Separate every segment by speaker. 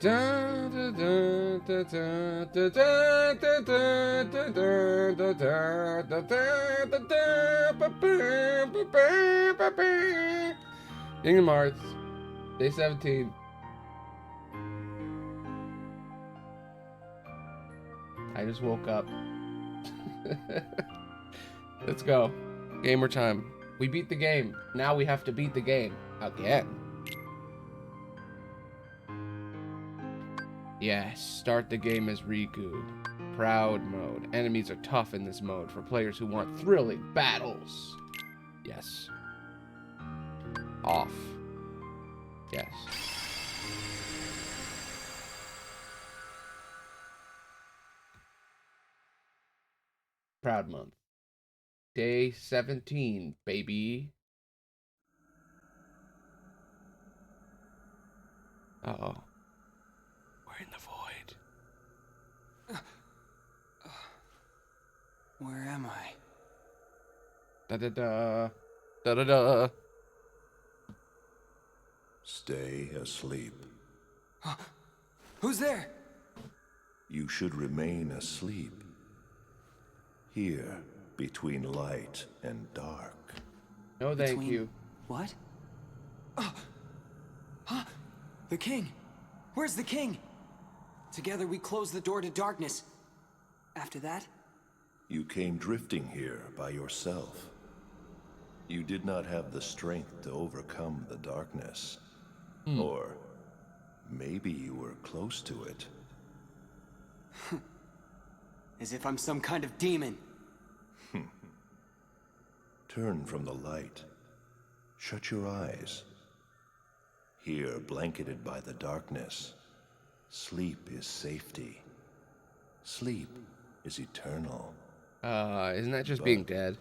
Speaker 1: Kingdom Hearts, day 17. I just woke up. Let's go. Gamer time. We beat the game. Now we have to beat the game again. Yes, start the game as Riku. Proud mode. Enemies are tough in this mode for players who want thrilling battles. Yes. Off. Yes. Proud month. Day 17, baby. Uh-oh. We're in the void.
Speaker 2: Where am I?
Speaker 1: Da-da-da. Da-da-da.
Speaker 3: Stay asleep.
Speaker 2: Who's there?
Speaker 3: You should remain asleep. Here, between light and dark.
Speaker 1: No, thank you.
Speaker 2: What? The king! Where's the king? Together we close the door to darkness. After that?
Speaker 3: You came drifting here by yourself. You did not have the strength to overcome the darkness. Or maybe you were close to it.
Speaker 2: As if I'm some kind of demon.
Speaker 3: Turn from the light. Shut your eyes. Here, blanketed by the darkness, sleep is safety. Sleep is eternal.
Speaker 1: Isn't that just being dead?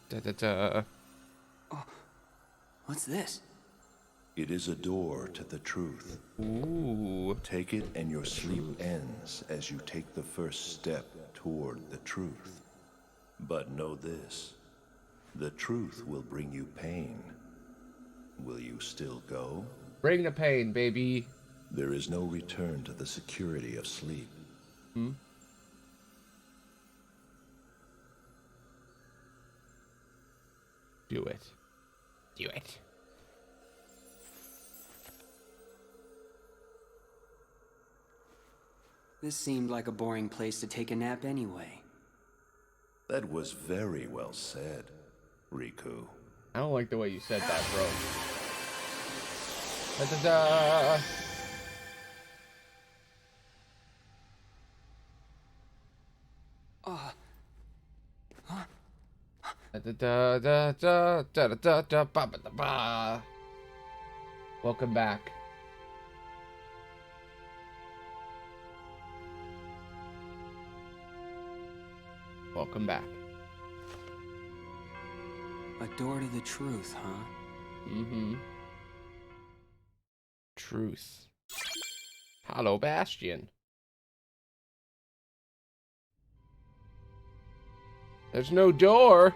Speaker 1: Da-da-da.
Speaker 2: Oh, what's this?
Speaker 3: It is a door to the truth.
Speaker 1: Ooh.
Speaker 3: Take it and your sleep ends as you take the first step toward the truth. But know this, the truth will bring you pain. Will you still go?
Speaker 1: Bring the pain, baby.
Speaker 3: There is no return to the security of sleep.
Speaker 1: Do it. Do it.
Speaker 2: This seemed like a boring place to take a nap anyway.
Speaker 3: That was very well said, Riku.
Speaker 1: I don't like the way you said that, bro. Da-da-da. Da-da-da-da-da-da-da-da-ba-ba-da-ba. Welcome back. Welcome back.
Speaker 2: A door to the truth, huh?
Speaker 1: Mm-hmm. Truth. Hello, Bastion. There's no door.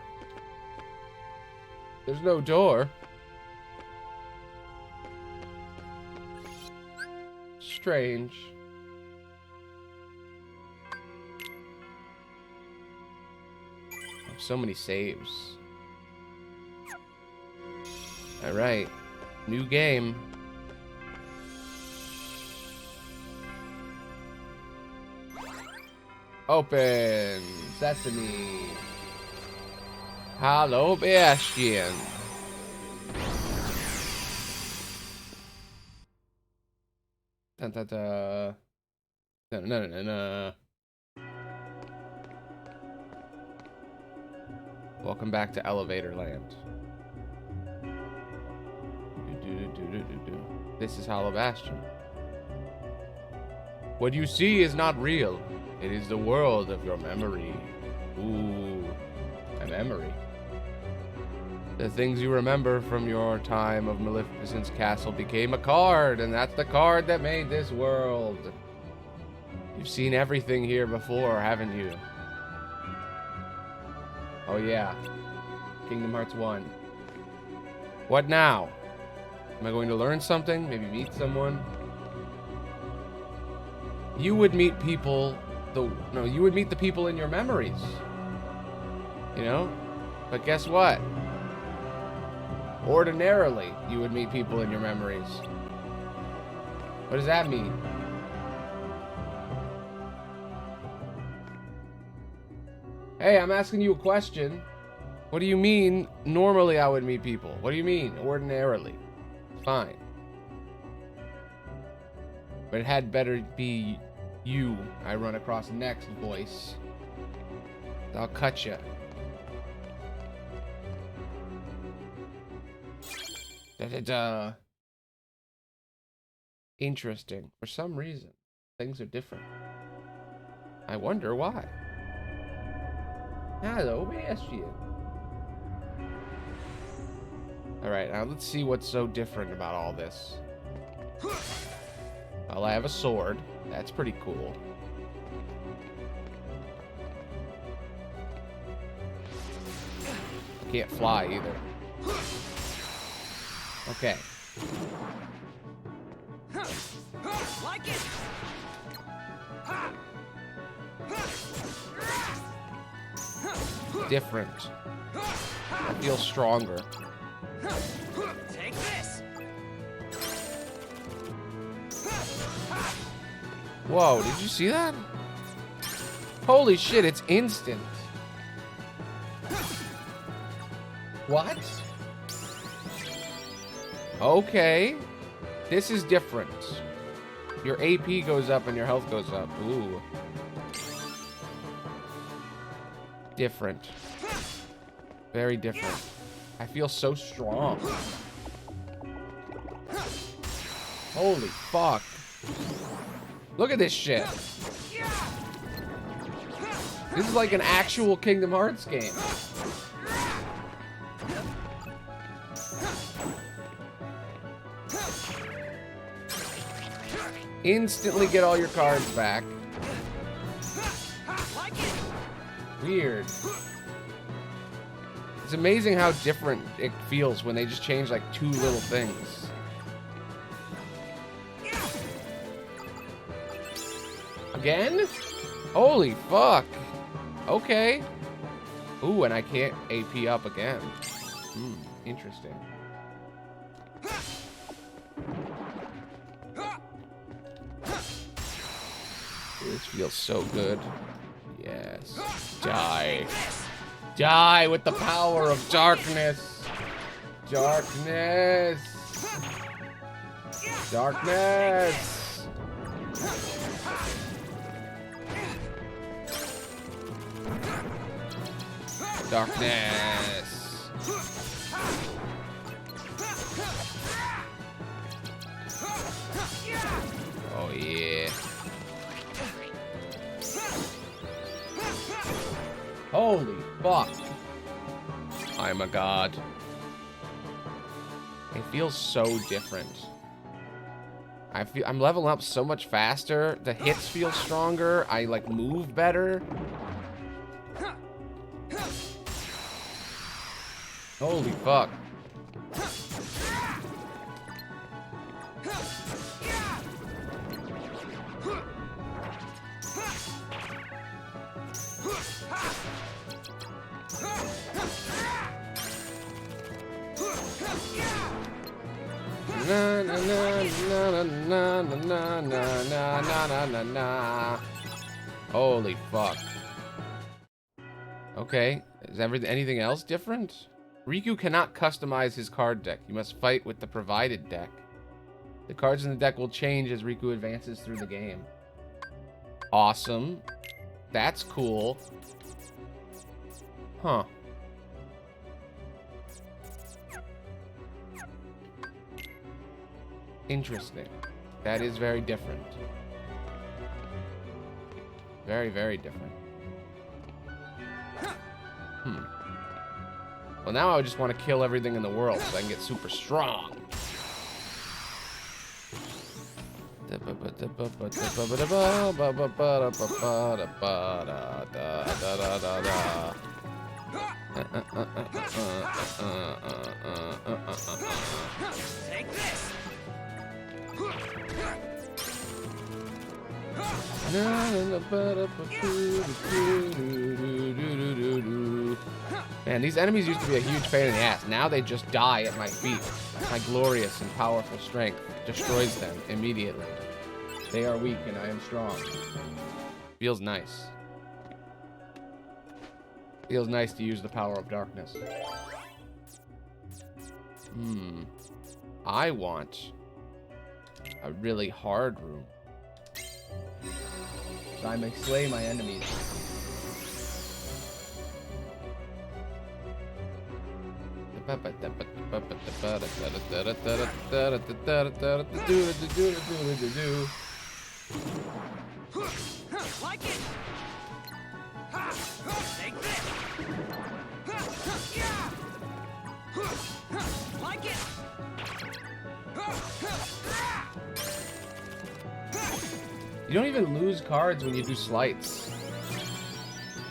Speaker 1: There's no door. Strange. I have so many saves. Alright. New game. Open. Sesame. Hello, Bastion. Dun, dun, dun. No, no, no, no. Welcome back to Elevator Land. This is Hollow Bastion. What you see is not real. It is the world of your memory. Ooh, a memory. The things you remember from your time of Maleficent's castle became a card, and that's the card that made this world. You've seen everything here before, haven't you? Oh yeah. Kingdom Hearts 1. What now? Am I going to learn something? Maybe meet someone? You would meet people... you would meet the people in your memories. You know? But guess what? Ordinarily, you would meet people in your memories. What does that mean? Hey, I'm asking you a question. What do you mean, normally I would meet people? What do you mean, ordinarily? Fine. But it had better be you I run across next, voice. I'll cut you. Da-da-da. Interesting. For some reason, things are different. I wonder why. Hello, SG. Alright, now let's see what's so different about all this. Well, I have a sword. That's pretty cool. I can't fly either. Okay.
Speaker 2: Like it.
Speaker 1: Different. I feel stronger.
Speaker 2: Take this.
Speaker 1: Whoa, did you see that? Holy shit, it's instant. What? Okay. This is different. Your AP goes up and your health goes up. Ooh. Different. Very different. I feel so strong. Holy fuck. Look at this shit. This is like an actual Kingdom Hearts game. Instantly get all your cards back. Weird. It's amazing how different it feels when they just change like 2 little things. Again? Holy fuck. Okay. Ooh, and I can't AP up again. Interesting. This feels so good. Yes. Die. Die with the power of darkness. Darkness. Darkness. Darkness. Oh yeah. Holy fuck. I'm a god. It feels so different. I'm leveling up so much faster. The hits feel stronger. I like move better. Holy fuck. Na na na na na na na na na na na. Holy fuck. Okay, is anything else different? Riku cannot customize his card deck. You must fight with the provided deck. The cards in the deck will change as Riku advances through the game. Awesome. That's cool. Huh. Interesting. That is very different. Very, very different. Well, now I just want to kill everything in the world so I can get super strong.
Speaker 2: Take this.
Speaker 1: Man, these enemies used to be a huge pain in the ass. Now they just die at my feet. My glorious and powerful strength destroys them immediately. They are weak and I am strong. Feels nice. Feels nice to use the power of darkness. I want a really hard room, so I may slay my enemies.
Speaker 2: Like it. Take this. Like it.
Speaker 1: You don't even lose cards when you do slights.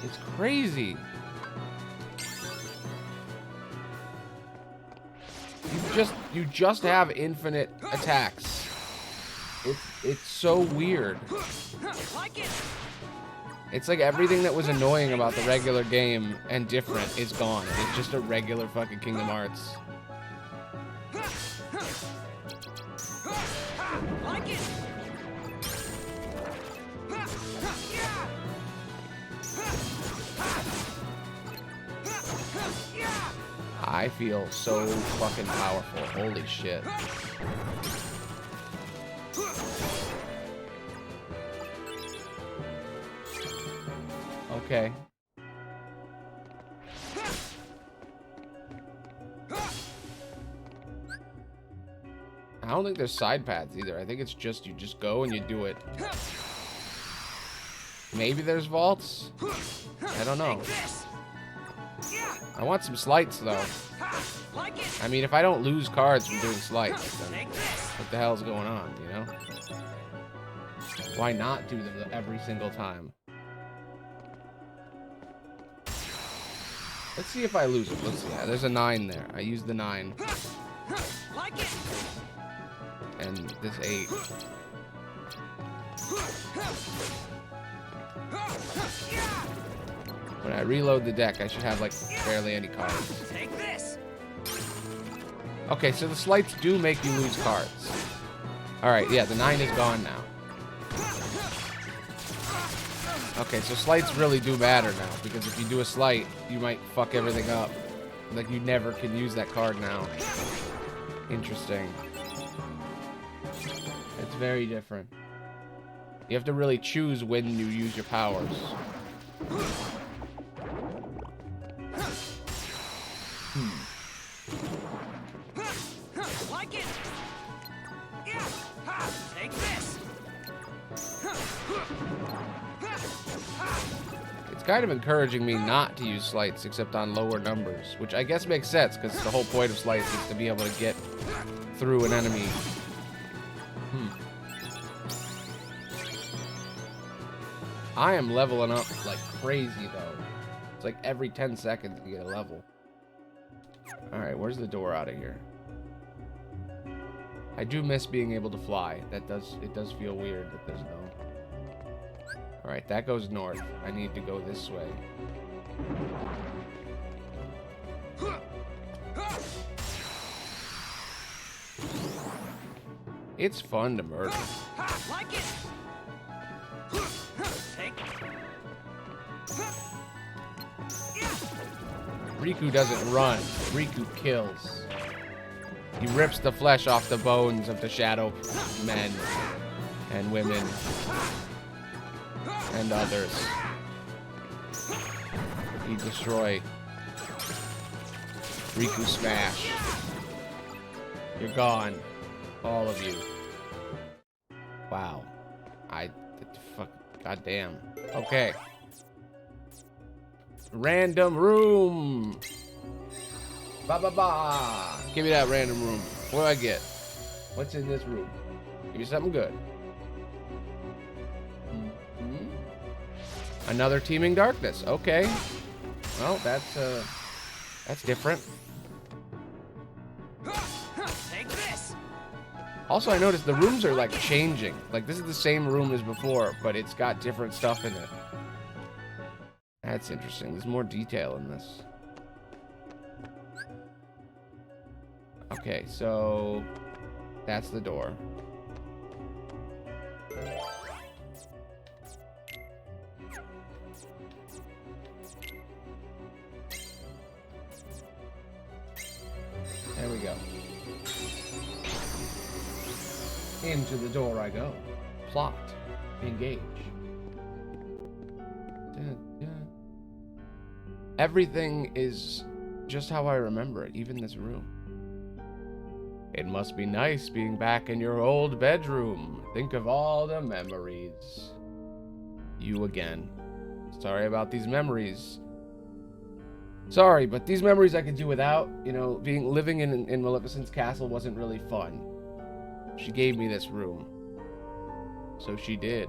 Speaker 1: It's crazy. You just have infinite attacks. It's so weird.
Speaker 2: Like it.
Speaker 1: It's like everything that was annoying about the regular game and different is gone. It's just a regular fucking Kingdom Hearts.
Speaker 2: Like it.
Speaker 1: I feel so fucking powerful. Holy shit. Okay. I don't think there's side paths either. I think it's just you just go and you do it. Maybe there's vaults? I don't know. I want some slights though. I mean, if I don't lose cards from doing slights, then what the hell's going on, you know? Why not do them every single time? Let's see if I lose it. Let's see. Yeah, there's a 9 there. I used the 9. And this 8. When I reload the deck, I should have like barely any cards.
Speaker 2: Take this.
Speaker 1: Okay, so the slights do make you lose cards. Alright, yeah, the 9 is gone now. Okay, so slights really do matter now, because if you do a slight, you might fuck everything up. Like, you never can use that card now. Interesting. It's very different. You have to really choose when you use your powers.
Speaker 2: Like it. Take this.
Speaker 1: It's kind of encouraging me not to use slights except on lower numbers, which I guess makes sense because the whole point of slights is to be able to get through an enemy. I am leveling up like crazy though. It's like every 10 seconds you get a level. Alright, where's the door out of here? I do miss being able to fly. It does feel weird that there's no... Alright, that goes north. I need to go this way. It's fun to murder.
Speaker 2: Like it. Take.
Speaker 1: Riku doesn't run. Riku kills. He rips the flesh off the bones of the shadow men and women and others. He destroy. Riku smash. You're gone. All of you. Wow. Fuck. Goddamn. Okay. Random room. Ba. Give me that random room. What do I get? What's in this room? Give me something good. Another teeming darkness. Okay. Well, that's That's different.
Speaker 2: Take this.
Speaker 1: Also, I noticed the rooms are like changing. Like this is the same room as before, but it's got different stuff in it. That's interesting. There's more detail in this. Okay, so that's the door. There we go. Into the door I go. Plot. Engage. Everything is just how I remember it, even this room. It must be nice being back in your old bedroom. Think of all the memories. You again. Sorry about these memories. Sorry, but these memories I could do without. You know, living in Maleficent's castle wasn't really fun. She gave me this room. So she did.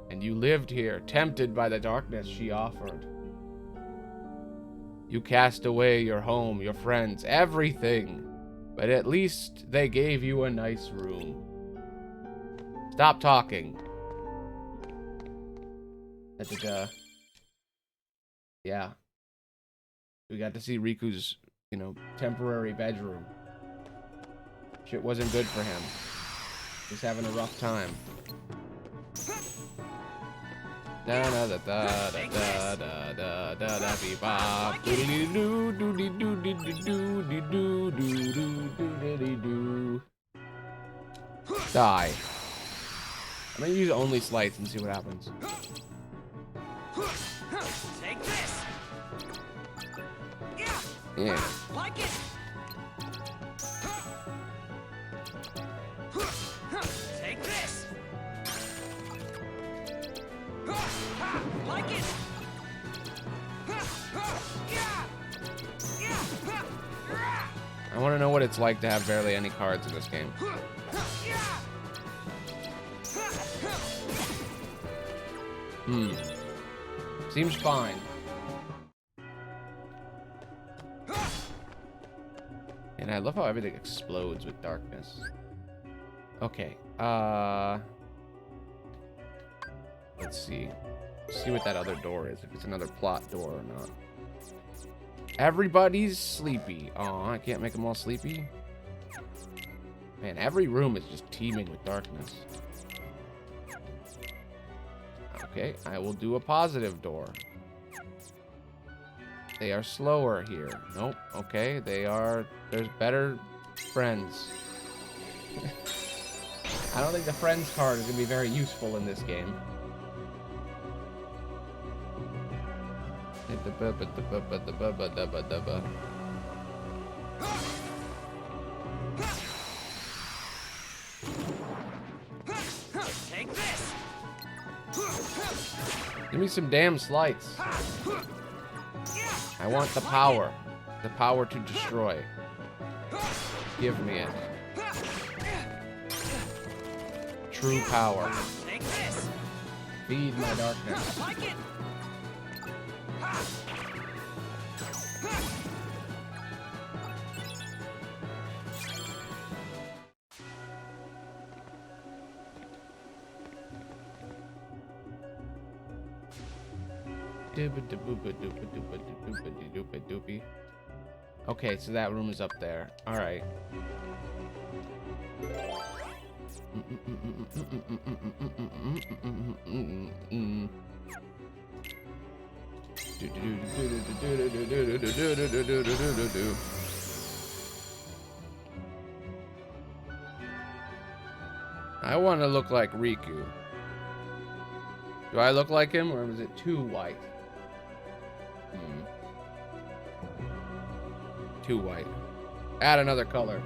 Speaker 1: And you lived here, tempted by the darkness she offered. You cast away your home, your friends, everything. But at least they gave you a nice room. Stop talking. Yeah. We got to see Riku's, temporary bedroom. Shit wasn't good for him. He's having a rough time. Da da da da da da da da da be bop. Doodly doo doodly doodly doo doo doo doo doodly doo. Die. I'm gonna use only slights and see what happens.
Speaker 2: Take this.
Speaker 1: Yeah.
Speaker 2: Like it. Take this. Like it.
Speaker 1: I want to know what it's like to have barely any cards in this game. Seems fine. And I love how everything explodes with darkness. Okay. Let's see. See what that other door is. If it's another plot door or not. Everybody's sleepy. Oh, I can't make them all sleepy. Man, every room is just teeming with darkness. Okay, I will do a positive door. They are slower here. Nope. Okay, there's better friends. I don't think the friends card is going to be very useful in this game.
Speaker 2: Take this.
Speaker 1: Give me some damn slights. I want the power. The power to destroy. Give me it. True power.
Speaker 2: Take this.
Speaker 1: Feed my darkness.
Speaker 2: Like it.
Speaker 1: Okay, so that room is up there. All right. I want to look like Riku. Do I look like him, or was it too white? Too white. Add another color.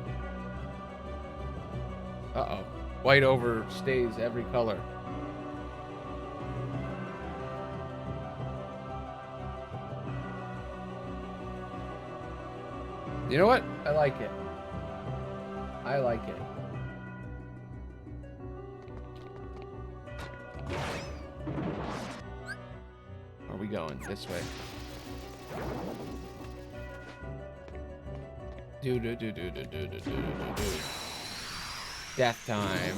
Speaker 1: Uh-oh. White overstays every color. You know what? I like it. I like it. Where are we going? This way. Death time.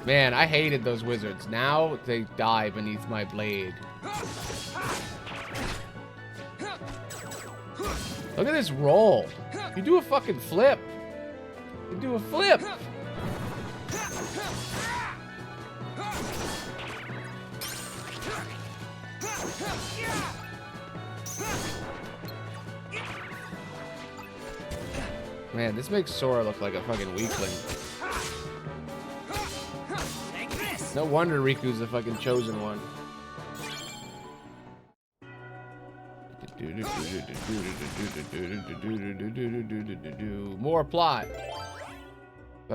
Speaker 1: Man, I hated those wizards. Now they die beneath my blade. Look at this roll. You do a fucking flip. You do a flip. Man, this makes Sora look like a fucking weakling. No wonder Riku's the fucking chosen one. More plot.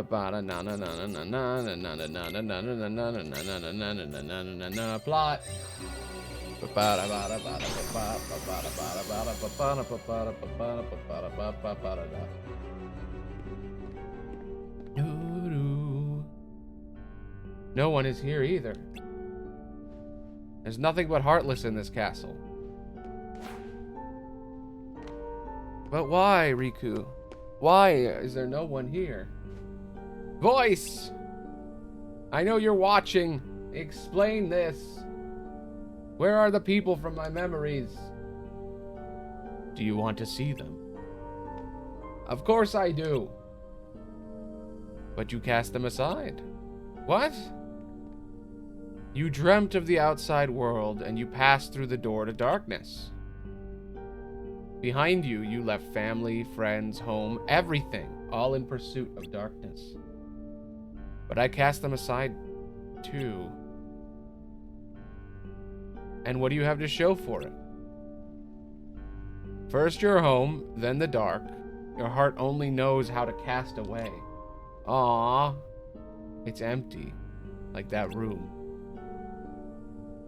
Speaker 1: Plot. No one is here either. There's nothing but Heartless in this castle. But why, Riku? Why is there no one here? Voice! I know you're watching. Explain this. Where are the people from my memories? Do you want to see them? Of course I do. But you cast them aside. What? You dreamt of the outside world and you passed through the door to darkness. Behind you, you left family, friends, home, everything, all in pursuit of darkness. But I cast them aside too. And what do you have to show for it? First your home, then the dark. Your heart only knows how to cast away. Aww. It's empty. Like that room.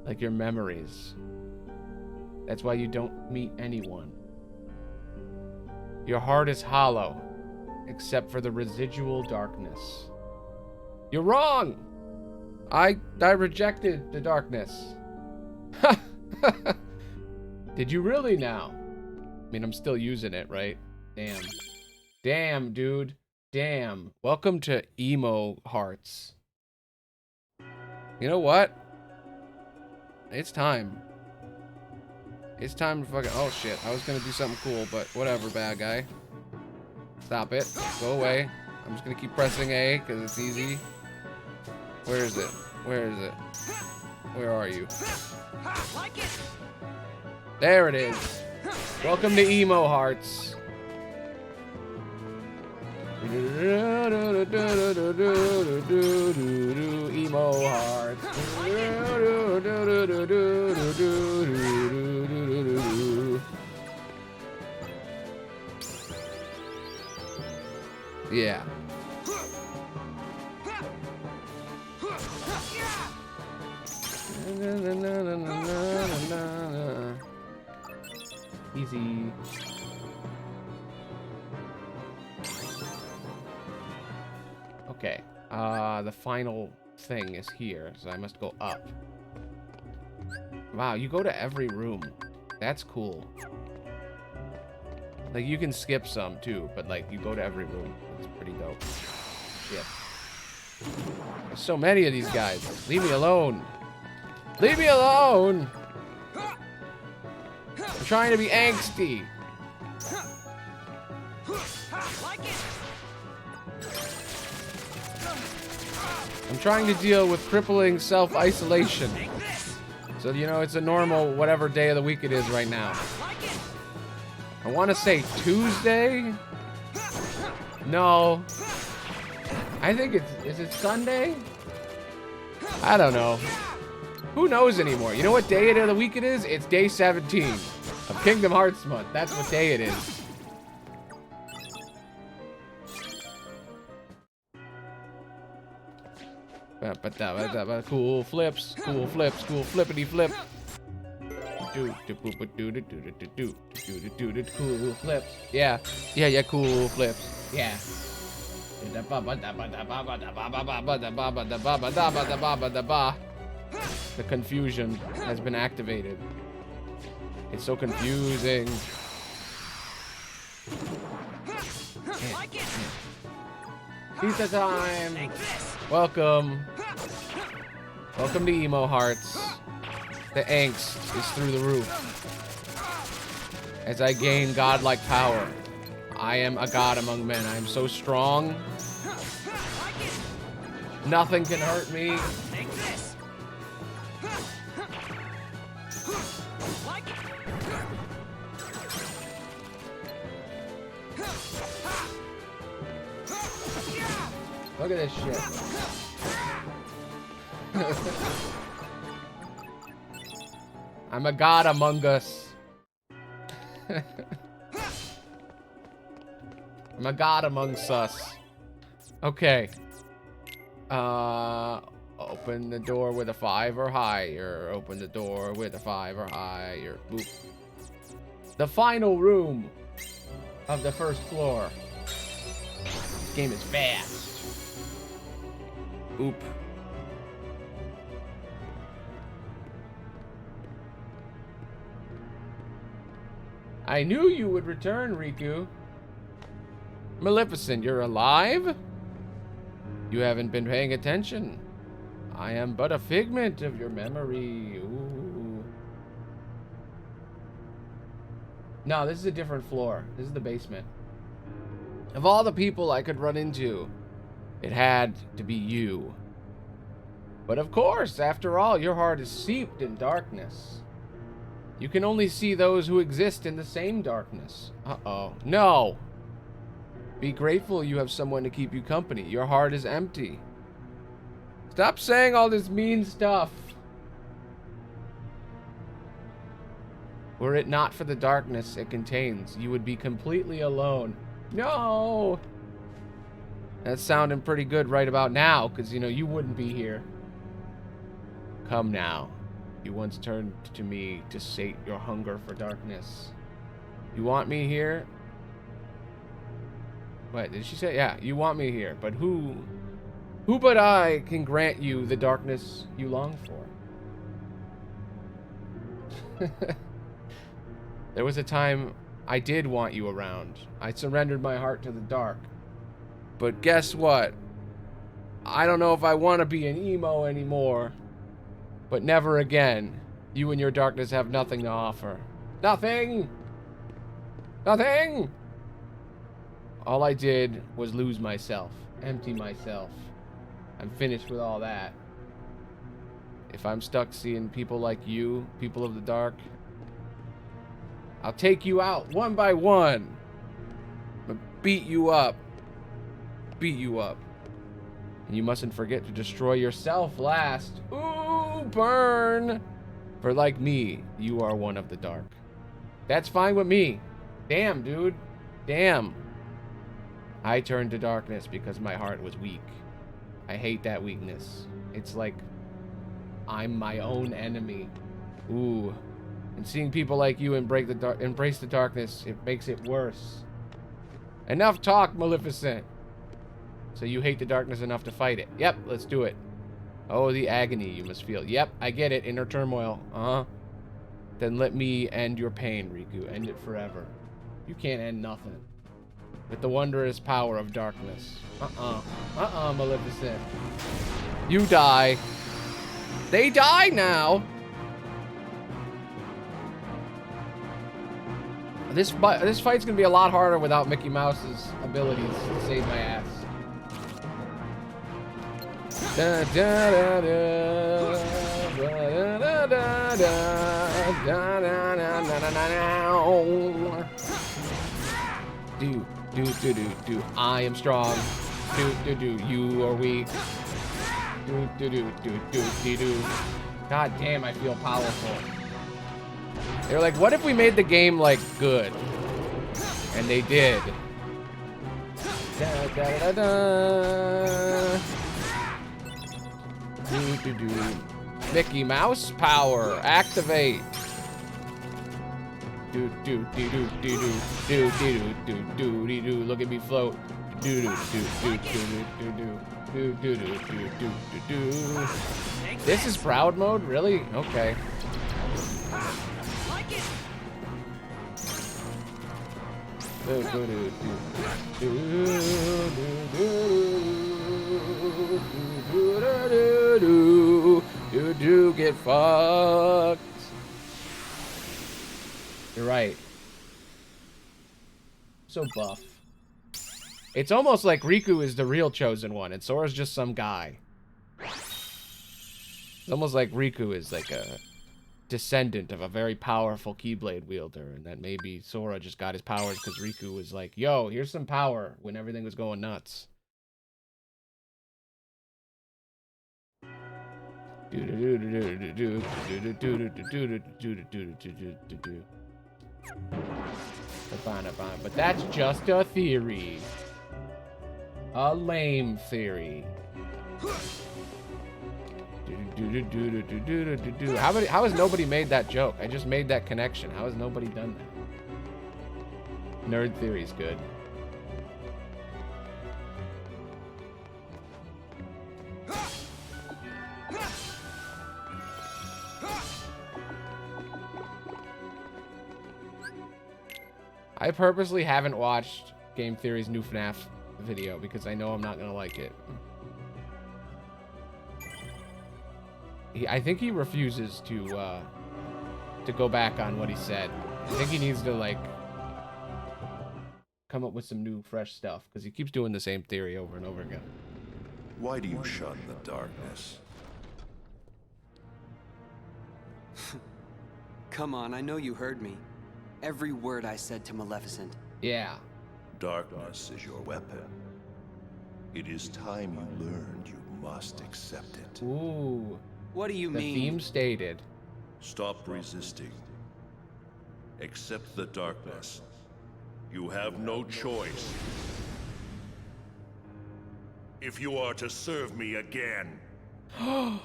Speaker 1: Like your memories. That's why you don't meet anyone. Your heart is hollow, except for the residual darkness. You're wrong! I rejected the darkness. Did you really now? I mean, I'm still using it, right? Damn. Damn, dude. Damn. Welcome to Emo Hearts. You know what? It's time. It's time to fucking... Oh, shit. I was gonna do something cool, but whatever, bad guy. Stop it. Go away. I'm just gonna keep pressing A, because it's easy. Where is it? Where is it? Where are you? There it is. Welcome to Emo Hearts. Emo Hearts. Yeah. Easy. Okay. The final thing is here, so I must go up. Wow, you go to every room. That's cool. Like, you can skip some, too, but, like, you go to every room. It's pretty dope. Yeah. There's so many of these guys. Leave me alone. Leave me alone! I'm trying to be angsty. I'm trying to deal with crippling self-isolation. So, you know, it's a normal whatever day of the week it is right now. I want to say Tuesday? No. I think is it Sunday? I don't know. Who knows anymore? You know what day of the week it is? It's day 17 of Kingdom Hearts month. That's what day it is. Cool flips, cool flips, cool flippity flip. Cool flips. Yeah, cool flips. Yeah. The confusion has been activated. It's so confusing. Pizza time! Welcome. Welcome to Emo Hearts. The angst is through the roof. As I gain godlike power. I am a god among men. I am so strong. Nothing can hurt me. Look at this shit. I'm a god among us. I'm a god amongst us. Okay. Open the door with a 5 or higher. Open the door with a 5 or higher. Boop. The final room of the first floor. This game is fast. Oop. I knew you would return, Riku. Maleficent, you're alive? You haven't been paying attention. I am but a figment of your memory. Ooh. No, this is a different floor. This is the basement. Of all the people I could run into, it had to be you. But of course, after all, your heart is steeped in darkness. You can only see those who exist in the same darkness. Uh-oh. No! Be grateful you have someone to keep you company. Your heart is empty. Stop saying all this mean stuff. Were it not for the darkness it contains, you would be completely alone. No! That's sounding pretty good right about now, because, you know, you wouldn't be here. Come now. You once turned to me to sate your hunger for darkness. You want me here? What, did she say? Yeah, you want me here. But who but I can grant you the darkness you long for? There was a time I did want you around. I surrendered my heart to the dark. But guess what? I don't know if I want to be an emo anymore. But never again. You and your darkness have nothing to offer. Nothing! Nothing! All I did was lose myself. Empty myself. I'm finished with all that. If I'm stuck seeing people like you, people of the dark, I'll take you out one by one. I'll beat you up. Beat you up. And you mustn't forget to destroy yourself last. Ooh, burn! For like me, you are one of the dark. That's fine with me. Damn, dude. Damn. I turned to darkness because my heart was weak. I hate that weakness. It's like I'm my own enemy. Ooh. And seeing people like you embrace the darkness, it makes it worse. Enough talk, Maleficent. So you hate the darkness enough to fight it. Yep, let's do it. Oh, the agony you must feel. Yep, I get it. Inner turmoil. Uh-huh. Then let me end your pain, Riku. End it forever. You can't end nothing. With the wondrous power of darkness. Maleficent. You die. They die now. This fight's gonna be a lot harder without Mickey Mouse's abilities to save my ass. Da, da, da, da, da, da, da, da, da, da, do. I am strong. Do. You are weak. Do. God damn, I feel powerful. They're like, what if we made the game, like, good? And they did. Da, da, da, da. Do. Mickey Mouse power. Activate. Do. Look at me float. Do. This is proud mode? Really? Okay. Get fucked. You're right. So buff. It's almost like Riku is the real chosen one and Sora's just some guy. It's almost like Riku is like a descendant of a very powerful Keyblade wielder, and that maybe Sora just got his powers because Riku was like, yo, here's some power when everything was going nuts. But that's just a theory. A lame theory. How has nobody made that joke? I just made that connection. How has nobody done that? Nerd theory's good. I purposely haven't watched Game Theory's new FNAF video because I know I'm not gonna like it. I think he refuses to go back on what he said. I think he needs to like come up with some new, fresh stuff because he keeps doing the same theory over and over again.
Speaker 3: Why do you shun the darkness?
Speaker 2: Come on, I know you heard me. Every word I said to Maleficent.
Speaker 1: Yeah.
Speaker 3: Darkness is your weapon. It is time you learned you must accept it.
Speaker 1: Ooh.
Speaker 2: What do you
Speaker 1: The
Speaker 2: mean?
Speaker 1: theme stated.
Speaker 3: Stop resisting. Accept the darkness. You have no choice. If you are to serve me again.
Speaker 2: I thought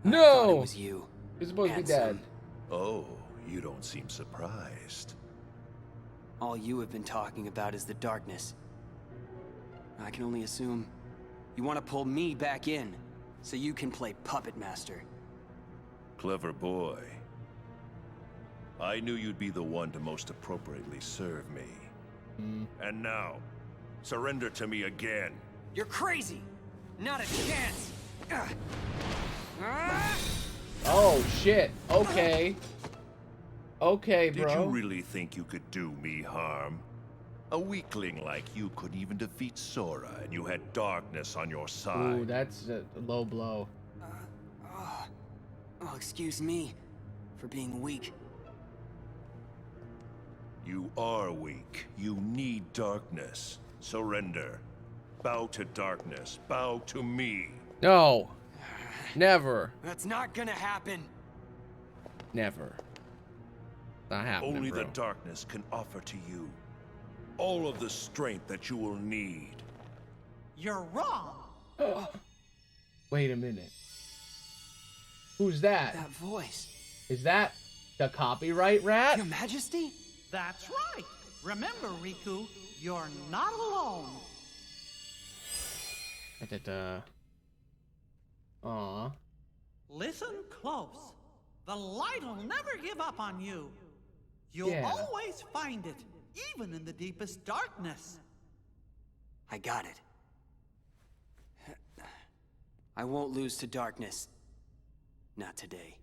Speaker 1: No!
Speaker 2: it was you.
Speaker 1: You're supposed to be dead.
Speaker 2: Handsome.
Speaker 3: Oh, you don't seem surprised.
Speaker 2: All you have been talking about is the darkness. I can only assume you want to pull me back in so you can play puppet master.
Speaker 3: Clever boy. I knew you'd be the one to most appropriately serve me. And now, surrender to me again.
Speaker 2: You're crazy! Not a chance!
Speaker 1: Oh, shit. Okay. Okay, bro.
Speaker 3: Did you really think you could do me harm? A weakling like you couldn't even defeat Sora, and you had darkness on your side.
Speaker 1: Ooh, that's a low blow.
Speaker 2: Oh, excuse me for being weak.
Speaker 3: You are weak. You need darkness. Surrender. Bow to darkness. Bow to me.
Speaker 1: No. Never.
Speaker 2: That's not gonna happen.
Speaker 1: Never. Not happening,
Speaker 3: Only
Speaker 1: bro.
Speaker 3: the darkness can offer to you all of the strength that you will need.
Speaker 4: You're wrong.
Speaker 1: Wait a minute. Who's that?
Speaker 2: That voice.
Speaker 1: Is that the copyright rat?
Speaker 2: Your Majesty?
Speaker 4: That's right. Remember, Riku, you're not alone.
Speaker 1: Aw.
Speaker 4: Listen close. The light'll never give up on you. You'll
Speaker 1: Yeah.
Speaker 4: always find it, even in the deepest darkness.
Speaker 2: I got it. I won't lose to darkness. Not today.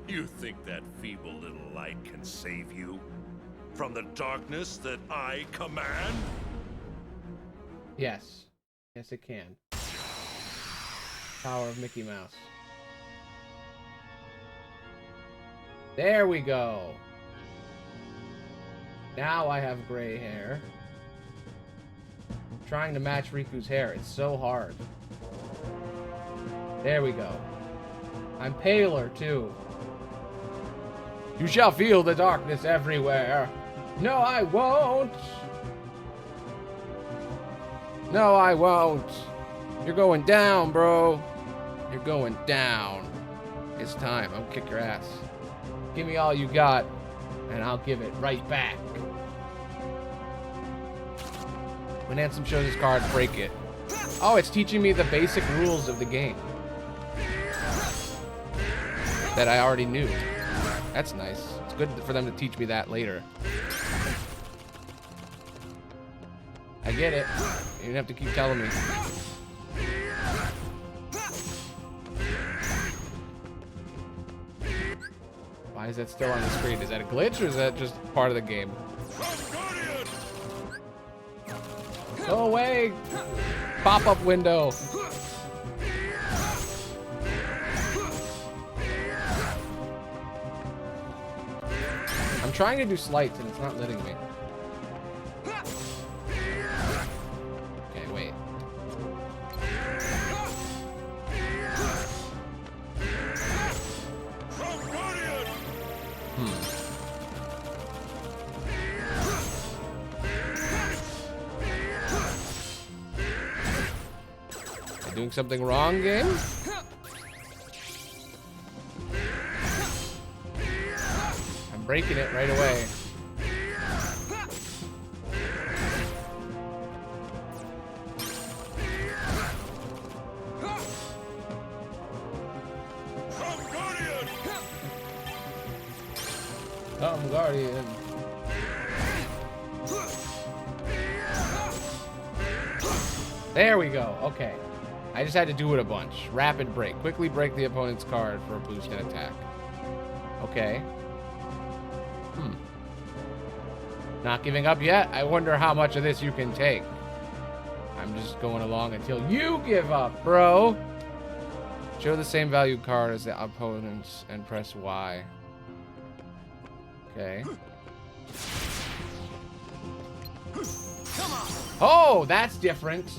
Speaker 3: You think that feeble little light can save you from the darkness that I command?
Speaker 1: Yes. Yes, it can. Power of Mickey Mouse. There we go. Now I have gray hair. I'm trying to match Riku's hair. It's so hard. There we go. I'm paler, too. You shall feel the darkness everywhere. No, I won't. No, I won't. You're going down, bro. You're going down. It's time. I'll kick your ass. Give me all you got, and I'll give it right back. When Ansem shows his card, break it. Oh, it's teaching me the basic rules of the game that I already knew. That's nice. It's good for them to teach me that later. I get it. You don't have to keep telling me. Why is that still on the screen? Is that a glitch or is that just part of the game? Go away! Pop-up window. I'm trying to do slights and it's not letting me. Okay, wait. Am I doing something wrong, game? I'm breaking it right away. Come, Guardian. There we go. Okay. I just had to do it a bunch. Rapid break. Quickly break the opponent's card for a boost in attack. Okay. Not giving up yet. I wonder how much of this you can take. I'm just going along until you give up, bro. Show the same value card as the opponents and press Y. Okay. Oh, that's different.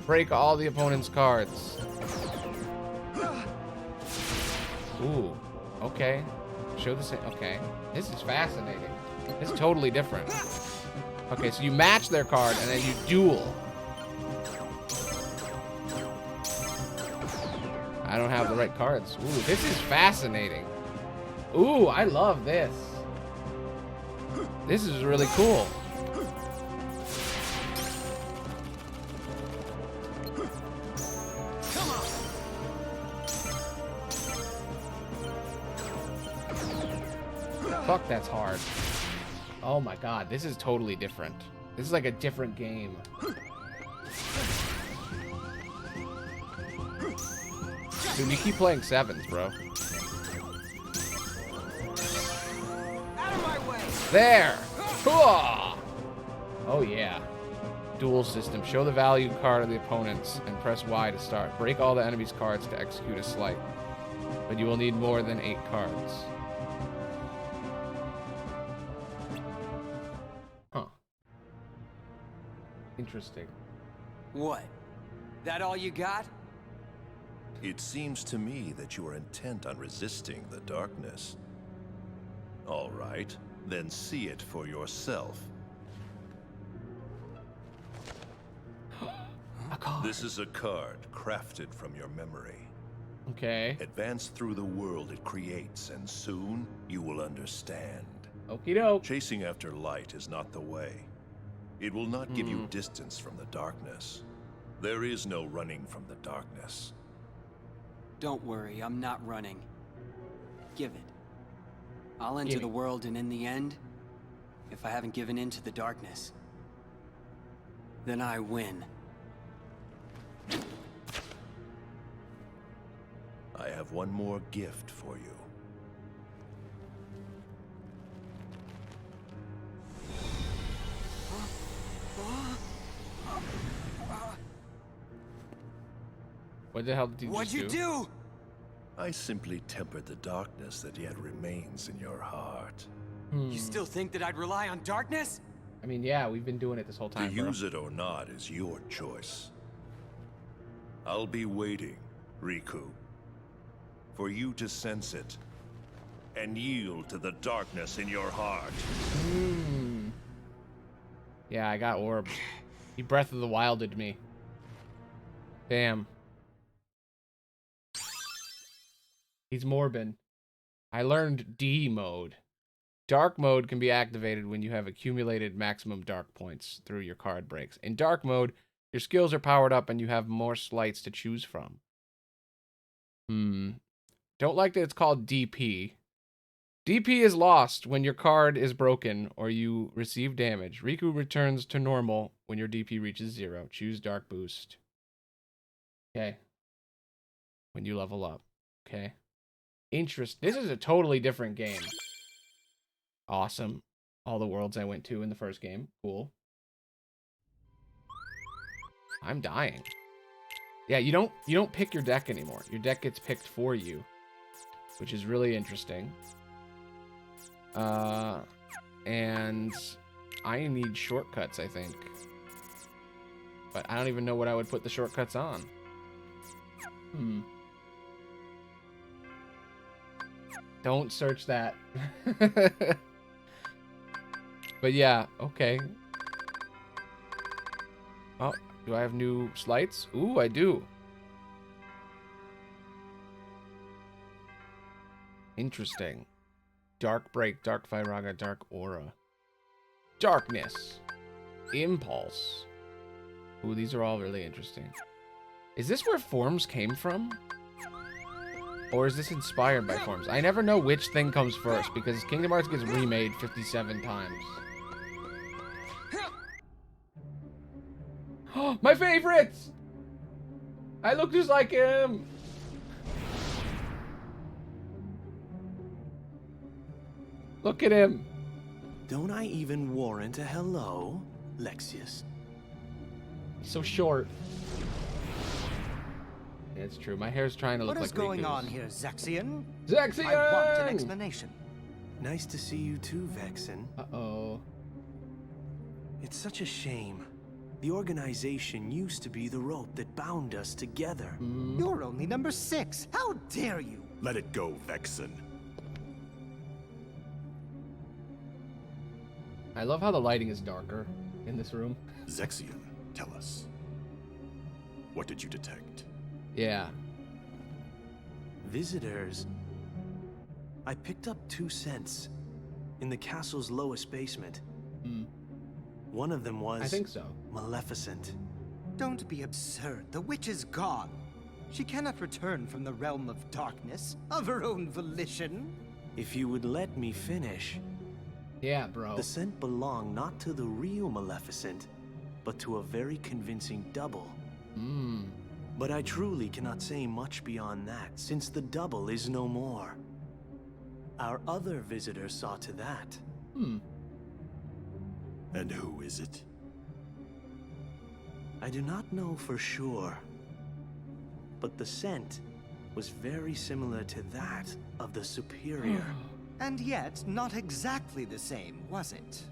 Speaker 1: Break all the opponent's cards. Ooh. Okay. Show the same. Okay. This is fascinating. This is totally different. Okay, so you match their card and then you duel. I don't have the right cards. Ooh, this is fascinating. Ooh, I love this. This is really cool. Fuck, that's hard. Oh my god, this is totally different. This is like a different game. Dude, you keep playing sevens, bro.
Speaker 2: Out of my way.
Speaker 1: There! Oh yeah. Duel system. Show the value card of the opponents and press Y to start. Break all the enemy's cards to execute a sleight. But you will need more than 8 cards. Huh. Interesting.
Speaker 2: What? That all you got?
Speaker 3: It seems to me that you are intent on resisting the darkness. All right, then see it for yourself.
Speaker 1: A card.
Speaker 3: This is a card crafted from your memory.
Speaker 1: Okay.
Speaker 3: Advance through the world it creates, and soon you will understand.
Speaker 1: Okie doke.
Speaker 3: Chasing after light is not the way. It will not give you distance from the darkness. There is no running from the darkness.
Speaker 2: Don't worry, I'm not running. Give it. I'll enter the world, and in the end, if I haven't given in to the darkness, then I win.
Speaker 3: I have one more gift for you.
Speaker 1: What the hell did you
Speaker 2: What'd
Speaker 1: just
Speaker 2: you do?
Speaker 3: I simply tempered the darkness that yet remains in your heart.
Speaker 2: You still think that I'd rely on darkness?
Speaker 1: I mean, yeah, we've been doing it this whole time,
Speaker 3: To
Speaker 1: bro.
Speaker 3: use it or not is your choice. I'll be waiting, Riku, for you to sense it and yield to the darkness in your heart.
Speaker 1: Yeah, I got orb. He Breath of the Wilded me. Damn. He's Morbin. I learned D mode. Dark mode can be activated when you have accumulated maximum dark points through your card breaks. In dark mode, your skills are powered up and you have more sleights to choose from. Don't like that it's called DP. DP is lost when your card is broken or you receive damage. Riku returns to normal when your DP reaches 0. Choose Dark Boost. Okay. When you level up. Okay. This is a totally different game. Awesome. All the worlds I went to in the first game. Cool. I'm dying. Yeah, you don't pick your deck anymore. Your deck gets picked for you, which is really interesting. And I need shortcuts, I think. But I don't even know what I would put the shortcuts on. Don't search that. But yeah, okay. Oh, do I have new slights? Ooh, I do. Interesting. Dark Break, Dark Vairaga, Dark Aura. Darkness. Impulse. Ooh, these are all really interesting. Is this where forms came from? Or is this inspired by forms? I never know which thing comes first because Kingdom Hearts gets remade 57 times. My favorites! I look just like him! Look at him!
Speaker 5: Don't I even warrant a hello, Lexius?
Speaker 1: He's so short. Yeah, it's true. My hair's trying to look like Riku's.
Speaker 6: What is going on here, Zexion?
Speaker 1: Zexion!
Speaker 6: I want an explanation.
Speaker 5: Nice to see you too, Vexen.
Speaker 1: Uh-oh.
Speaker 5: It's such a shame. The organization used to be the rope that bound us together.
Speaker 6: You're only number 6. How dare you?
Speaker 7: Let it go, Vexen.
Speaker 1: I love how the lighting is darker in this room.
Speaker 7: Zexion, tell us. What did you detect?
Speaker 1: Yeah.
Speaker 5: Visitors. I picked up 2 scents in the castle's lowest basement. One of them was...
Speaker 1: I think so.
Speaker 5: Maleficent.
Speaker 6: Don't be absurd. The witch is gone. She cannot return from the realm of darkness of her own volition.
Speaker 5: If you would let me finish.
Speaker 1: Yeah, bro.
Speaker 5: The scent belonged not to the real Maleficent, but to a very convincing double. But I truly cannot say much beyond that, since the double is no more. Our other visitor saw to that.
Speaker 7: And who is it?
Speaker 5: I do not know for sure, but the scent was very similar to that of the superior.
Speaker 6: And yet, not exactly the same, was it?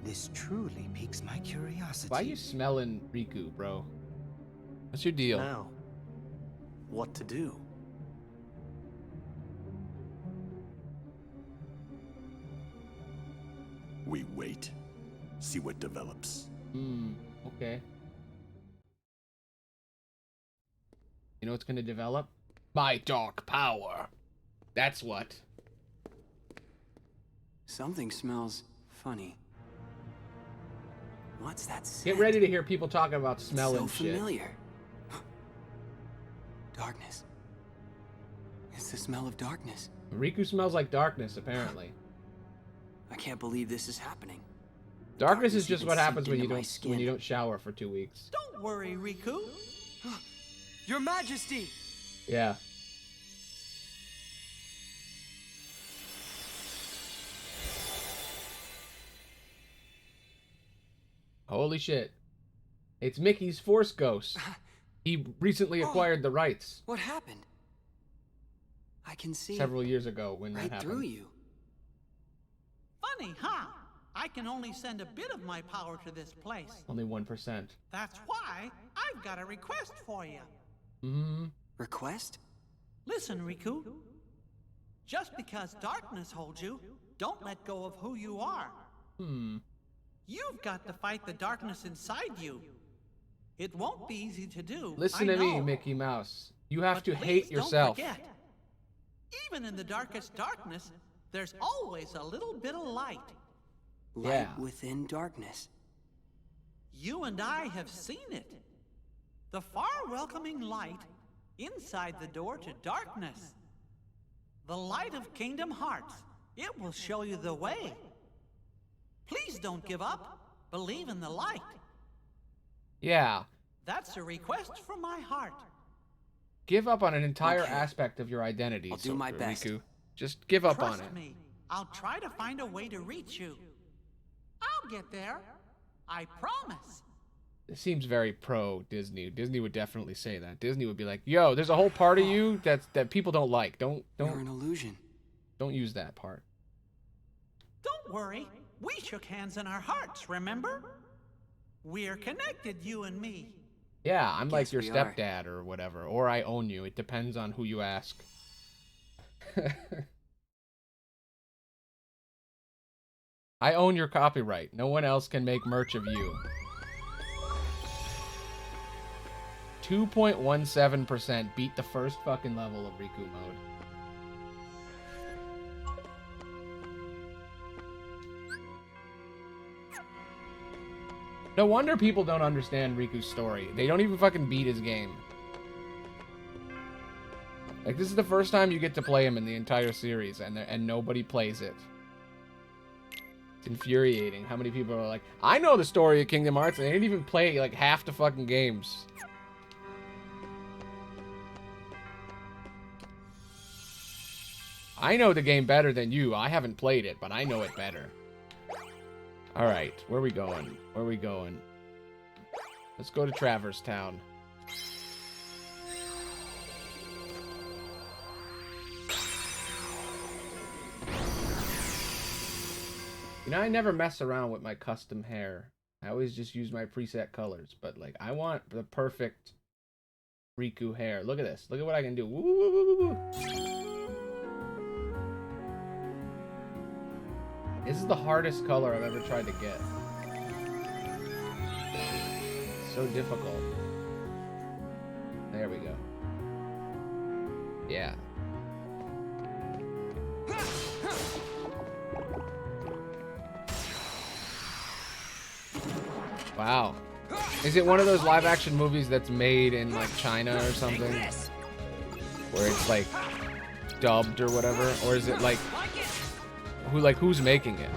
Speaker 6: This truly piques my curiosity.
Speaker 1: Why are you smelling Riku, bro? What's your deal?
Speaker 5: Now, what to do?
Speaker 7: We wait. See what develops.
Speaker 1: Okay. You know what's gonna develop? My dark power. That's what.
Speaker 2: Something smells funny. What's that scent?
Speaker 1: Get ready to hear people talking about smelling
Speaker 2: so
Speaker 1: shit.
Speaker 2: familiar. Darkness. It's the smell of darkness.
Speaker 1: Riku smells like darkness, apparently.
Speaker 2: I can't believe this is happening.
Speaker 1: Darkness is just
Speaker 2: even
Speaker 1: what happens
Speaker 2: seeped
Speaker 1: when
Speaker 2: into my
Speaker 1: you
Speaker 2: skin.
Speaker 1: don't shower for 2 weeks.
Speaker 4: Don't worry, Riku.
Speaker 2: Your Majesty!
Speaker 1: Yeah. Holy shit. It's Mickey's Force Ghost. He recently acquired the rights.
Speaker 2: What happened? I can see
Speaker 1: Several years ago when that
Speaker 2: right
Speaker 1: happened.
Speaker 2: through you.
Speaker 4: Funny, huh? I can only send a bit of my power to this place.
Speaker 1: Only 1%.
Speaker 4: That's why I've got a request for you.
Speaker 2: Request?
Speaker 4: Listen, Riku. Just because darkness holds you, don't let go of who you are. You've got to fight the darkness inside you. It won't be easy to do.
Speaker 1: Listen
Speaker 4: I
Speaker 1: to me,
Speaker 4: know.
Speaker 1: Mickey Mouse. You have
Speaker 4: But
Speaker 1: to
Speaker 4: please
Speaker 1: hate yourself.
Speaker 4: Don't forget, even in the darkest darkness, there's always a little bit of light.
Speaker 2: Light
Speaker 1: Yeah.
Speaker 2: within darkness.
Speaker 4: You and I have seen it. The far welcoming light inside the door to darkness. The light of Kingdom Hearts. It will show you the way. Please don't give up. Believe in the light.
Speaker 1: Yeah.
Speaker 4: That's a request from my heart.
Speaker 1: Give up on an entire aspect of your identity.
Speaker 2: I'll do my best.
Speaker 1: Riku. Just give up on
Speaker 4: Trust
Speaker 1: it.
Speaker 4: me. I'll try to find a way to reach you. I'll get there. I promise.
Speaker 1: It seems very pro Disney. Disney would definitely say that. Disney would be like, "Yo, there's a whole part of you that people don't like.
Speaker 2: You're an illusion.
Speaker 1: Don't use that part."
Speaker 4: Don't worry. We shook hands in our hearts, remember? We're connected, you and me.
Speaker 1: Yeah, I'm like your
Speaker 2: we are.
Speaker 1: stepdad or whatever, or I own you. It depends on who you ask. I own your copyright. No one else can make merch of you. 2.17% beat the first fucking level of Riku mode. No wonder people don't understand Riku's story. They don't even fucking beat his game. Like, this is the first time you get to play him in the entire series, and nobody plays it. It's infuriating how many people are like, I know the story of Kingdom Hearts, and they didn't even play, like, half the fucking games. I know the game better than you. I haven't played it, but I know it better. Alright, where are we going? Where are we going? Let's go to Traverse Town. You know, I never mess around with my custom hair. I always just use my preset colors. But, like, I want the perfect Riku hair. Look at this. Look at what I can do. Woo, woo, woo, woo, woo. This is the hardest color I've ever tried to get. So difficult. There we go. Yeah. Wow. Is it one of those live action movies that's made in like China or something? Where it's like dubbed or whatever? Or is it like who's making it?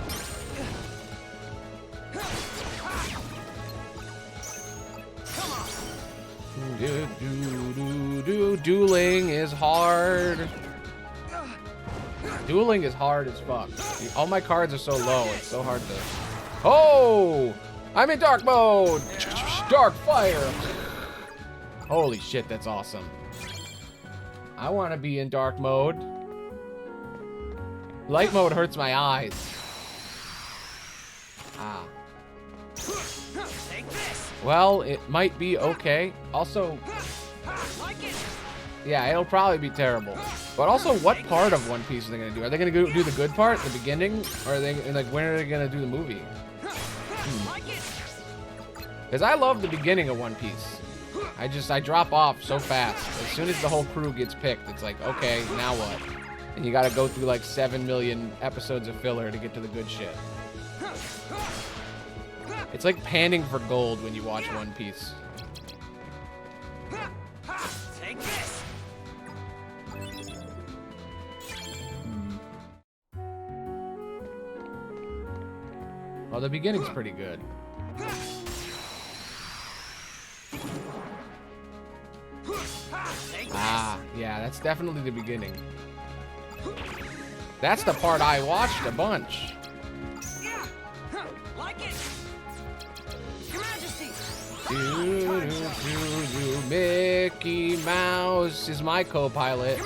Speaker 1: Dueling is hard. Dueling is hard as fuck. All my cards are so low, it's so hard to... Oh! I'm in dark mode! Dark fire! Holy shit, that's awesome. I want to be in dark mode. Light mode hurts my eyes. Ah. Well, it might be okay. Also, yeah, it'll probably be terrible. But also, what part of One Piece are they gonna do? Are they gonna go do the good part, the beginning, or are they like when are they gonna do the movie? Because I love the beginning of One Piece. I drop off so fast. As soon as the whole crew gets picked, it's like, okay, now what? And you gotta go through like 7 million episodes of filler to get to the good shit. It's like panning for gold when you watch One Piece.
Speaker 4: Take this.
Speaker 1: Well, the beginning's pretty good. Ah, yeah, that's definitely the beginning. That's the part I watched a bunch.
Speaker 4: Like it. Your Majesty.
Speaker 1: Mickey Mouse is my co-pilot.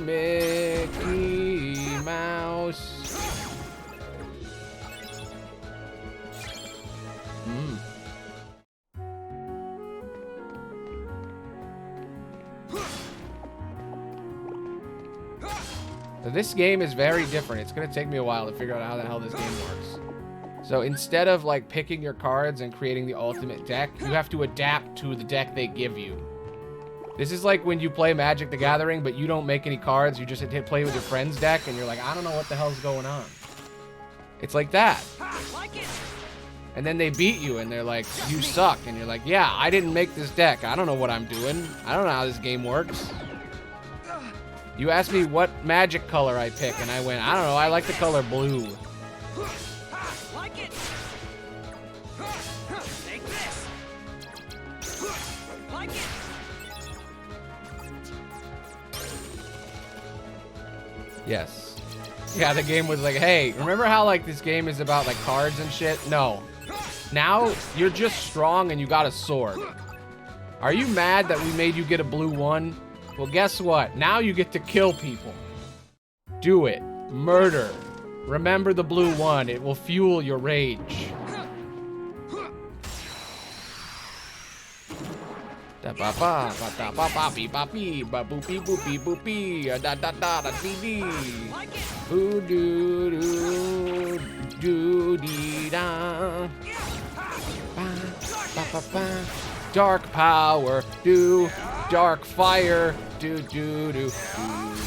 Speaker 1: Mickey Mouse. This game is very different. It's gonna take me a while to figure out how the hell this game works. So instead of like picking your cards and creating the ultimate deck, you have to adapt to the deck they give you. This is like when you play Magic the Gathering, but you don't make any cards, you just play with your friend's deck, and you're like, I don't know what the hell's going on. It's like that. And then they beat you, and they're like, you suck. And you're like, yeah, I didn't make this deck. I don't know what I'm doing. I don't know how this game works. You asked me what magic color I pick, and I went, I don't know, I like the color blue.
Speaker 4: Like it. Take this. Like it.
Speaker 1: Yes. Yeah, the game was like, hey, remember how like this game is about like cards and shit? No. Now you're just strong and you got a sword. Are you mad that we made you get a blue one? Well, guess what? Now you get to kill people. Do it. Murder. Remember the blue one. It will fuel your rage. Da ba ba ba da ba ba bee ba bee ba boopy boopy boopy da da da da dee dee. Ooh doo doo doo dee da. Ba ba ba ba. Dark power, do dark fire, do do do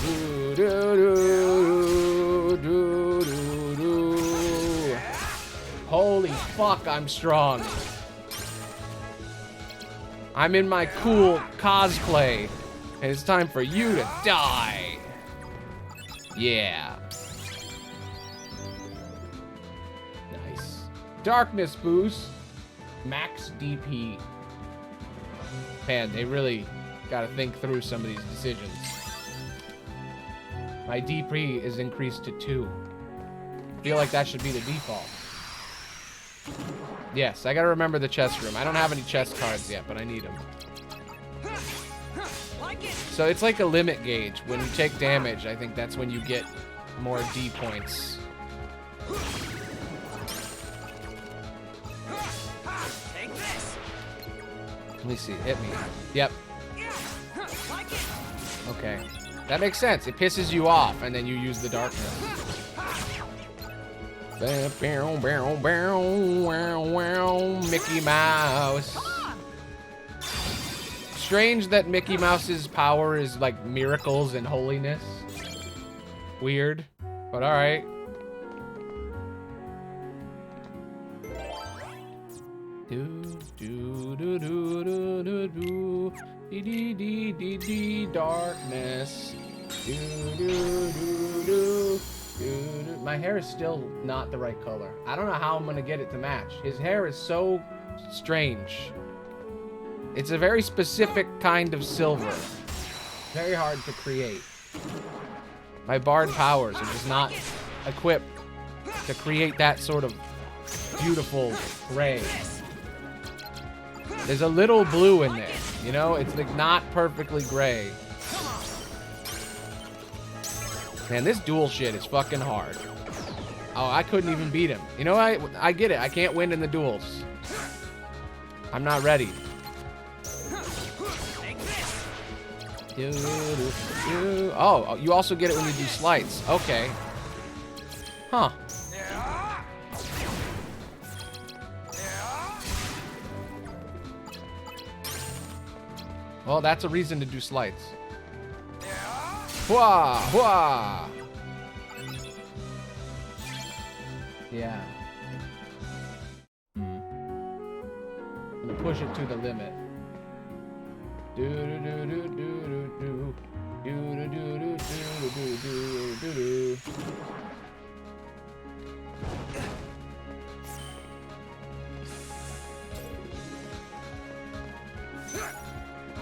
Speaker 1: do do do do do do. Holy fuck, I'm strong. I'm in my cool cosplay, and it's time for you to die. Yeah. Nice. Darkness boost. Max DP. Man, they really gotta think through some of these decisions. My DP is increased to 2. I feel like that should be the default. Yes, I gotta remember the chest room. I don't have any chest cards yet, but I need them. So it's like a limit gauge. When you take damage, I think that's when you get more D points. Let me see. Hit me. Yep. Okay. That makes sense. It pisses you off, and then you use the darkness. Mickey Mouse. Strange that Mickey Mouse's power is like miracles and holiness. Weird, but all right. Do do do do do do do dee dee dee dee dee darkness. Do do do do do. My hair is still not the right color. I don't know how I'm gonna get it to match. His hair is so strange. It's a very specific kind of silver. Very hard to create. My bard powers are just not equipped to create that sort of beautiful gray. There's a little blue in there, you know? It's like not perfectly gray. Man, this duel shit is fucking hard. Oh, I couldn't even beat him. You know, I get it. I can't win in the duels. I'm not ready. Oh, you also get it when you do slides. Okay. Huh. Well, that's a reason to do slides. Hwah! Hwah! Yeah. We'll push it to the limit. Do do do do do do do do do do do do do do.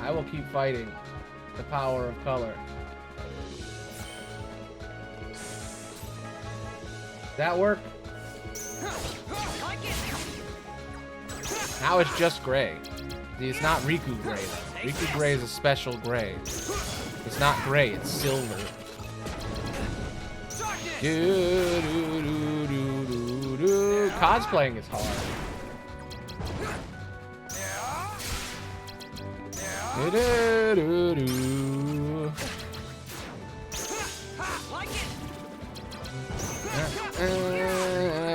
Speaker 1: I will keep fighting the power of color. That work? Now it's just gray. See, it's not Riku gray though. Riku gray is a special gray. It's not gray, it's silver. Do, do, do, do, do, do. Cosplaying is hard. Do, do, do, do.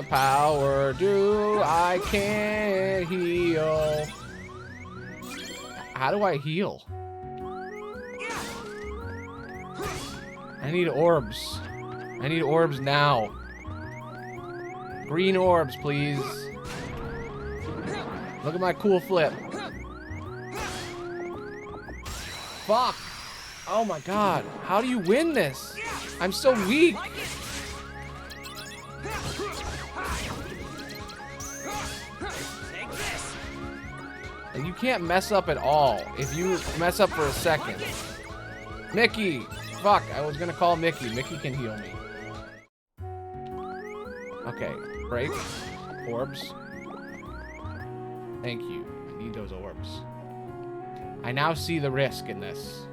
Speaker 1: Power do I can't heal. How do I heal? I need orbs. I need orbs now. Green orbs, please. Look at my cool flip. Fuck. Oh my god. How do you win this? I'm so weak. And you can't mess up at all. If you mess up for a second. Mickey! Fuck, I was gonna call Mickey. Mickey can heal me. Okay, break. Orbs. Thank you. I need those orbs. I now see the risk in this.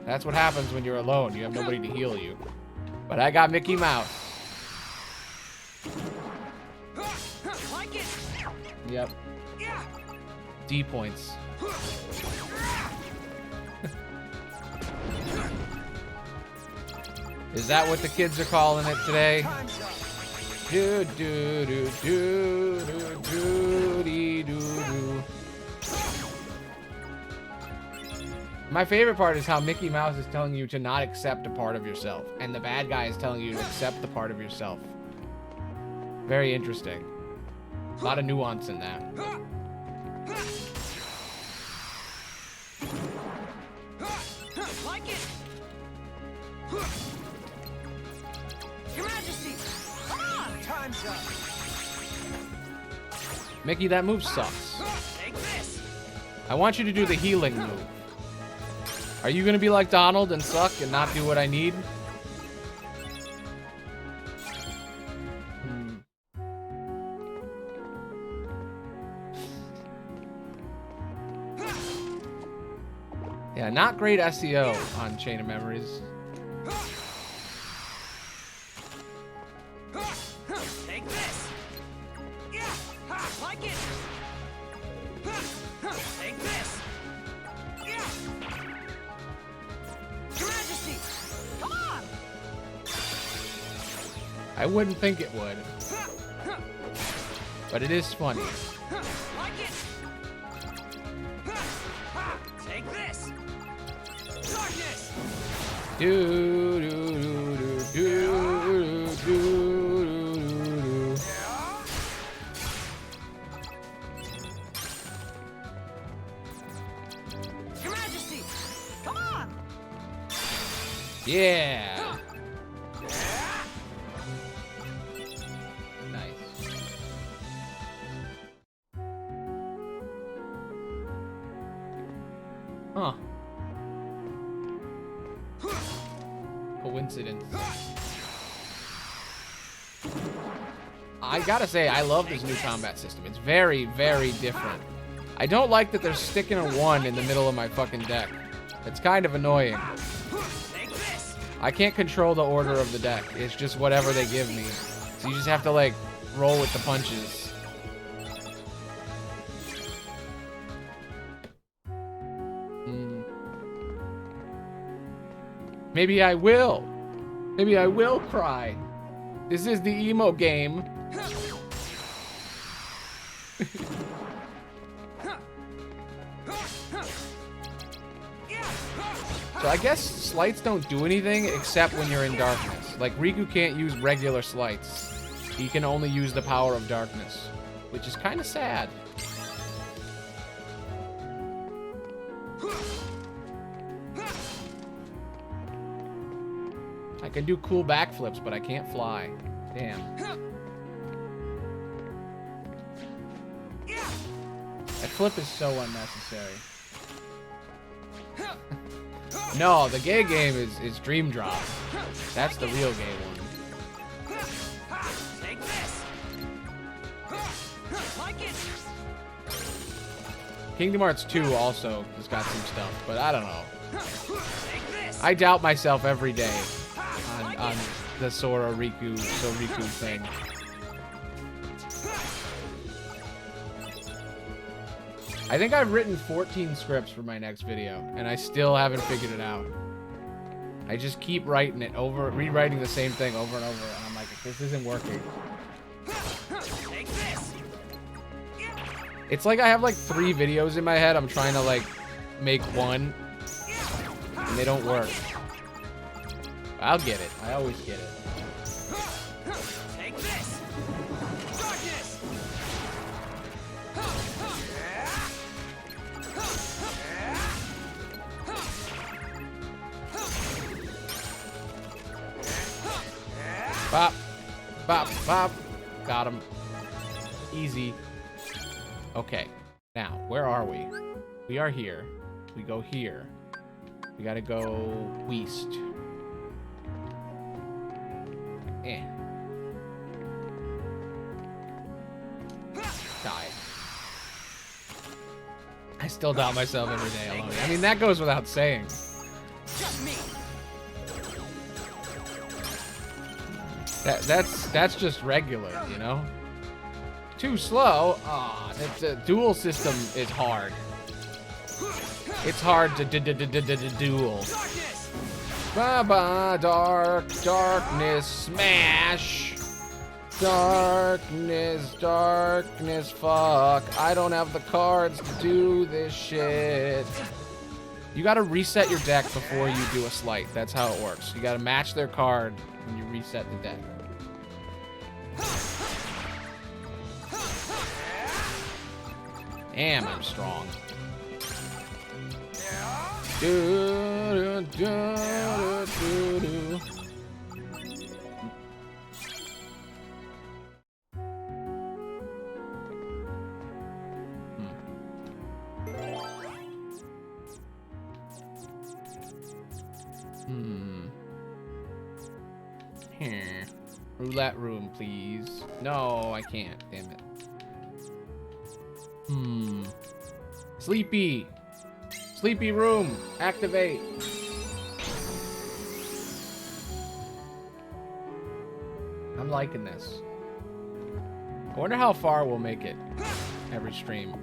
Speaker 1: That's what happens when you're alone. You have nobody to heal you. But I got Mickey Mouse. Yep. D points. Is that what the kids are calling it today? Do do do do do do dee do do. My favorite part is how Mickey Mouse is telling you to not accept a part of yourself, and the bad guy is telling you to accept the part of yourself. Very interesting. A lot of nuance in that.
Speaker 2: Like it. Your Majesty, come on! Time's up.
Speaker 1: Mickey, that move sucks.
Speaker 2: Take this.
Speaker 1: I want you to do the healing move. Are you gonna be like Donald and suck and not do what I need? Yeah, not great SEO on Chain of Memories.
Speaker 2: Take this. Yeah, like it. Take this. Yeah. Your Majesty, come on.
Speaker 1: I wouldn't think it would. But it is funny.
Speaker 2: Like it. Take this. Darkness.
Speaker 1: Do do do do do do do.
Speaker 2: Your Majesty, come on.
Speaker 1: Yeah. Nice. Huh. Coincidence. I gotta say, I love this new combat system. It's very, very different. I don't like that they're sticking a 1 in the middle of my fucking deck. It's kind of annoying. I can't control the order of the deck. It's just whatever they give me. So you just have to, like, roll with the punches. Maybe I will. Maybe I will cry. This is the emo game. So I guess slights don't do anything except when you're in darkness. Like, Riku can't use regular slights. He can only use the power of darkness, which is kind of sad. I can do cool backflips, but I can't fly. Damn. That flip is so unnecessary. No, the gay game is Dream Drop. That's the real gay one.
Speaker 2: Take this. Like it.
Speaker 1: Kingdom Hearts 2 also has got some stuff, but I don't know.
Speaker 2: Take this.
Speaker 1: I doubt myself every day on the Sora Riku thing. I think I've written 14 scripts for my next video, and I still haven't figured it out. I just keep writing it rewriting the same thing over and over, and I'm like, this isn't working.
Speaker 2: Take this.
Speaker 1: It's like I have like 3 videos in my head I'm trying to like make one, and they don't work. I'll get it. I always get it.
Speaker 2: Take this. Darkness.
Speaker 1: Bop. Bop. Bop. Got him. Easy. Okay. Now, where are we? We are here. We go here. We gotta go west. Eh. Die. I still doubt myself every day, Aloney. I mean, that goes without saying.
Speaker 2: Just me.
Speaker 1: That's just regular, you know? Too slow? Aw, the duel system is hard. It's hard to duel. Ba-ba, darkness, smash. Darkness, fuck. I don't have the cards to do this shit. You gotta reset your deck before you do a slight. That's how it works. You gotta match their card when you reset the deck. Damn, I'm strong. Do, do, do, do, do. Here. Roulette room, please. No, I can't. Damn it. Sleepy. Sleepy room. Activate. I'm liking this. I wonder how far we'll make it every stream.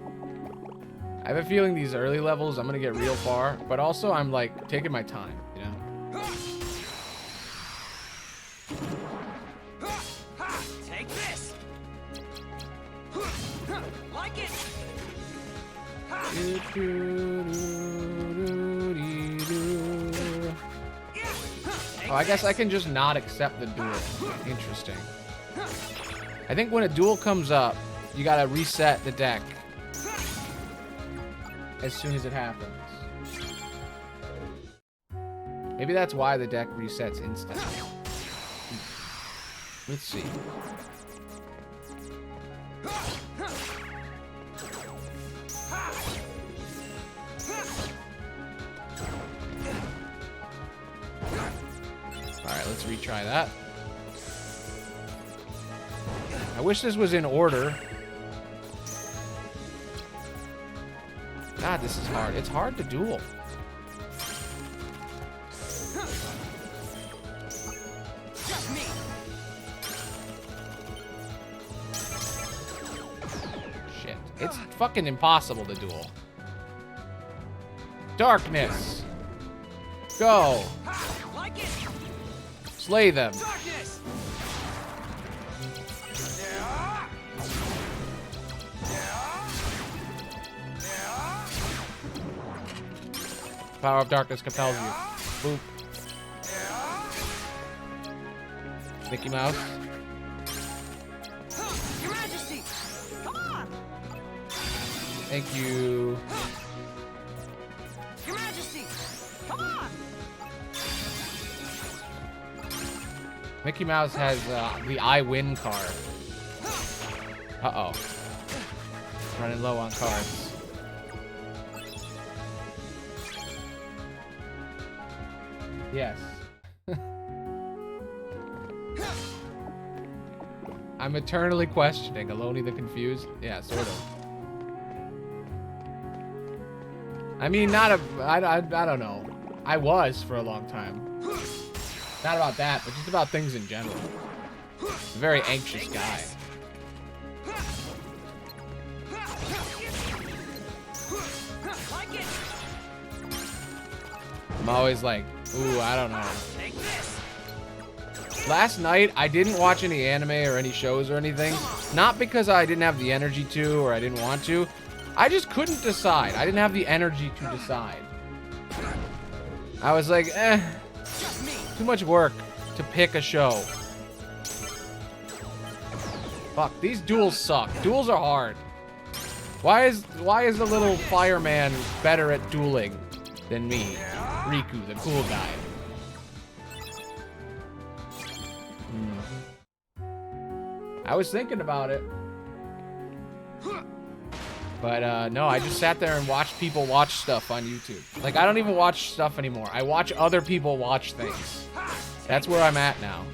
Speaker 1: I have a feeling these early levels I'm gonna get real far, but also I'm like taking my time, you know?
Speaker 2: Take this. Like it.
Speaker 1: Oh, I guess I can just not accept the duel. Interesting. I think when a duel comes up, you gotta reset the deck as soon as it happens. Maybe that's why the deck resets instantly. Let's see. Alright, let's retry that. I wish this was in order. God, this is hard. It's hard to duel. Shit. It's fucking impossible to duel. Darkness. Go. Slay them. Power of darkness compels you. Boop. Mickey Mouse.
Speaker 2: Your Majesty, come on.
Speaker 1: Thank you.
Speaker 2: Your Majesty, come on.
Speaker 1: Mickey Mouse has the I win card. Uh-oh. Running low on cards. Yes. I'm eternally questioning. Aloney the Confused? Yeah, sort of. I mean, I don't know. I was for a long time. Not about that, but just about things in general. I'm a very anxious guy. I'm always like, ooh, I don't know. Last night, I didn't watch any anime or any shows or anything. Not because I didn't have the energy to or I didn't want to. I just couldn't decide. I didn't have the energy to decide. I was like, too much work to pick a show. Fuck, these duels suck. Duels are hard. Why is the little fireman better at dueling than me? Riku, the cool guy. I was thinking about it. But, no, I just sat there and watched people watch stuff on YouTube. Like, I don't even watch stuff anymore. I watch other people watch things. That's where I'm at now.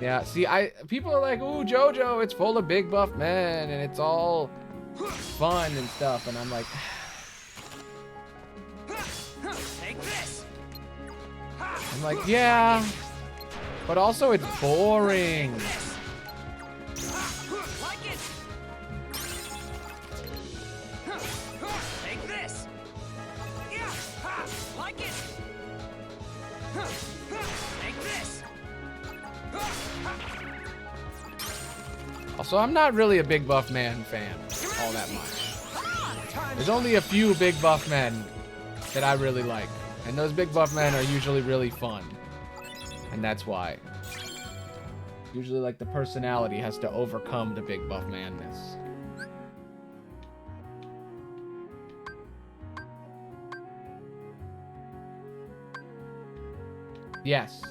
Speaker 1: Yeah, see, people are like, ooh, JoJo, it's full of big buff men, and it's all fun and stuff, and I'm like...
Speaker 2: Take this.
Speaker 1: I'm like, yeah, but also it's boring.
Speaker 2: Like it. Take this. Yeah. Like it. Take this.
Speaker 1: Also, I'm not really a big buff man fan all that much. There's only a few big buff men that I really like. And those big buff men are usually really fun. And that's why. Usually, like, the personality has to overcome the big buff manness. Yes,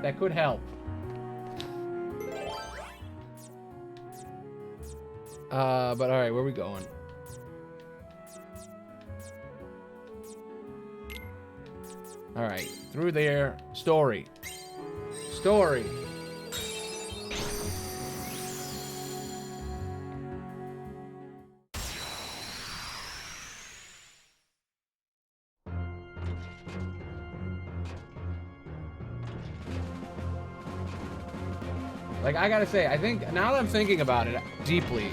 Speaker 1: that could help. But alright, where are we going? Alright, through there. Story. Story. Like, I gotta say, I think, now that I'm thinking about it deeply,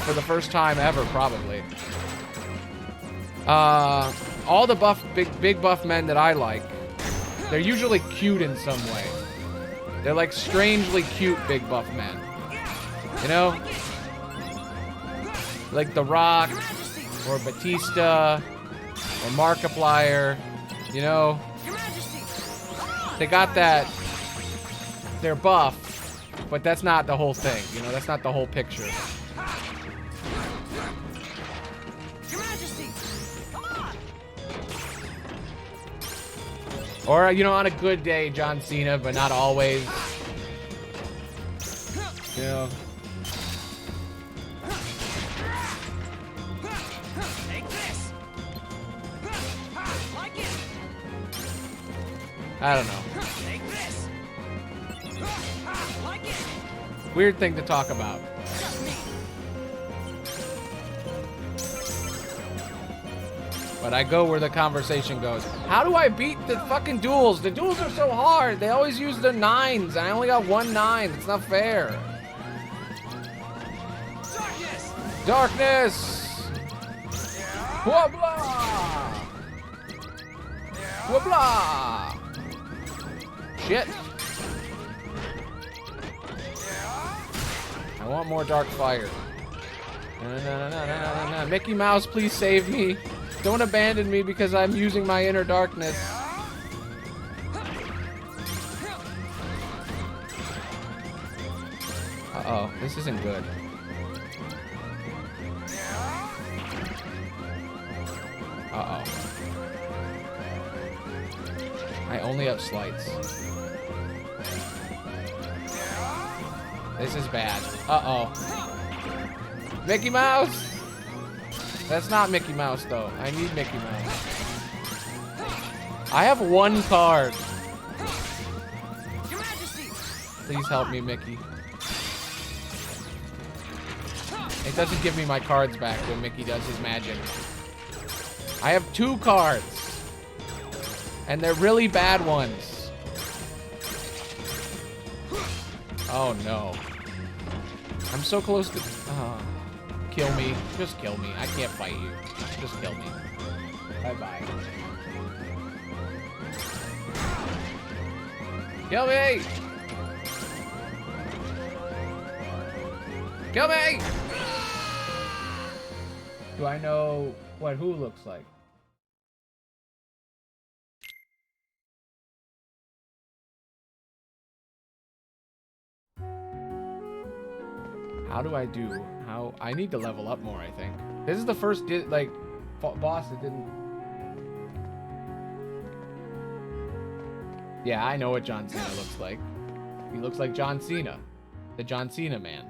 Speaker 1: for the first time ever, probably, all the big buff men that I like, they're usually cute in some way. They're like strangely cute big buff men. You know? Like The Rock, or Batista, or Markiplier, you know? They got that, they're buff, but that's not the whole thing, you know? That's not the whole picture. Or, you know, on a good day, John Cena, but not always. You know.
Speaker 2: Take this. Like it.
Speaker 1: I don't know.
Speaker 2: Take this. Like it.
Speaker 1: Weird thing to talk about. But I go where the conversation goes. How do I beat the fucking duels? The duels are so hard. They always use the 9s, and I only got 1 9. It's not fair.
Speaker 2: Darkness.
Speaker 1: Darkness! Wobla! Wobla! Shit. I want more dark fire. No. Mickey Mouse, please save me. Don't abandon me because I'm using my inner darkness. Uh-oh, this isn't good. Uh-oh. I only have slights. This is bad. Uh-oh. Mickey Mouse! That's not Mickey Mouse, though. I need Mickey Mouse. I have 1 card. Please help me, Mickey. It doesn't give me my cards back when Mickey does his magic. I have 2 cards. And they're really bad ones. Oh, no. I'm so close to... Kill me. Just kill me. I can't fight you. Just kill me. Bye-bye. Kill me! Kill me! Do I know what who looks like? How do I do? I need to level up more, I think. This is the first, like, boss that didn't... Yeah, I know what John Cena looks like. He looks like John Cena. The John Cena man.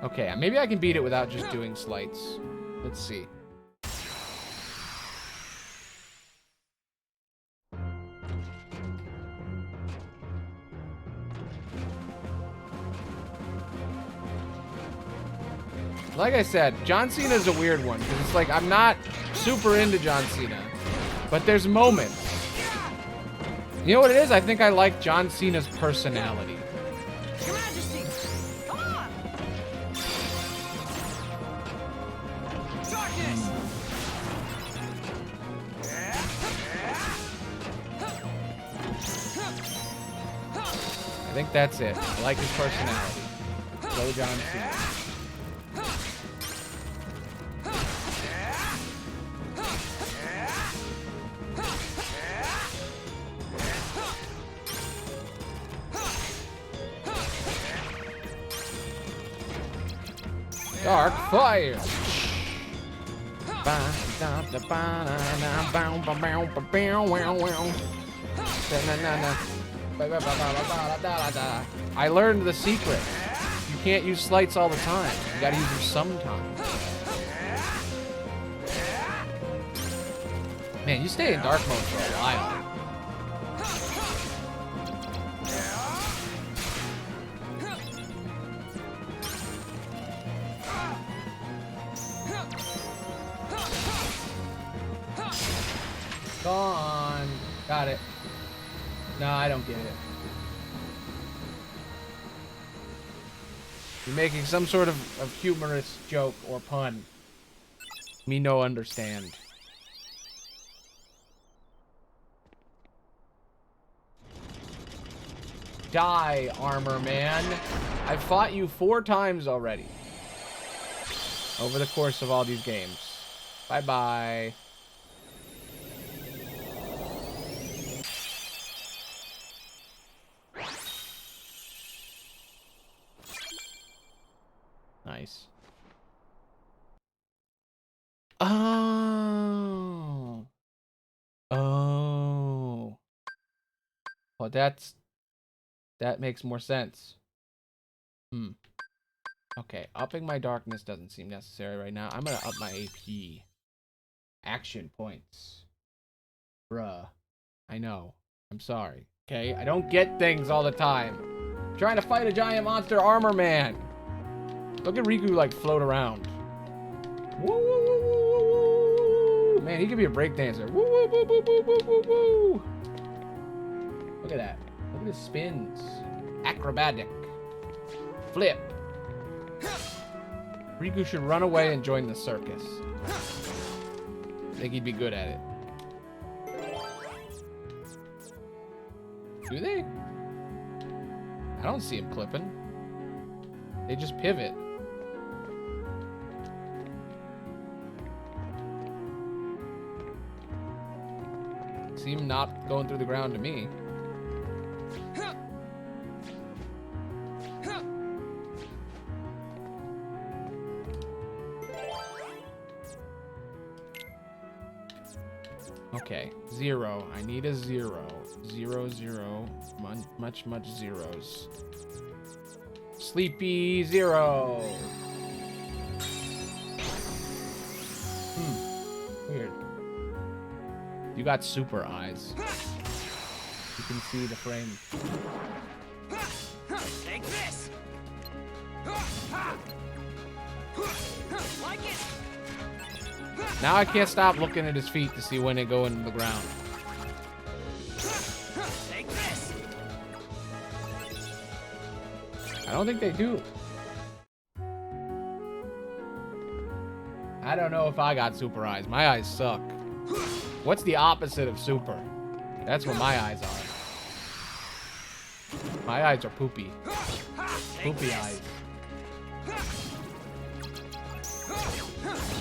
Speaker 1: Okay, maybe I can beat it without just doing slights. Let's see. Like I said, John Cena's a weird one, because it's like, I'm not super into John Cena, but there's moments. You know what it is? I think I like John Cena's personality.
Speaker 4: Your Majesty, come on! Darkness!
Speaker 1: I think that's it. I like his personality. Go John Cena. Dark fire. I learned the secret. You can't use slights all the time. You gotta use them sometimes. Man, you stay in dark mode for a while. Gone. Got it. No, I don't get it. You're making some sort of humorous joke or pun. Me no understand. Die, armor man. I've fought you 4 times already. Over the course of all these games. Bye-bye. Nice. Oh. Oh. Well, that makes more sense. Okay, upping my darkness doesn't seem necessary right now. I'm gonna up my AP. Action points. Bruh. I know. I'm sorry. Okay? I don't get things all the time. I'm trying to fight a giant monster armor man. Look at Riku, like, float around. Woo, woo, woo, woo, woo. Man, he could be a breakdancer. Woo, woo, woo, woo, woo, woo, woo, woo. Look at that. Look at his spins. Acrobatic. Flip. Riku should run away and join the circus. I think he'd be good at it. Do they? I don't see him clipping. They just pivot. See him not going through the ground to me. Okay, 0. I need a 0. 0, 0. Much zeros. Sleepy 0. Weird. You got super eyes. You can see the frame.
Speaker 4: Take this. Like it.
Speaker 1: Now I can't stop looking at his feet to see when they go into the ground.
Speaker 4: Take this.
Speaker 1: I don't think they do. I don't know if I got super eyes. My eyes suck. What's the opposite of super? That's what my eyes are. My eyes are poopy. Poopy eyes.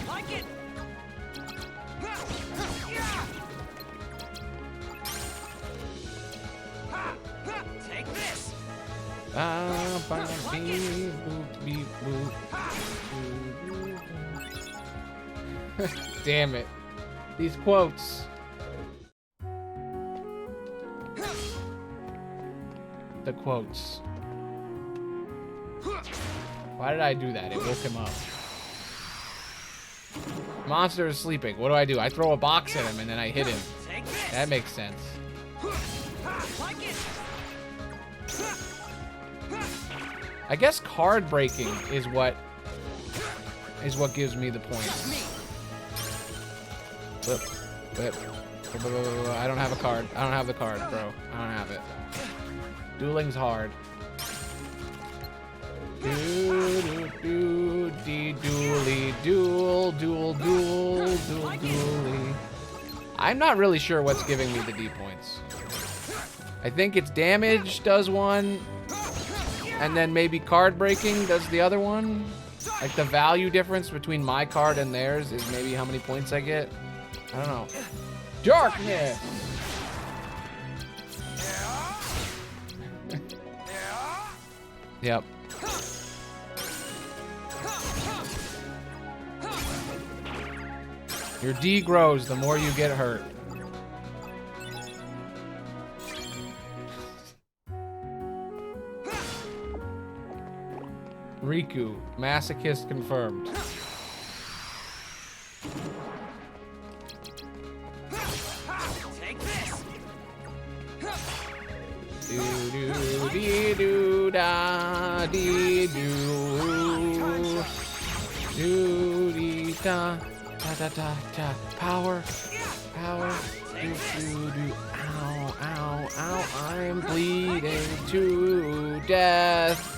Speaker 4: Like it. Take this.
Speaker 1: Damn it. These quotes. The quotes. Why did I do that? It woke him up. Monster is sleeping. What do? I throw a box at him and then I hit him. That makes sense. I guess card breaking is what gives me the points. Whip, whip. I don't have a card. I don't have the card, bro. I don't have it. Dueling's hard. Duel. I'm not really sure what's giving me the D points. I think it's damage does one, and then maybe card breaking does the other one. Like the value difference between my card and theirs is maybe how many points I get. I don't know. Darkness! Yep. Your D grows the more you get hurt. Riku, masochist confirmed. Do da dee do dee da da da da power do ow I'm bleeding to death.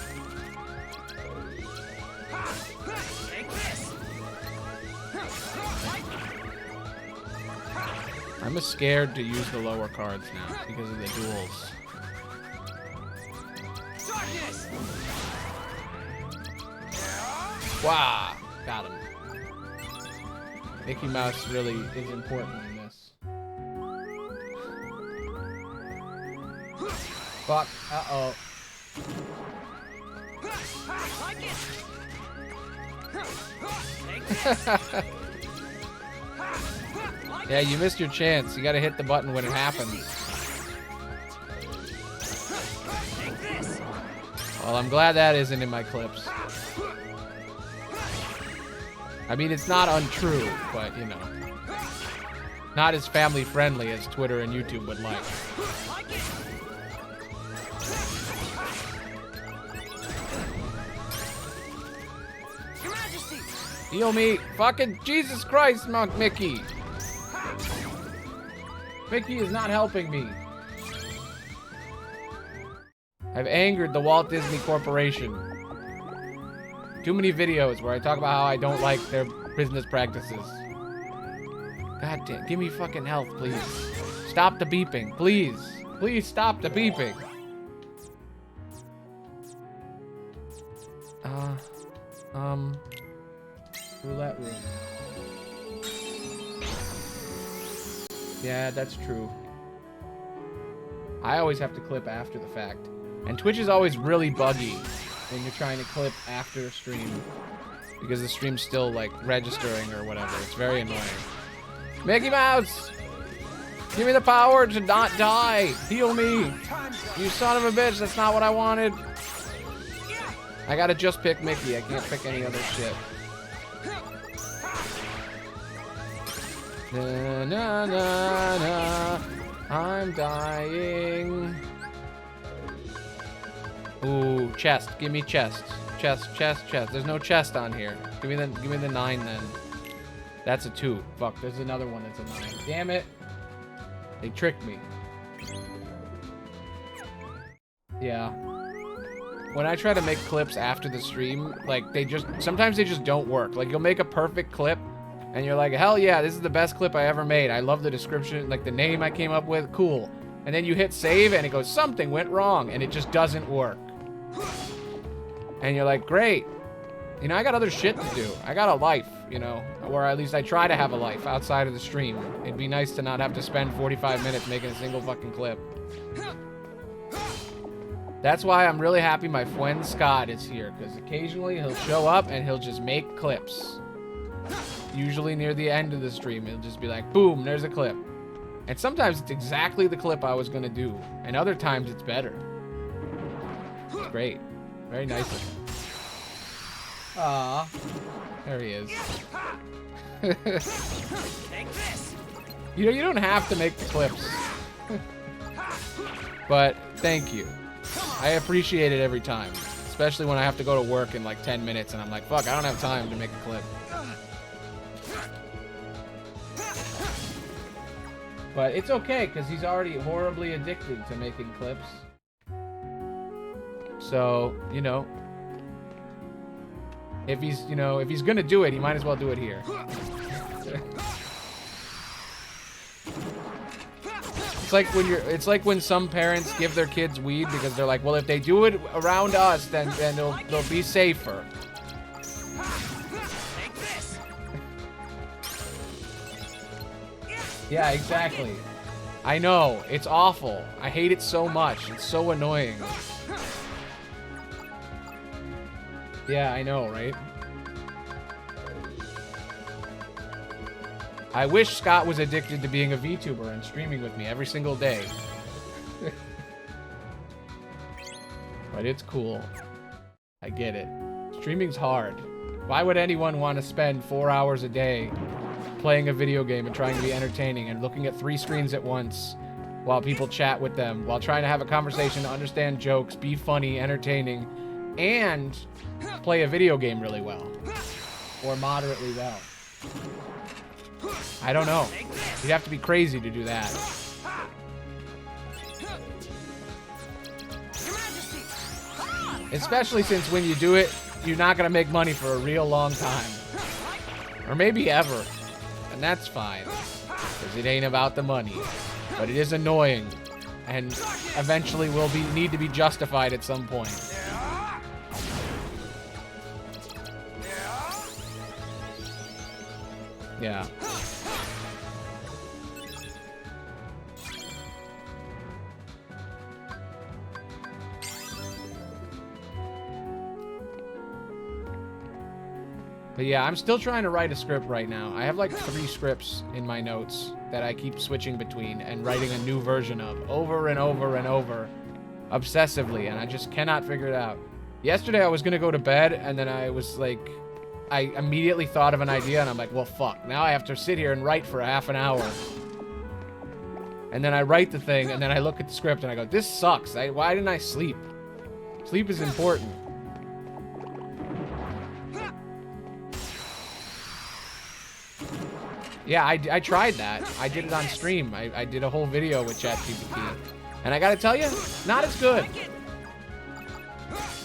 Speaker 1: I'm scared to use the lower cards now because of the duels. Wow, got him. Mickey Mouse really is important in this. Fuck, uh-oh. Yeah, you missed your chance. You gotta hit the button when it happens. Well, I'm glad that isn't in my clips. I mean, it's not untrue, but, you know. Not as family friendly as Twitter and YouTube would like.
Speaker 2: Your Majesty!
Speaker 1: Heal me! Fucking Jesus Christ, Mickey! Mickey is not helping me. I've angered the Walt Disney Corporation. Too many videos where I talk about how I don't like their business practices. God damn, give me fucking health, please. Stop the beeping, please. Please stop the beeping. Roulette room. Yeah, that's true. I always have to clip after the fact. And Twitch is always really buggy when you're trying to clip after a stream. Because the stream's still, like, registering or whatever. It's very annoying. Mickey Mouse! Give me the power to not die! Heal me! You son of a bitch, that's not what I wanted! I gotta just pick Mickey. I can't pick any other shit. Na na na na. I'm dying. Ooh, chest. Give me chest. Chest. There's no chest on here. Give me the 9 then. That's a 2. Fuck, there's another one that's a 9. Damn it. They tricked me. Yeah. When I try to make clips after the stream, like, sometimes they just don't work. Like, you'll make a perfect clip, and you're like, hell yeah, this is the best clip I ever made. I love the description, like, the name I came up with, cool. And then you hit save, and it goes, something went wrong, and it just doesn't work. And you're like, great. You know, I got other shit to do. I got a life, you know, or at least I try to have a life outside of the stream. It'd be nice to not have to spend 45 minutes making a single fucking clip. That's why I'm really happy my friend Scott is here, because occasionally he'll show up and he'll just make clips. usually near the end of the stream. It'll just be like, boom, there's a clip. And sometimes it's exactly the clip I was going to do. And other times it's better. It's great. Very nice of him. Aww. There he is. You know, you don't have to make the clips. But thank you. I appreciate it every time. Especially when I have to go to work in like 10 minutes and I'm like, fuck, I don't have time to make a clip. But it's okay, because he's already horribly addicted to making clips. So, you know, if he's gonna do it, he might as well do it here. It's like when some parents give their kids weed because they're like, well, if they do it around us, then they'll be safer. Yeah, exactly. I know. It's awful. I hate it so much. It's so annoying. Yeah, I know, right? I wish Scott was addicted to being a VTuber and streaming with me every single day. But it's cool. I get it. Streaming's hard. Why would anyone want to spend 4 hours a day playing a video game and trying to be entertaining and looking at 3 screens at once while people chat with them, while trying to have a conversation, understand jokes, be funny, entertaining, and play a video game really well? Or moderately well. I don't know. You'd have to be crazy to do that. Especially since when you do it, you're not going to make money for a real long time. Or maybe ever. And that's fine. Because it ain't about the money. But it is annoying. And eventually will need to be justified at some point. Yeah. But yeah, I'm still trying to write a script right now. I have like 3 scripts in my notes that I keep switching between and writing a new version of over and over and over obsessively, and I just cannot figure it out. Yesterday I was gonna go to bed and then I was like, I immediately thought of an idea and I'm like, well, fuck, now I have to sit here and write for half an hour. And then I write the thing and then I look at the script and I go, this sucks. Why didn't I sleep? Sleep is important. Yeah, I tried that. I did it on stream. I did a whole video with ChatGPT. And I gotta tell you, not as good.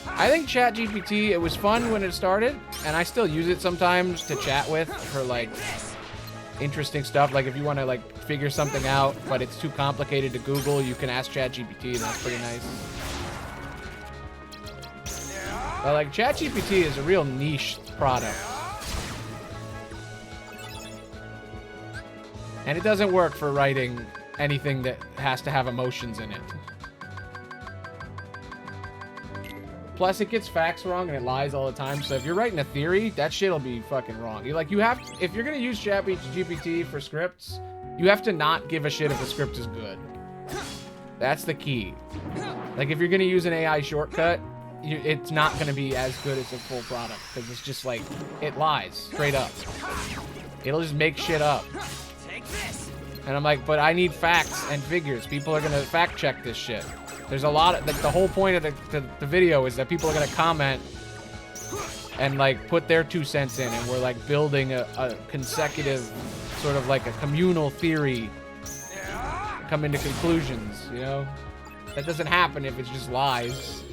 Speaker 1: I think ChatGPT, it was fun when it started, and I still use it sometimes to chat with for, like, interesting stuff. Like, if you want to, like, figure something out, but it's too complicated to Google, you can ask ChatGPT, and that's pretty nice. But, like, ChatGPT is a real niche product. And it doesn't work for writing anything that has to have emotions in it. Plus, it gets facts wrong and it lies all the time. So if you're writing a theory, that shit'll be fucking wrong. If you're gonna use ChatGPT for scripts, you have to not give a shit if the script is good. That's the key. Like, if you're gonna use an AI shortcut, it's not gonna be as good as a full product because it's just like, it lies straight up. It'll just make shit up. And I'm like, but I need facts and figures. People are gonna fact check this shit. There's a lot of, like, the whole point of the video is that people are gonna comment and, like, put their 2 cents in, and we're, like, building a consecutive, sort of like a communal theory, come into conclusions, you know? That doesn't happen if it's just lies.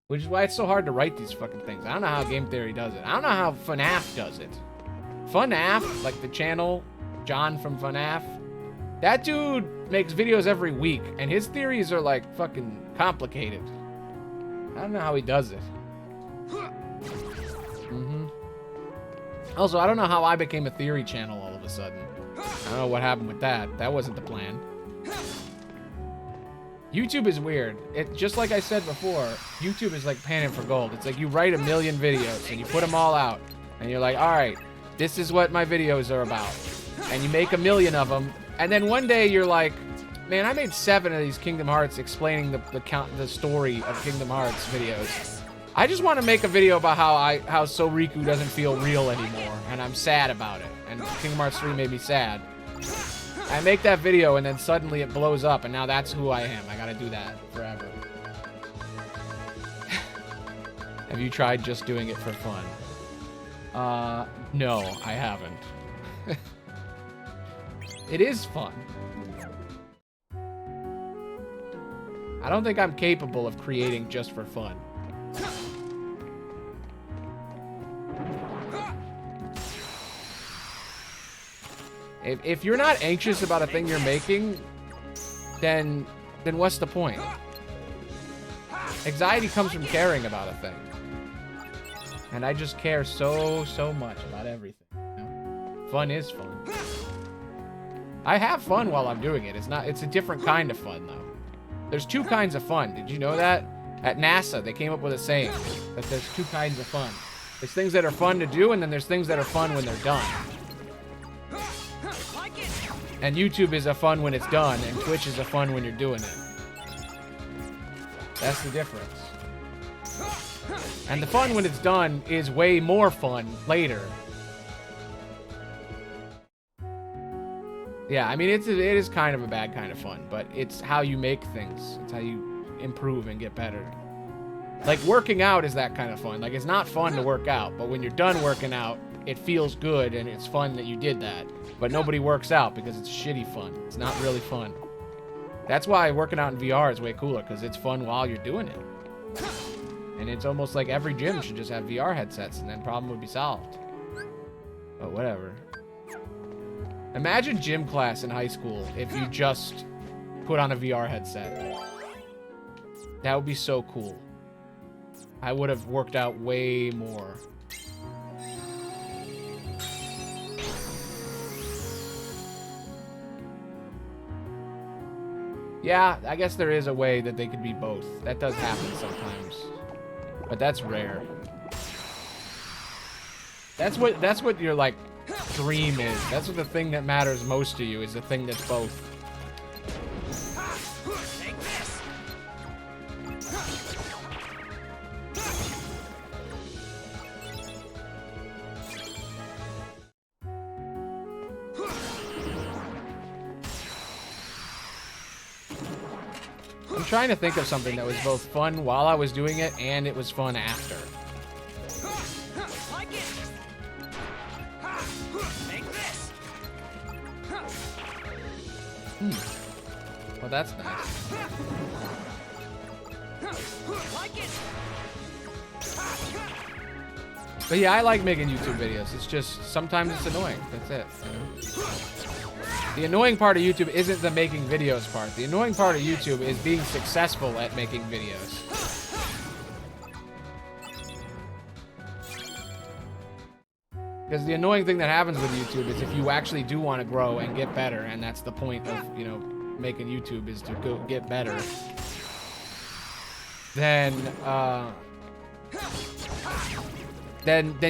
Speaker 1: Which is why it's so hard to write these fucking things. I don't know how Game Theory does it. I don't know how FNAF does it. FNAF, like the channel, John from FNAF, that dude makes videos every week, and his theories are, like, fucking complicated. I don't know how he does it. Also, I don't know how I became a theory channel all of a sudden. I don't know what happened with that. That wasn't the plan. YouTube is weird. Just like I said before, YouTube is like panning for gold. It's like you write 1 million videos, and you put them all out, and you're like, all right, This is what my videos are about. And you make 1 million of them, and then one day you're like, man, I made 7 of these Kingdom Hearts explaining the story of Kingdom Hearts videos. I just want to make a video about how So Riku doesn't feel real anymore, and I'm sad about it. And Kingdom Hearts 3 made me sad. I make that video, and then suddenly it blows up, and now that's who I am. I gotta do that forever. Have you tried just doing it for fun? No, I haven't. It is fun. I don't think I'm capable of creating just for fun. If you're not anxious about a thing you're making, then what's the point? Anxiety comes from caring about a thing. And I just care so much about everything. You know? Fun is fun. I have fun while I'm doing it. It's a different kind of fun, though. There's 2 kinds of fun. Did you know that? At NASA, they came up with a saying that there's 2 kinds of fun. There's things that are fun to do, and then there's things that are fun when they're done. And YouTube is a fun when it's done, and Twitch is a fun when you're doing it. That's the difference. And the fun when it's done is way more fun later. Yeah, I mean, it is kind of a bad kind of fun, but it's how you make things. It's how you improve and get better. Like, working out is that kind of fun. Like, it's not fun to work out, but when you're done working out, it feels good, and it's fun that you did that. But nobody works out because it's shitty fun. It's not really fun. That's why working out in VR is way cooler, because it's fun while you're doing it. And it's almost like every gym should just have VR headsets, and then problem would be solved. But whatever. Imagine gym class in high school if you just put on a VR headset. That would be so cool. I would have worked out way more. Yeah, I guess there is a way that they could be both. That does happen sometimes. But that's rare. That's what your, like, dream is. That's what the thing that matters most to you is the thing that's both.
Speaker 4: Take this.
Speaker 1: I'm trying to think of something that was both fun while I was doing it and it was fun after.
Speaker 4: Like it. Take this.
Speaker 1: Well, that's nice.
Speaker 4: Like it.
Speaker 1: But yeah, I like making YouTube videos. It's just, sometimes it's annoying. That's it. You know? The annoying part of YouTube isn't the making videos part. The annoying part of YouTube is being successful at making videos. Because the annoying thing that happens with YouTube is if you actually do want to grow and get better, and that's the point of, you know, making YouTube is to go get better, then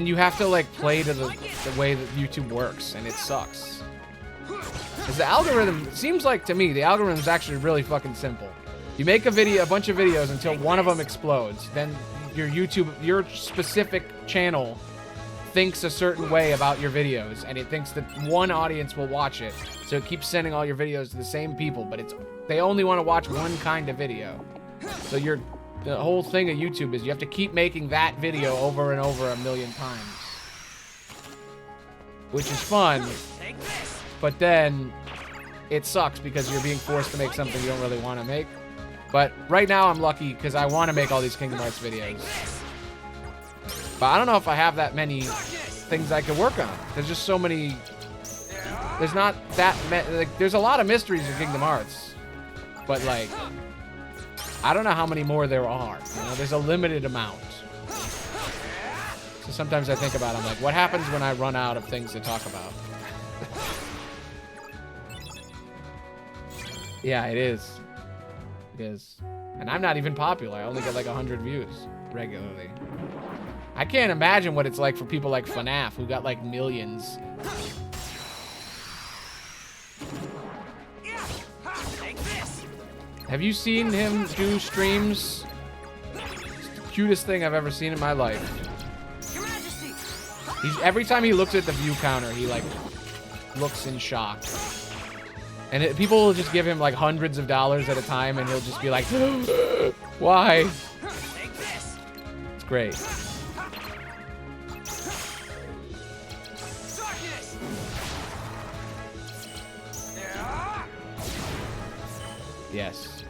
Speaker 1: you have to, like, play to the way that YouTube works, and it sucks. Because the algorithm, seems like to me, the algorithm is actually really fucking simple. You make a bunch of videos until one of them explodes. Then your specific channel thinks a certain way about your videos, and it thinks that one audience will watch it. So it keeps sending all your videos to the same people, but they only want to watch one kind of video. So the whole thing of YouTube is you have to keep making that video over and over 1 million times. Which is fun. But then it sucks because you're being forced to make something you don't really want to make. But right now I'm lucky because I want to make all these Kingdom Hearts videos. But I don't know if I have that many things I could work on. There's just so many. There's not that like, there's a lot of mysteries in Kingdom Hearts. But like, I don't know how many more there are. You know, there's a limited amount. So sometimes I think about it, I'm like, what happens when I run out of things to talk about? Yeah, it is. It is. And I'm not even popular. I only get like 100 views regularly. I can't imagine what it's like for people like FNAF who got like millions. Have you seen him do streams? It's the cutest thing I've ever seen in my life. Every time he looks at the view counter, he like looks in shock. And people will just give him like hundreds of dollars at a time, and he'll just be like, why? It's great. Yes.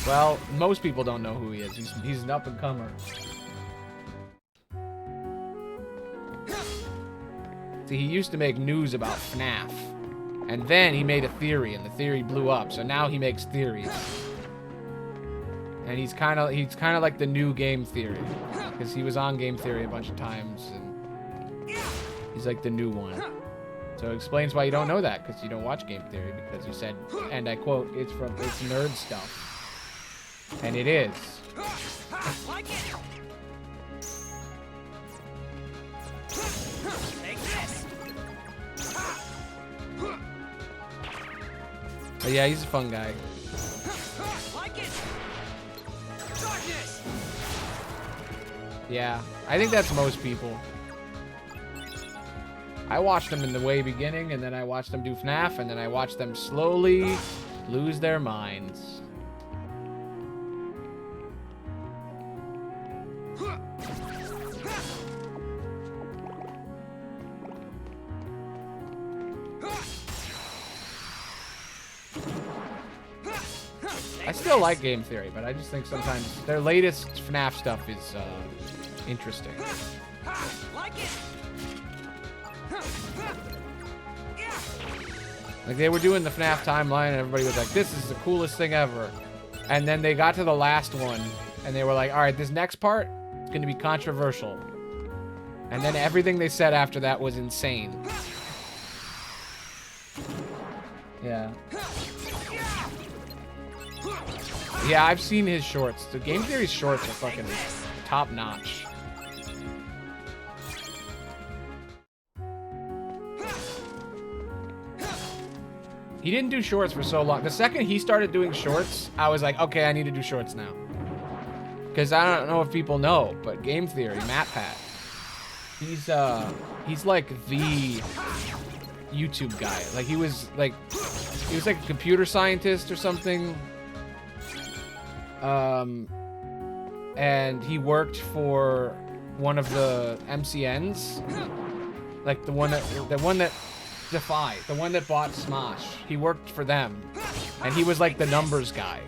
Speaker 1: Well, most people don't know who he is. He's an up-and-comer. See, he used to make news about FNAF. And then he made a theory, and the theory blew up. So now he makes theories. And he's kind of like the new Game Theory. Because he was on Game Theory a bunch of times, and he's like the new one. So it explains why you don't know that, because you don't watch Game Theory, because you said, and I quote, it's nerd stuff. And it is. But yeah, he's a fun guy. Yeah, I think that's most people. I watched them in the way beginning, and then I watched them do FNAF, and then I watched them slowly lose their minds. I still like Game Theory, but I just think sometimes their latest FNAF stuff is interesting. Like, they were doing the FNAF timeline, and everybody was like, this is the coolest thing ever. And then they got to the last one, and they were like, all right, this next part is going to be controversial. And then everything they said after that was insane. Yeah. Yeah, I've seen his shorts. The Game Theory's shorts are fucking top-notch. He didn't do shorts for so long. The second he started doing shorts, I was like, okay, I need to do shorts now. Because I don't know if people know, but Game Theory, MatPat, he's like the YouTube guy. Like, he was like a computer scientist or something. And he worked for one of the MCNs, like the one that Defy, the one that bought Smosh. He worked for them, and he was like the numbers guy.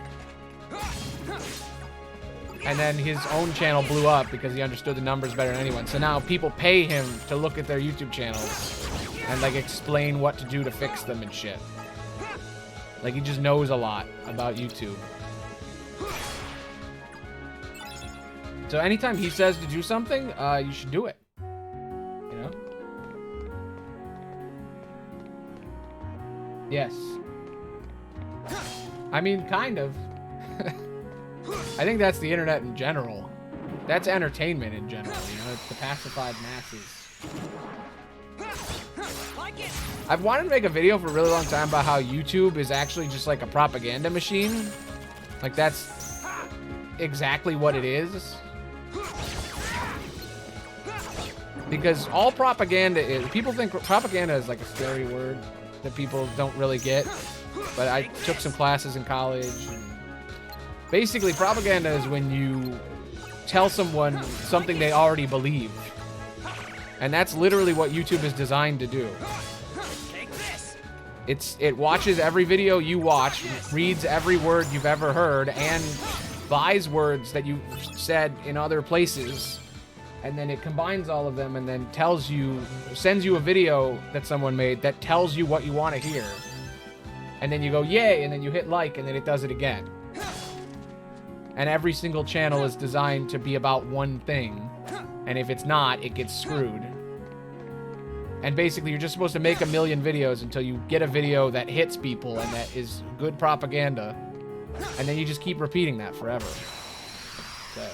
Speaker 1: And then his own channel blew up because he understood the numbers better than anyone. So now people pay him to look at their YouTube channels and like explain what to do to fix them and shit. Like, he just knows a lot about YouTube. So anytime he says to do something, you should do it. You know? Yes. I mean, kind of. I think that's the internet in general. That's entertainment in general, you know? It's the pacified masses. I've wanted to make a video for a really long time about how YouTube is actually just like a propaganda machine. Like, that's exactly what it is. Because all propaganda is... People think propaganda is like a scary word that people don't really get. But I took some classes in college. And basically, propaganda is when you tell someone something they already believe. And that's literally what YouTube is designed to do. It watches every video you watch, reads every word you've ever heard, and buys words that you've said in other places. And then it combines all of them and then sends you a video that someone made that tells you what you want to hear. And then you go, yay, and then you hit like, and then it does it again. And every single channel is designed to be about one thing. And if it's not, it gets screwed. And basically, you're just supposed to make a million videos until you get a video that hits people and that is good propaganda. And then you just keep repeating that forever. So.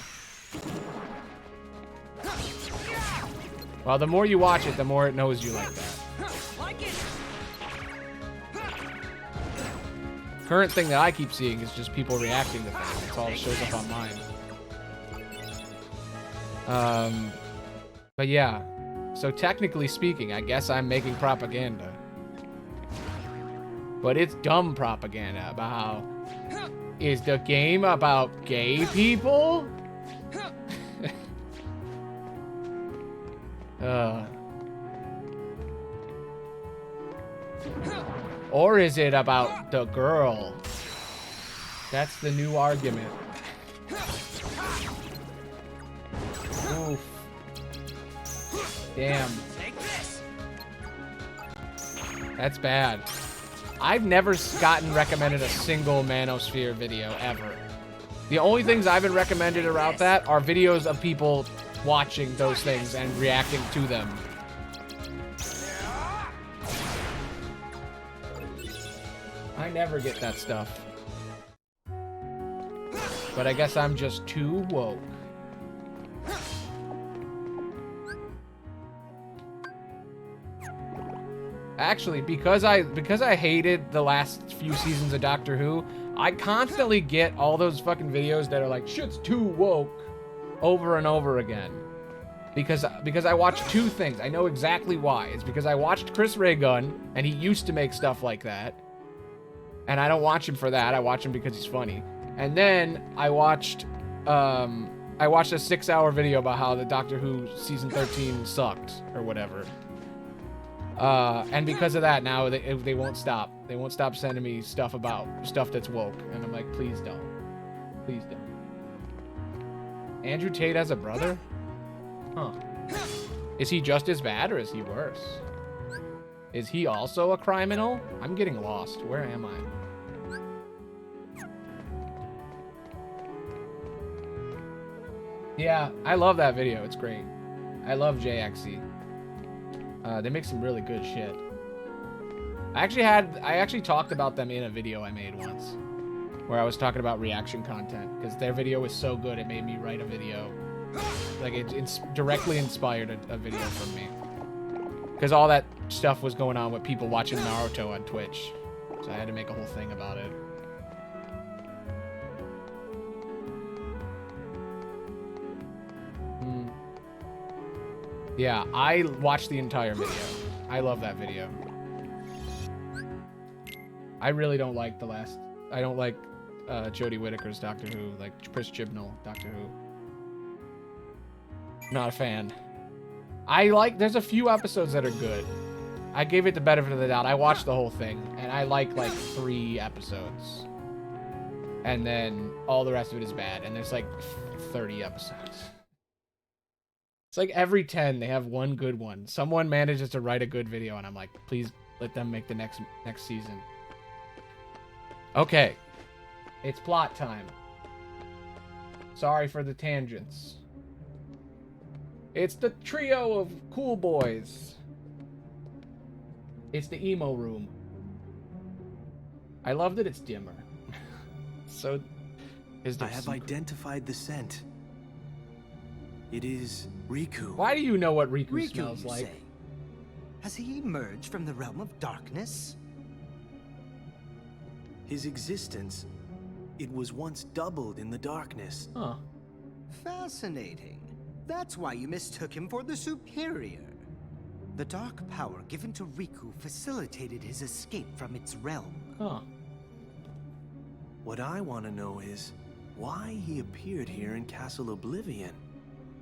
Speaker 1: Well, the more you watch it, the more it knows you like that. Current thing that I keep seeing is just people reacting to things. That's all that shows up on mine. But yeah. So technically speaking, I guess I'm making propaganda. But it's dumb propaganda about how... Is the game about gay people? Or is it about the girl? That's the new argument. Oof. Damn. That's bad. I've never gotten recommended a single Manosphere video ever. The only things I've been recommended around that are videos of people watching those things and reacting to them. I never get that stuff. But I guess I'm just too woke. Actually, because I hated the last few seasons of Doctor Who, I constantly get all those fucking videos that are like, shit's too woke, over and over again. Because I watch two things. I know exactly why. It's because I watched Chris Ray Gun, and he used to make stuff like that. And I don't watch him for that. I watch him because he's funny. And then I watched a 6-hour video about how the Doctor Who season 13 sucked, or whatever. And because of that, now they won't stop. They won't stop sending me stuff about stuff that's woke. And I'm like, please don't. Please don't. Andrew Tate has a brother? Huh. Is he just as bad, or is he worse? Is he also a criminal? I'm getting lost. Where am I? Yeah, I love that video. It's great. I love JXE. They make some really good shit. I actually talked about them in a video I made once, where I was talking about reaction content, because their video was so good it made me write a video. Like, it's directly inspired a video from me. Because all that stuff was going on with people watching Naruto on Twitch. So I had to make a whole thing about it. Yeah, I watched the entire video. I love that video. I really don't like the last... I don't like Jodie Whittaker's Doctor Who, like Chris Chibnall Doctor Who. Not a fan. There's a few episodes that are good. I gave it the benefit of the doubt. I watched the whole thing, and I like 3 episodes. And then all the rest of it is bad, and there's 30 episodes. It's like every 10, they have one good one. Someone manages to write a good video, and I'm like, please let them make the next season. Okay. It's plot time. Sorry for the tangents. It's the trio of cool boys. It's the emo room. I love that it's dimmer. So,
Speaker 5: I have identified the scent. It is Riku.
Speaker 1: Why do you know what Riku
Speaker 6: Riku,
Speaker 1: smells
Speaker 6: you
Speaker 1: like?
Speaker 6: say? Has he emerged from the realm of darkness?
Speaker 5: His existence, it was once doubled in the darkness.
Speaker 1: Huh.
Speaker 6: Fascinating. That's why you mistook him for the superior. The dark power given to Riku facilitated his escape from its realm.
Speaker 1: Huh.
Speaker 5: What I want to know is why he appeared here in Castle Oblivion.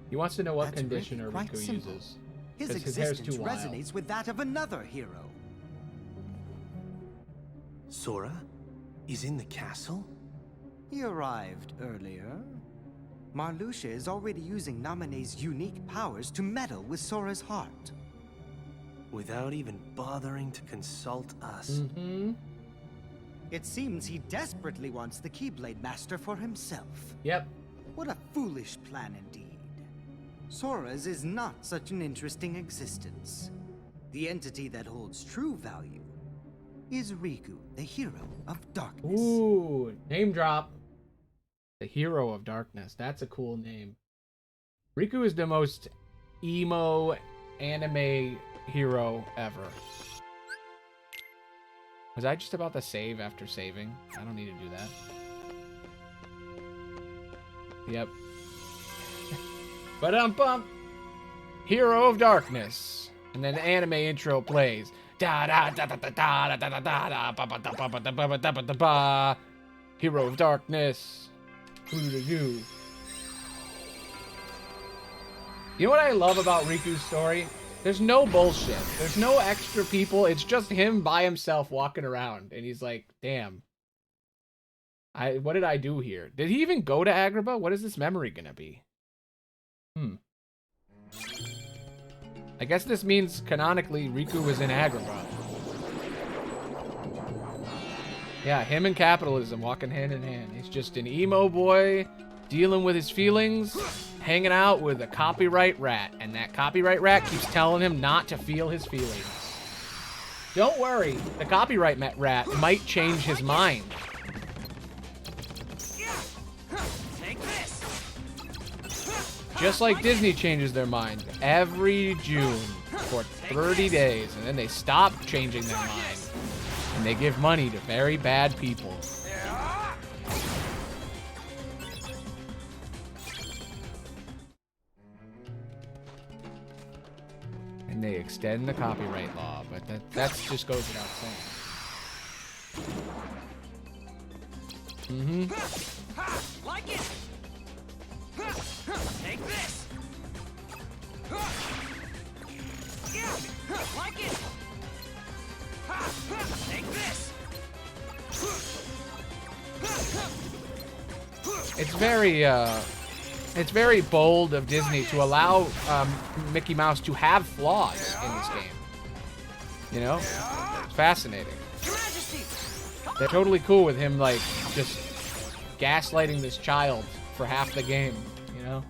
Speaker 1: He wants to know what
Speaker 6: That's
Speaker 1: conditioner
Speaker 6: really quite
Speaker 1: Riku
Speaker 6: simple.
Speaker 1: uses.
Speaker 6: His
Speaker 1: 'Cause his hair's
Speaker 6: existence
Speaker 1: too wild.
Speaker 6: resonates with that of another hero.
Speaker 5: Sora is in the castle?
Speaker 6: He arrived earlier. Marluxia is already using Naminé's unique powers to meddle with Sora's heart.
Speaker 5: Without even bothering to consult us.
Speaker 1: Mm-hmm.
Speaker 6: It seems he desperately wants the Keyblade Master for himself.
Speaker 1: Yep.
Speaker 6: What a foolish plan indeed. Sora's is not such an interesting existence. The entity that holds true value is Riku, the hero of darkness.
Speaker 1: Ooh, name drop. The hero of darkness. That's a cool name. Riku is the most emo anime hero ever. Was I just about to save after saving? I don't need to do that. Yep. Ba-dum-bum! Hero of Darkness. And then the anime intro plays. Hero of Darkness. You know what I love about Riku's story? There's no bullshit. There's no extra people. It's just him by himself walking around. And he's like, damn. What did I do here? Did he even go to Agrabah? What is this memory gonna be? I guess this means canonically Riku was in Agrabah. Yeah, him and capitalism walking hand in hand. He's just an emo boy dealing with his feelings, hanging out with a copyright rat, and that copyright rat keeps telling him not to feel his feelings. Don't worry, the copyright rat might change his mind. Just like Disney changes their mind every June for 30 days, and then they stop changing their mind, and they give money to very bad people. And they extend the copyright law, but that just goes without saying.
Speaker 2: Like it. Take this. Like it. Take this.
Speaker 1: It's very bold of Disney to allow Mickey Mouse to have flaws in this game. You know? It's fascinating. They're totally cool with him, like, just gaslighting this child for half the game, you know?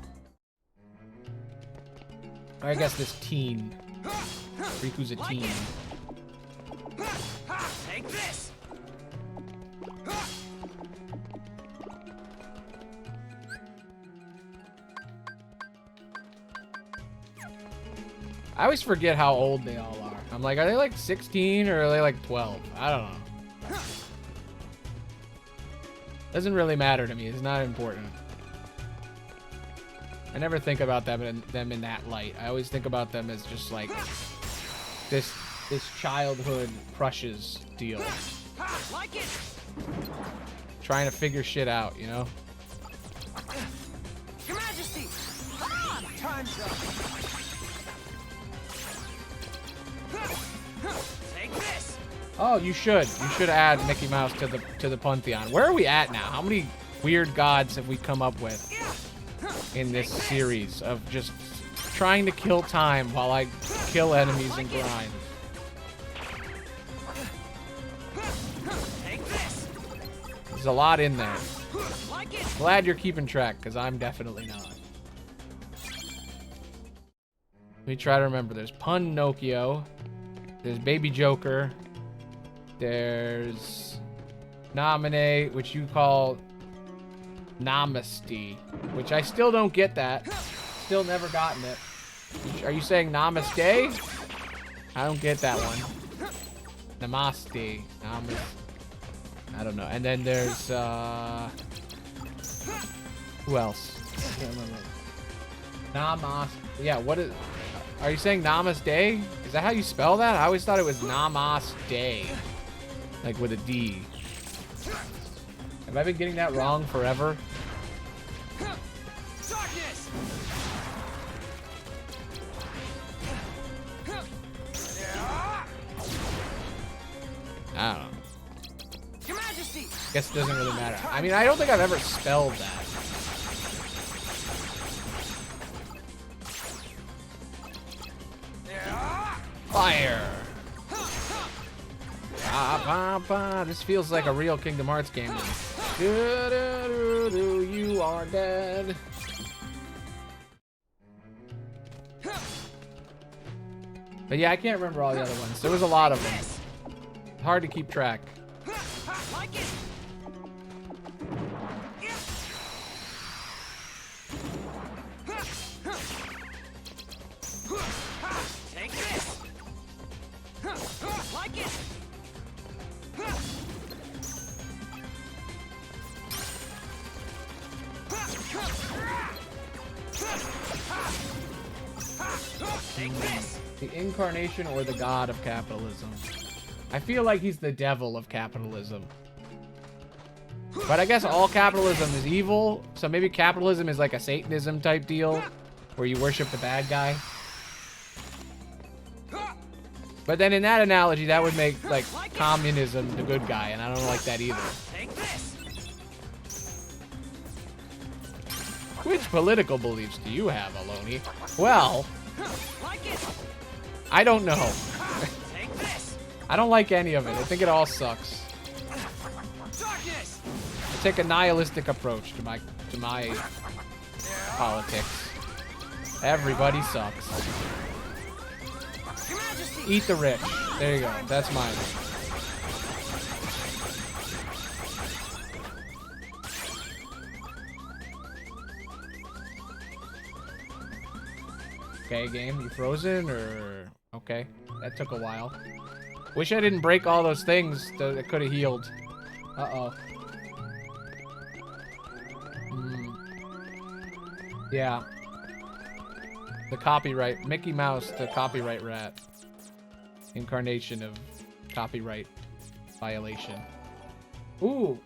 Speaker 1: Or I guess this teen. Riku's a teen.
Speaker 2: Take this.
Speaker 1: I always forget how old they all are. I'm like, are they like 16 or are they like 12? I don't know. Doesn't really matter to me. It's not important. I never think about them in that light. I always think about them as just like this childhood crushes deal.
Speaker 2: Like it.
Speaker 1: Trying to figure shit out, you know?
Speaker 2: Your Majesty. Time's up. Take this.
Speaker 1: Oh, you should add Mickey Mouse to the pantheon. Where are we at now? How many weird gods have we come up with in this series of just trying to kill time while I kill enemies and grind? There's a lot in there. Glad you're keeping track, because I'm definitely not. Let me try to remember. There's Pinocchio. There's Baby Joker. There's Nominate, which you call Namaste, which I still don't get that. Still never gotten it. Are you saying Namaste? I don't get that one. Namaste. I don't know. And then there's, who else? I can't remember. Namaste. Yeah, what is... Are you saying Namaste? Is that how you spell that? I always thought it was Namaste. Like with a D. Have I been getting that wrong forever?
Speaker 2: Darkness.
Speaker 1: I don't know.
Speaker 2: Your Majesty.
Speaker 1: Guess it doesn't really matter. I mean, I don't think I've ever spelled that. Fire! This feels like a real Kingdom Hearts game. You are dead. But yeah, I can't remember all the other ones. There was a lot of them. Hard to keep track.
Speaker 2: Like it.
Speaker 1: The incarnation or the god of capitalism? I feel like he's the devil of capitalism. But I guess all capitalism is evil, so maybe capitalism is like a Satanism type deal, where you worship the bad guy. But then in that analogy, that would make, like, communism the good guy, and I don't like that either. Which political beliefs do you have, Aloney? Well, I don't know. I don't like any of it. I think it all sucks. I take a nihilistic approach to my politics. Everybody sucks. Eat the rich. There you go. That's mine. Okay, game, you frozen or... Okay, that took a while. Wish I didn't break all those things that could have healed. Uh-oh. Yeah. The copyright. Mickey Mouse, the copyright rat. Incarnation of copyright violation. Ooh.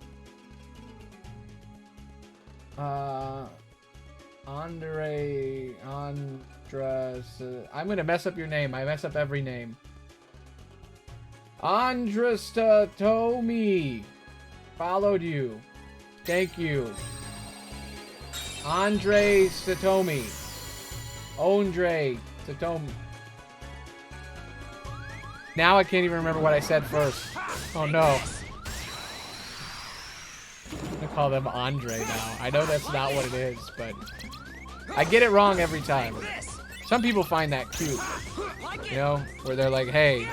Speaker 1: Andres. I'm gonna mess up your name. I mess up every name. Andres Tomi. Followed you. Thank you. Andre Satomi. Andre Satomi. Now I can't even remember what I said first. Oh no. I call them Andre now. I know that's not what it is, but I get it wrong every time. Some people find that cute. You know, where they're like, hey,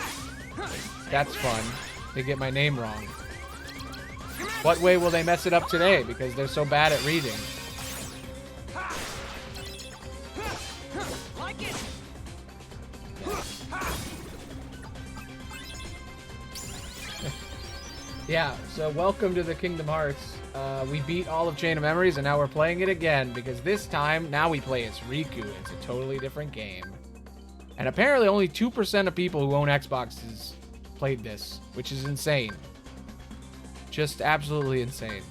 Speaker 1: that's fun. They get my name wrong. What way will they mess it up today? Because they're so bad at reading. Yeah, so welcome to the Kingdom Hearts. We beat all of Chain of Memories, and now we're playing it again, because this time, now we play as Riku. It's a totally different game. And apparently only 2% of people who own Xboxes played this, which is insane. Just absolutely insane.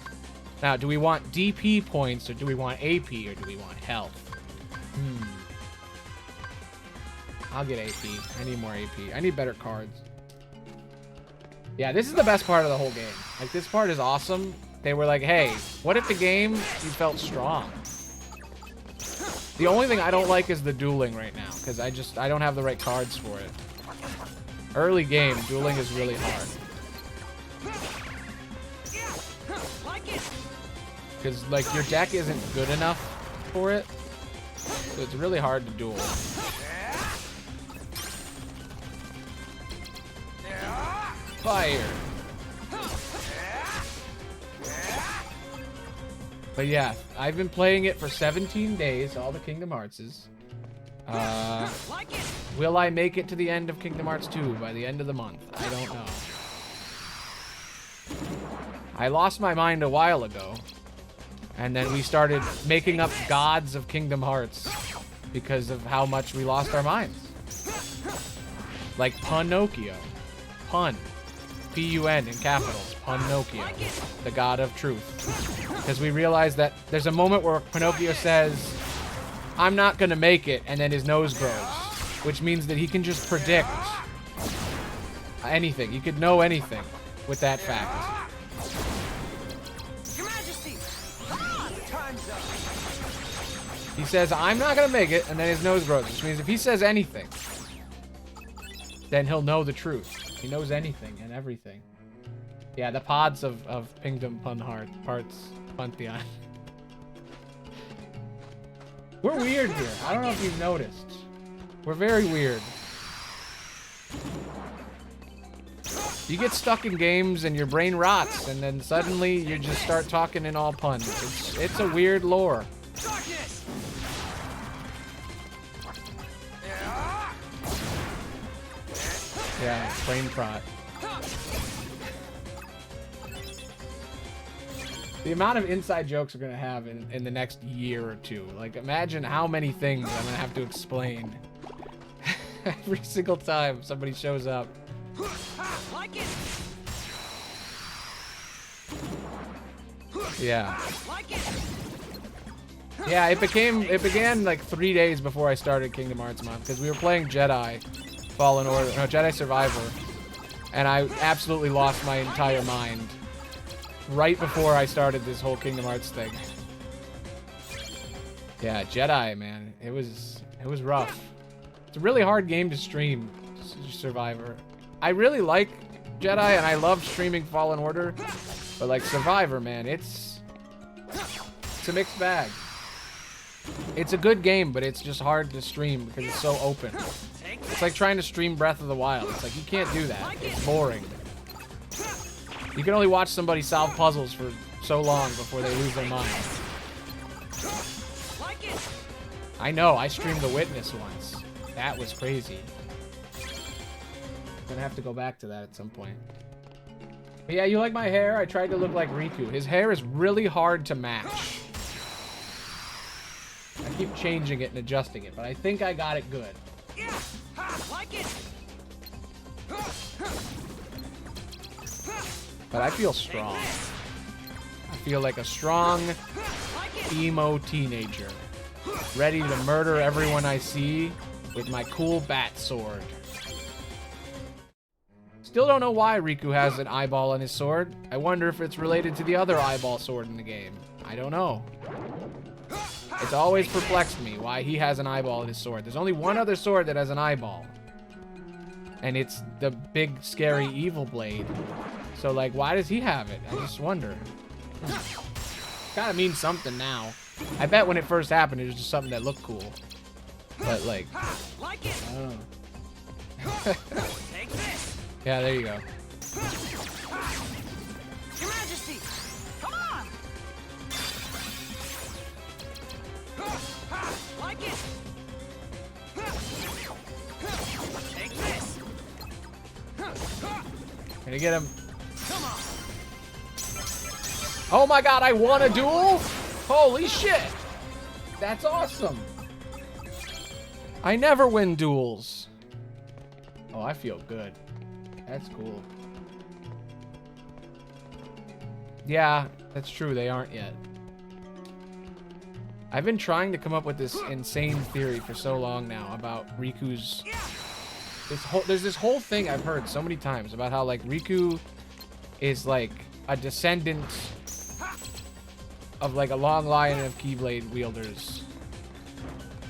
Speaker 1: Now, do we want DP points, or do we want AP, or do we want health? I'll get AP. I need more AP. I need better cards. Yeah, this is the best part of the whole game. Like, this part is awesome. They were like, hey, what if the game, you felt strong? The only thing I don't like is the dueling right now, because I don't have the right cards for it. Early game, dueling is really hard. Because, like, your deck isn't good enough for it, so it's really hard to duel. Fire. But yeah, I've been playing it for 17 days, all the Kingdom Heartses. Will I make it to the end of Kingdom Hearts 2 by the end of the month? I don't know. I lost my mind a while ago. And then we started making up gods of Kingdom Hearts because of how much we lost our minds. Like Pinocchio. Pun. P-U-N in capitals. Pinocchio. The god of truth. Because we realized that there's a moment where Pinocchio says, I'm not gonna make it, and then his nose grows. Which means that he can just predict anything. He could know anything with that fact. He says, I'm not gonna make it, and then his nose grows. Which means if he says anything, then he'll know the truth. He knows anything and everything. Yeah, the pods of Kingdom Hearts Pantheon. We're weird here. I don't know if you've noticed. We're very weird. You get stuck in games and your brain rots, and then suddenly you just start talking in all puns. It's a weird lore. Yeah, brain rot. The amount of inside jokes we're gonna have in the next year or two. Like, imagine how many things I'm gonna have to explain Every single time somebody shows up.
Speaker 4: Like it.
Speaker 1: Yeah.
Speaker 4: Like it.
Speaker 1: Yeah, it began like 3 days before I started Kingdom Hearts Month, because we were playing Jedi Fallen Order, no, Jedi Survivor, and I absolutely lost my entire mind right before I started this whole Kingdom Hearts thing. Yeah, Jedi, man, it was rough. It's a really hard game to stream, Survivor. I really like Jedi, and I love streaming Fallen Order, but like Survivor, man, it's a mixed bag. It's a good game, but it's just hard to stream because it's so open. It's like trying to stream Breath of the Wild. It's like, you can't do that. It's boring. You can only watch somebody solve puzzles for so long before they lose their mind. I know, I streamed The Witness once. That was crazy. Gonna have to go back to that at some point. But yeah, you like my hair? I tried to look like Riku. His hair is really hard to match. I keep changing it and adjusting it, but I think I got it good.
Speaker 4: Like it.
Speaker 1: But I feel strong. I feel like a strong, emo teenager. Ready to murder everyone I see with my cool bat sword. Still don't know why Riku has an eyeball on his sword. I wonder if it's related to the other eyeball sword in the game. I don't know. It's always perplexed me why he has an eyeball in his sword. There's only one other sword that has an eyeball. And it's the big, scary, evil blade. So, like, why does he have it? I just wonder. Gotta mean something now. I bet when it first happened, it was just something that looked cool. But, like, I don't know. Yeah, there you go.
Speaker 4: Your Majesty, come on. Like it. Take this.
Speaker 1: Can I get him? Oh my god, I won a duel? Holy shit! That's awesome. I never win duels. Oh, I feel good. That's cool. Yeah, that's true. They aren't yet. I've been trying to come up with this insane theory for so long now about Riku's... There's this whole thing I've heard so many times about how, like, Riku is, like, a descendant of, like, a long line of Keyblade wielders.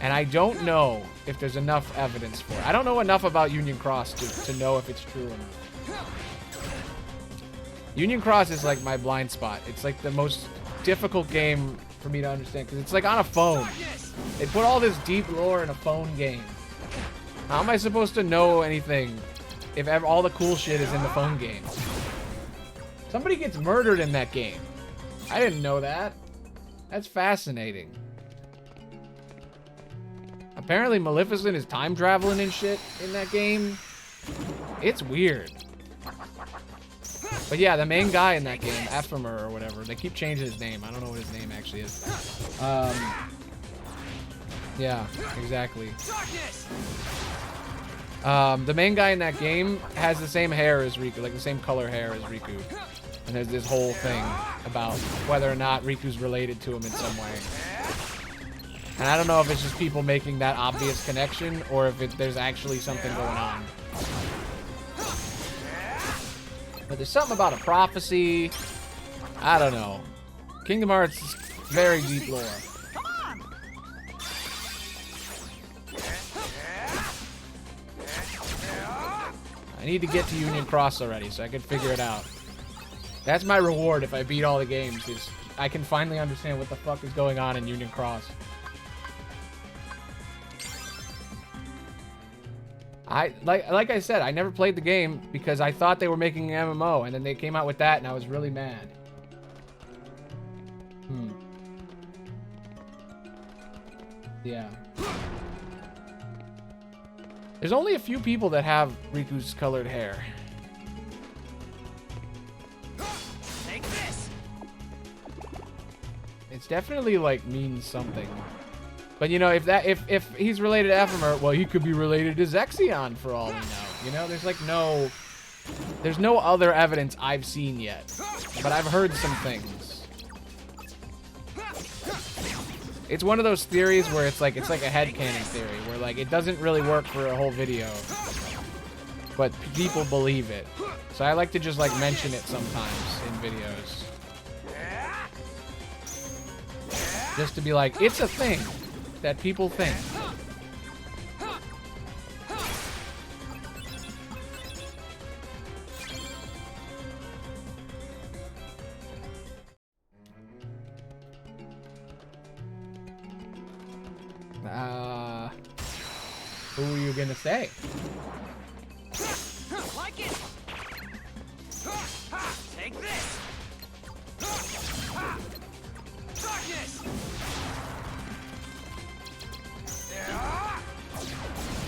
Speaker 1: And I don't know if there's enough evidence for it. I don't know enough about Union Cross to know if it's true or not. Union Cross is, like, my blind spot. It's, like, the most difficult game for me to understand, because it's, like, on a phone. They put all this deep lore in a phone game. How am I supposed to know anything if all the cool shit is in the phone game? Somebody gets murdered in that game. I didn't know that. That's fascinating. Apparently Maleficent is time traveling and shit in that game. It's weird. But yeah, the main guy in that game, Ephemer or whatever, they keep changing his name. I don't know what his name actually is. Yeah, exactly. The main guy in that game has the same hair as Riku, like the same color hair as Riku. And there's this whole thing about whether or not Riku's related to him in some way. And I don't know if it's just people making that obvious connection or if there's actually something going on. But there's something about a prophecy. I don't know. Kingdom Hearts is very deep lore. I need to get to Union Cross already so I can figure it out. That's my reward if I beat all the games, is I can finally understand what the fuck is going on in Union Cross. Like I said, I never played the game because I thought they were making an MMO, and then they came out with that and I was really mad. Yeah. There's only a few people that have Riku's colored hair.
Speaker 4: Take this.
Speaker 1: It's definitely, like, means something. But you know, if he's related to Ephemer, well, he could be related to Zexion for all we know. You know, there's like there's no other evidence I've seen yet, but I've heard some things. It's one of those theories where it's like a headcanon theory, where like it doesn't really work for a whole video, but people believe it. So I like to just like mention it sometimes in videos. Just to be like, it's a thing that people think. Who are you gonna say?
Speaker 2: Like it. Take this. Darkness.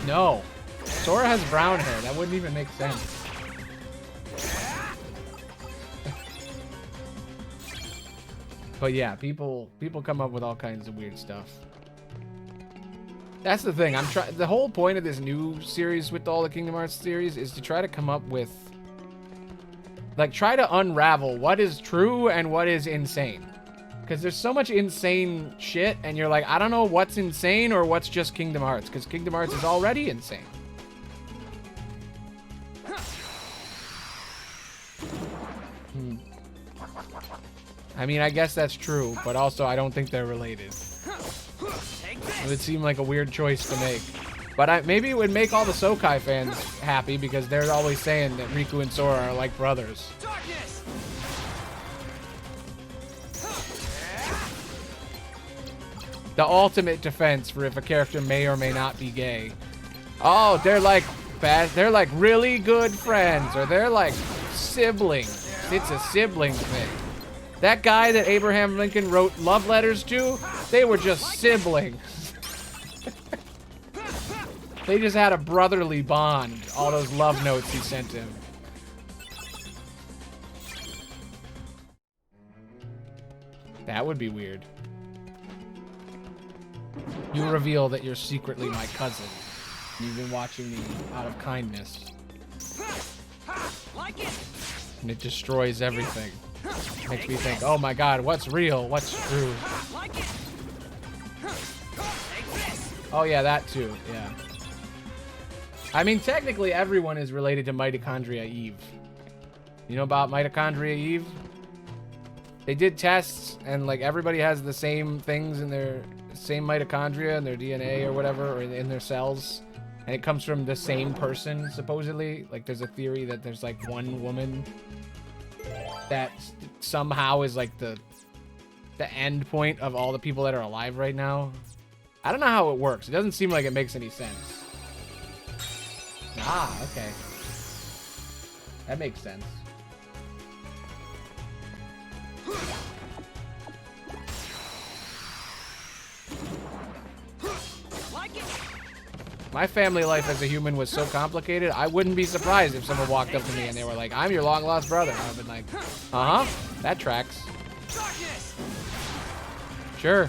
Speaker 1: No. Sora has brown hair. That wouldn't even make sense. But yeah, people come up with all kinds of weird stuff. That's the thing. The whole point of this new series with all the Kingdom Hearts series is to try to come up with, like, try to unravel what is true and what is insane. Because there's so much insane shit, and you're like, I don't know what's insane or what's just Kingdom Hearts, because Kingdom Hearts is already insane. I mean, I guess that's true, but also I don't think they're related. It would seem like a weird choice to make. But maybe it would make all the Sokai fans happy, because they're always saying that Riku and Sora are like brothers. The ultimate defense for if a character may or may not be gay. Oh, they're like really good friends, or they're like siblings. It's a sibling thing. That guy that Abraham Lincoln wrote love letters to, they were just siblings. They just had a brotherly bond, all those love notes he sent him. That would be weird. You reveal that you're secretly my cousin. You've been watching me out of kindness. And it destroys everything. Makes me think, oh my god, what's real? What's true? Oh yeah, that too, yeah. I mean, technically everyone is related to Mitochondria Eve. You know about Mitochondria Eve? They did tests, and like everybody has the same things in their same mitochondria in their DNA or whatever, or in their cells, and it comes from the same person, supposedly. Like there's a theory that there's like one woman that somehow is like the end point of all the people that are alive right now. I don't know how it works. It doesn't seem like it makes any sense. Ah, okay. That makes sense. My family life as a human was so complicated, I wouldn't be surprised if someone walked up to me and they were like, I'm your long-lost brother. I've been like, uh-huh, that tracks. Sure.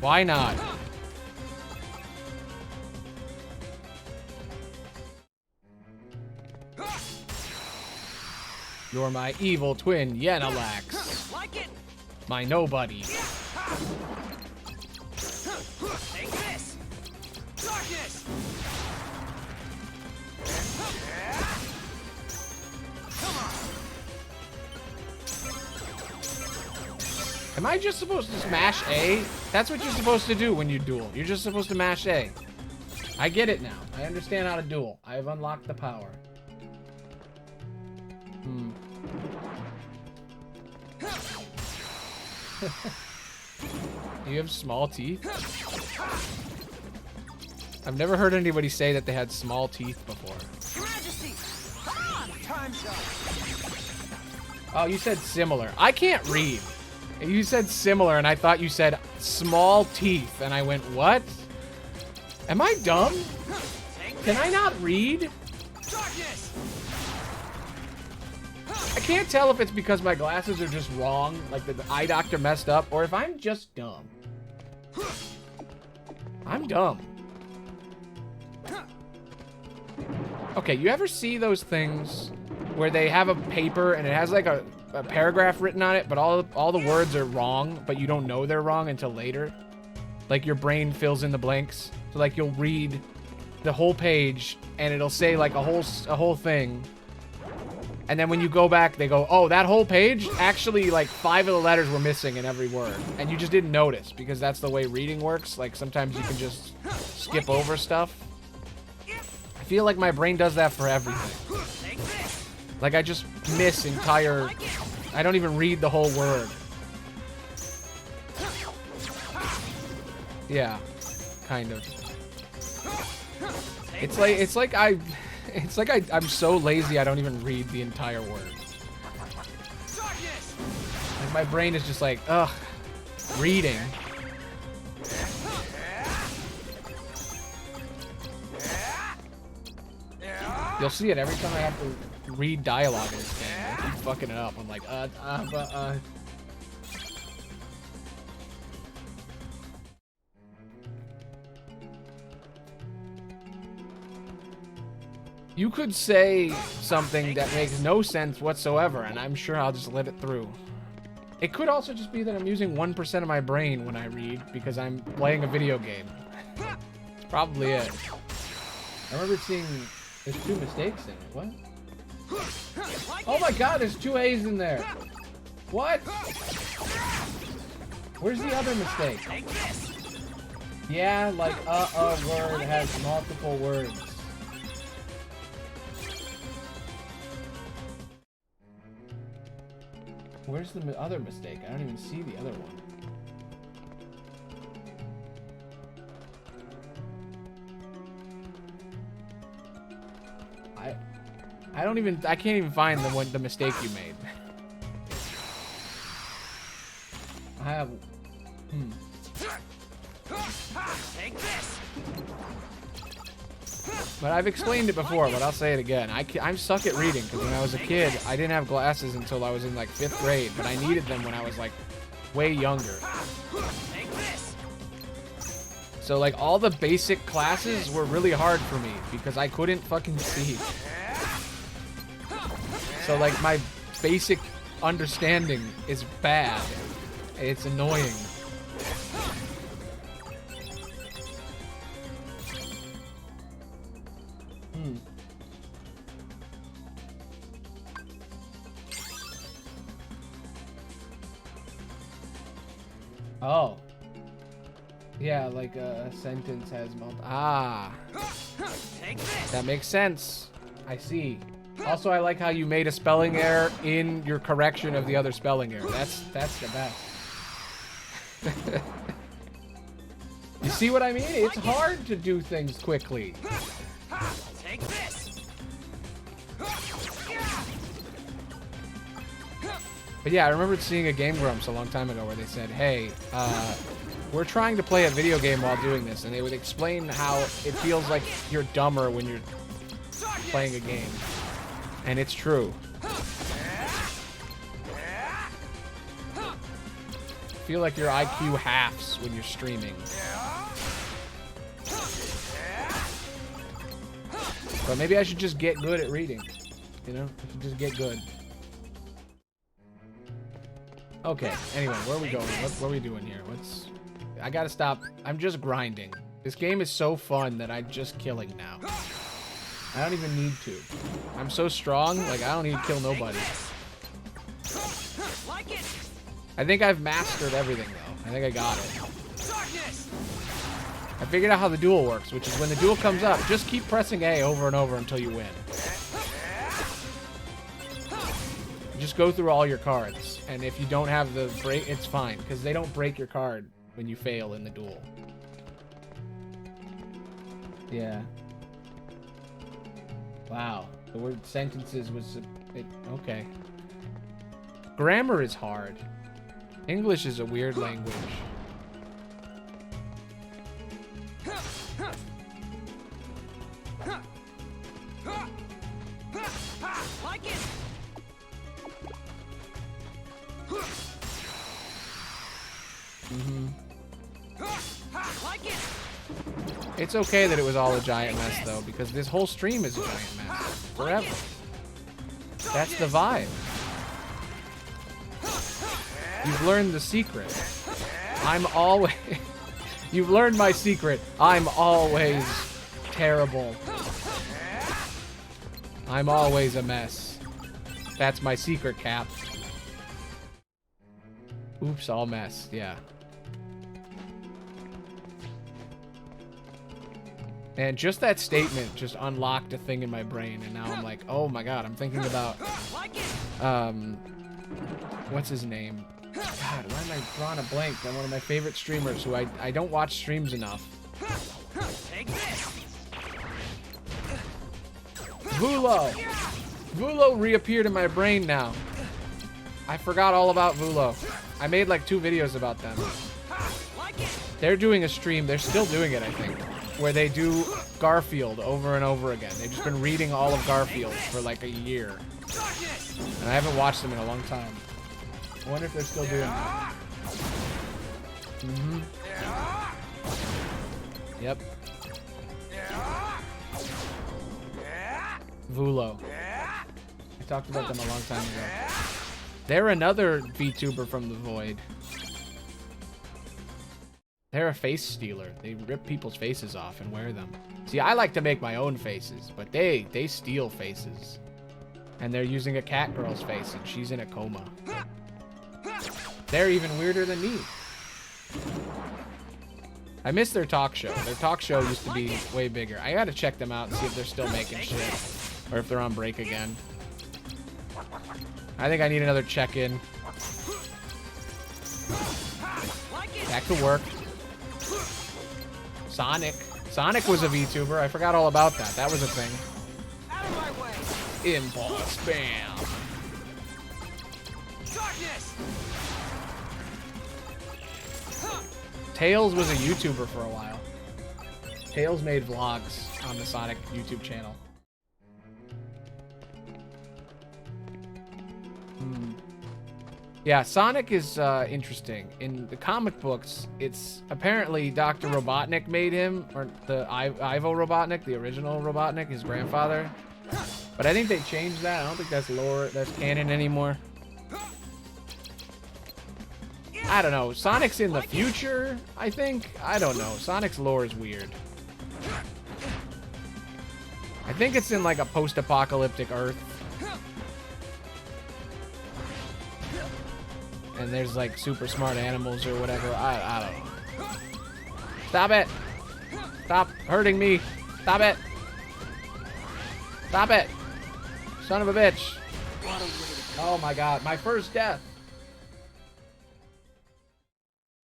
Speaker 1: Why not? You're my evil twin, Yenalax. My nobody.
Speaker 2: Take this. Darkness. Come on.
Speaker 1: Am I just supposed to smash A? That's what you're supposed to do when you duel. You're just supposed to mash A. I get it now. I understand how to duel. I have unlocked the power. Do you have small teeth? I've never heard anybody say that they had small teeth before.
Speaker 2: Majesty. Come on. Time's up.
Speaker 1: Oh, you said similar. I can't read. You said similar, and I thought you said small teeth, and I went, what? Am I dumb? Can I not read?
Speaker 2: Darkness.
Speaker 1: I can't tell if it's because my glasses are just wrong, like the eye doctor messed up, or if I'm just dumb. I'm dumb. Okay, you ever see those things where they have a paper and it has like a paragraph written on it, but all the words are wrong, but you don't know they're wrong until later? Like your brain fills in the blanks. So like you'll read the whole page and it'll say like a whole thing. And then when you go back, they go, oh, that whole page? Actually, like 5 of the letters were missing in every word. And you just didn't notice because that's the way reading works. Like sometimes you can just skip over stuff. I feel like my brain does that for everything. Like I just miss entire... I don't even read the whole word. Yeah, kind of. It's like I'm so lazy I don't even read the entire word. Like my brain is just like, ugh, reading. You'll see it every time I have to read dialogue in this game. I keep fucking it up. I'm like, You could say something that makes no sense whatsoever, and I'm sure I'll just let it through. It could also just be that I'm using 1% of my brain when I read because I'm playing a video game. That's probably it. I remember seeing there's 2 mistakes in it. What? Oh my god, there's 2 A's in there. What? Where's the other mistake? Yeah, like word has multiple words. Where's the other mistake? I don't even see the other one. I can't even find the mistake you made. I have... Take this. But I've explained it before, but I'll say it again. I'm stuck at reading, because when I was a kid, I didn't have glasses until I was in, like, 5th grade, but I needed them when I was, like, way younger. So, like, all the basic classes were really hard for me, because I couldn't fucking see. So, like, my basic understanding is bad. It's annoying. Oh. Yeah, like a sentence has that makes sense. I see. Also, I like how you made a spelling error in your correction of the other spelling error. That's the best. You see what I mean? It's hard to do things quickly. Take this. But yeah, I remember seeing a Game Grumps a long time ago where they said, hey, we're trying to play a video game while doing this, and they would explain how it feels like you're dumber when you're playing a game. And it's true. I feel like your IQ halves when you're streaming. But maybe I should just get good at reading. You know? I should just get good. Okay, anyway, where are we going? What are we doing here? I gotta stop. I'm just grinding. This game is so fun that I'm just killing now. I don't even need to. I'm so strong, like, I don't need to kill nobody. I think I've mastered everything, though. I think I got it. I figured out how the duel works, which is when the duel comes up, just keep pressing A over and over until you win. Just go through all your cards, and if you don't have the break, it's fine, because they don't break your card when you fail in the duel. Yeah. Wow. The word sentences was... okay. Grammar is hard. English is a weird language.
Speaker 2: Like it.
Speaker 1: Mm-hmm.
Speaker 2: Like it.
Speaker 1: It's okay that it was all a giant mess, though, because this whole stream is a giant mess. Forever. That's the vibe. You've learned the secret. I'm always... You've learned my secret. I'm always terrible. I'm always a mess. That's my secret, Cap. Oops, all mess. Yeah. And just that statement just unlocked a thing in my brain, and now I'm like, oh my god, I'm thinking about, what's his name? God, why am I drawing a blank on one of my favorite streamers who I don't watch streams enough. Vulo! Vulo reappeared in my brain now. I forgot all about Vulo. I made like 2 videos about them. They're doing a stream, they're still doing it, I think, where they do Garfield over and over again. They've just been reading all of Garfield for like a year. And I haven't watched them in a long time. I wonder if they're still doing that. Mm-hmm. Yep. Vulo. I talked about them a long time ago. They're another VTuber from the Void. They're a face stealer. They rip people's faces off and wear them. See, I like to make my own faces, but they steal faces. And they're using a cat girl's face, and she's in a coma. They're even weirder than me. I miss their talk show. Their talk show used to be way bigger. I gotta check them out and see if they're still making shit. Or if they're on break again. I think I need another check-in. Back to work. Sonic. Sonic was a VTuber. I forgot all about that. That was a thing. Impulse spam. Tails was a YouTuber for a while. Tails made vlogs on the Sonic YouTube channel. Yeah, Sonic is interesting. In the comic books, it's apparently Dr. Robotnik made him, or the Ivo Robotnik, the original Robotnik, his grandfather. But I think they changed that. I don't think that's lore, that's canon anymore. I don't know. Sonic's in the future, I think. I don't know. Sonic's lore is weird. I think it's in like a post-apocalyptic Earth. And there's like super smart animals or whatever. I don't know. Stop it! Stop hurting me! Stop it! Stop it! Son of a bitch! Oh my god, my first death!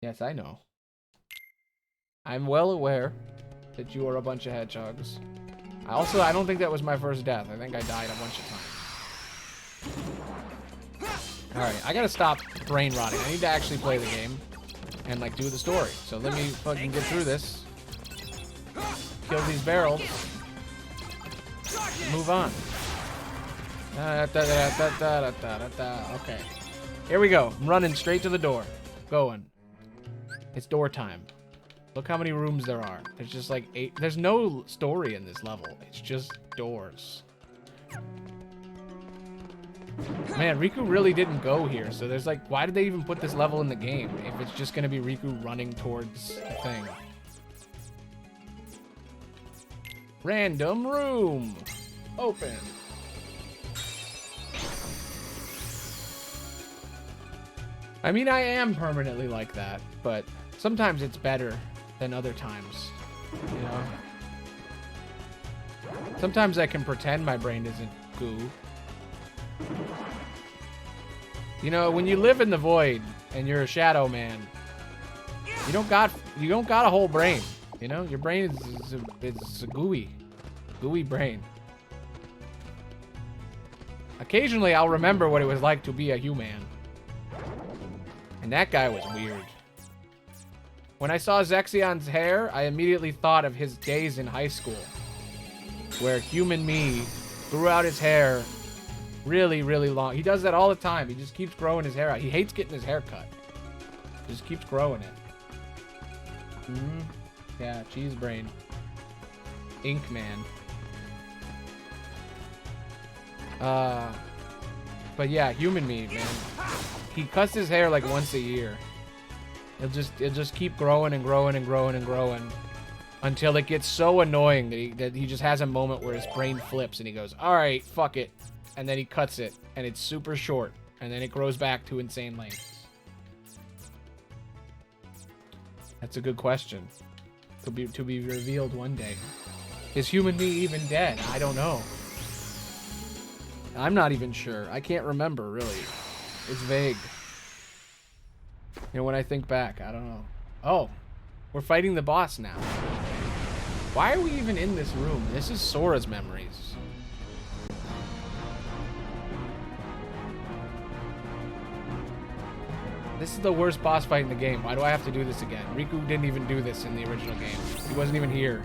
Speaker 1: Yes, I know. I'm well aware that you are a bunch of hedgehogs. I don't think that was my first death. I think I died a bunch of times. Alright, I gotta stop brain rotting. I need to actually play the game and like do the story. So let me fucking get through this. Kill these barrels. Move on. Okay. Here we go. I'm running straight to the door. Going. It's door time. Look how many rooms there are. There's just like 8. There's no story in this level. It's just doors. Man, Riku really didn't go here. So there's like, why did they even put this level in the game if it's just gonna be Riku running towards the thing? Random room. Open. I mean, I am permanently like that, but sometimes it's better than other times, you know? Sometimes I can pretend my brain isn't goo. You know, when you live in the void and you're a shadow man, you don't got a whole brain, you know? Your brain is a gooey brain. Occasionally I'll remember what it was like to be a human. And that guy was weird. When I saw Zexion's hair, I immediately thought of his days in high school, where human me grew out his hair really, really long. He does that all the time. He just keeps growing his hair out. He hates getting his hair cut. He just keeps growing it. Yeah, cheese brain. Ink Man. But yeah, human meat, man. He cuts his hair like once a year. It'll just keep growing and growing and growing and growing until it gets so annoying that he just has a moment where his brain flips and he goes, all right, fuck it. And then he cuts it and it's super short and then it grows back to insane lengths. That's a good question. To be revealed one day. Is human me even dead? I don't know. I'm not even sure. I can't remember, really. It's vague. You know, when I think back, I don't know. Oh, we're fighting the boss now. Why are we even in this room? This is Sora's memories. This is the worst boss fight in the game. Why do I have to do this again? Riku didn't even do this in the original game. He wasn't even here.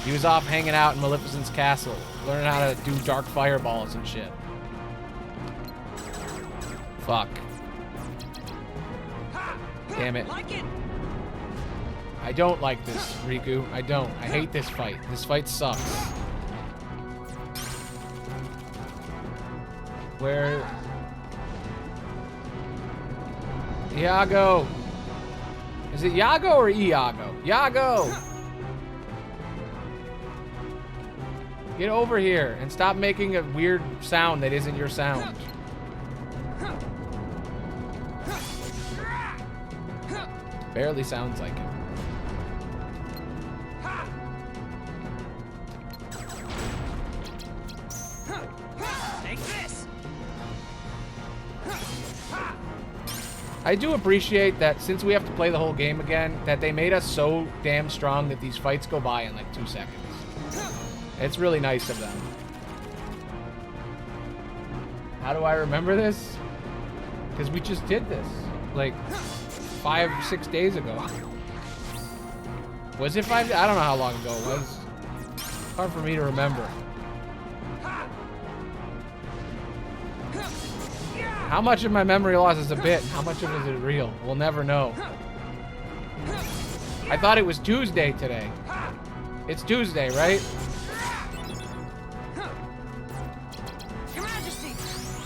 Speaker 1: He was off hanging out in Maleficent's castle, learning how to do dark fireballs and shit. Fuck. Damn it. I don't like this, Riku. I don't. I hate this fight. This fight sucks. Where... Iago! Is it Iago or Iago? Iago! Get over here and stop making a weird sound that isn't your sound. Barely sounds like it.
Speaker 8: Take this.
Speaker 1: I do appreciate that since we have to play the whole game again, that they made us so damn strong that these fights go by in like 2 seconds. It's really nice of them. How do I remember this? Because we just did this like 5 or 6 days ago. Was it 5? I don't know how long ago it was. It's hard for me to remember. How much of my memory loss is a bit? And how much of it is real? We'll never know. I thought it was Tuesday today. It's Tuesday, right?
Speaker 8: Your Majesty.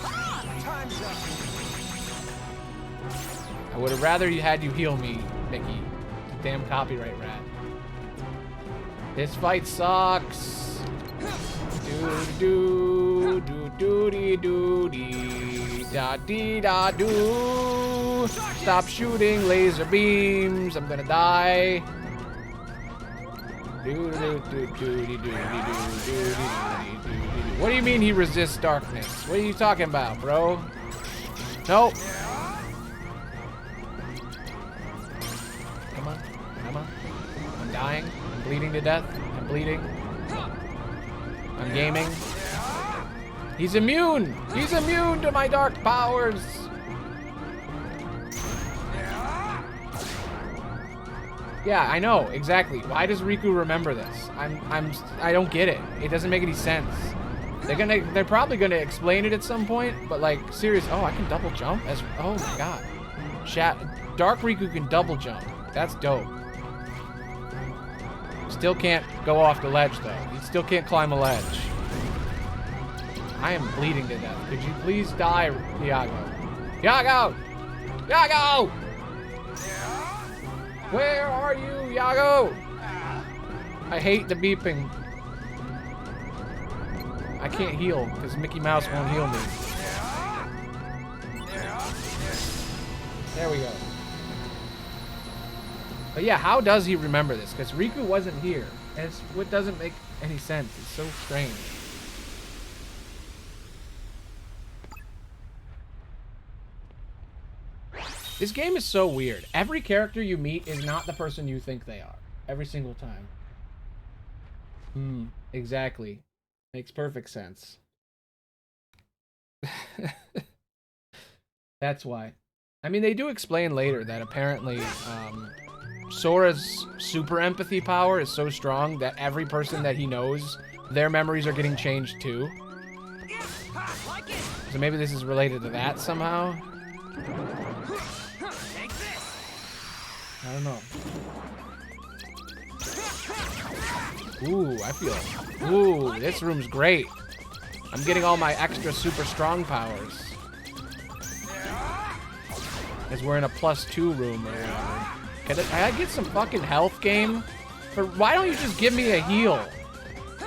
Speaker 8: Time's up.
Speaker 1: I would have rather you had you heal me, Mickey. You damn copyright rat. This fight sucks. Do do do do dee do dee da dee da do. Stop shooting laser beams. I'm gonna die. Do do do do dee do dee do. What do you mean he resists darkness? What are you talking about, bro? Nope. Come on, come on. I'm dying. I'm bleeding to death. I'm bleeding. I'm gaming. He's immune! He's immune to my dark powers! Yeah, I know, exactly. Why does Riku remember this? I don't get it. It doesn't make any sense. They're probably gonna explain it at some point, but like, serious. Oh, I can double jump? Oh my god. Dark Riku can double jump. That's dope. Still can't go off the ledge though. He still can't climb a ledge. I am bleeding to death. Could you please die, Iago? Iago! Iago! Where are you, Iago? I hate the beeping. I can't heal because Mickey Mouse won't heal me. There we go. But yeah, how does he remember this? Because Riku wasn't here. And it's what doesn't make any sense. It's so strange. This game is so weird. Every character you meet is not the person you think they are. Every single time. Exactly. Makes perfect sense. That's why. I mean, they do explain later that apparently Sora's super empathy power is so strong that every person that he knows, their memories are getting changed too. So maybe this is related to that somehow. I don't know. Ooh, I feel it. Ooh, this room's great. I'm getting all my extra super strong powers. Because we're in a +2 room or whatever. Can I get some fucking health game? Or why don't you just give me a heal?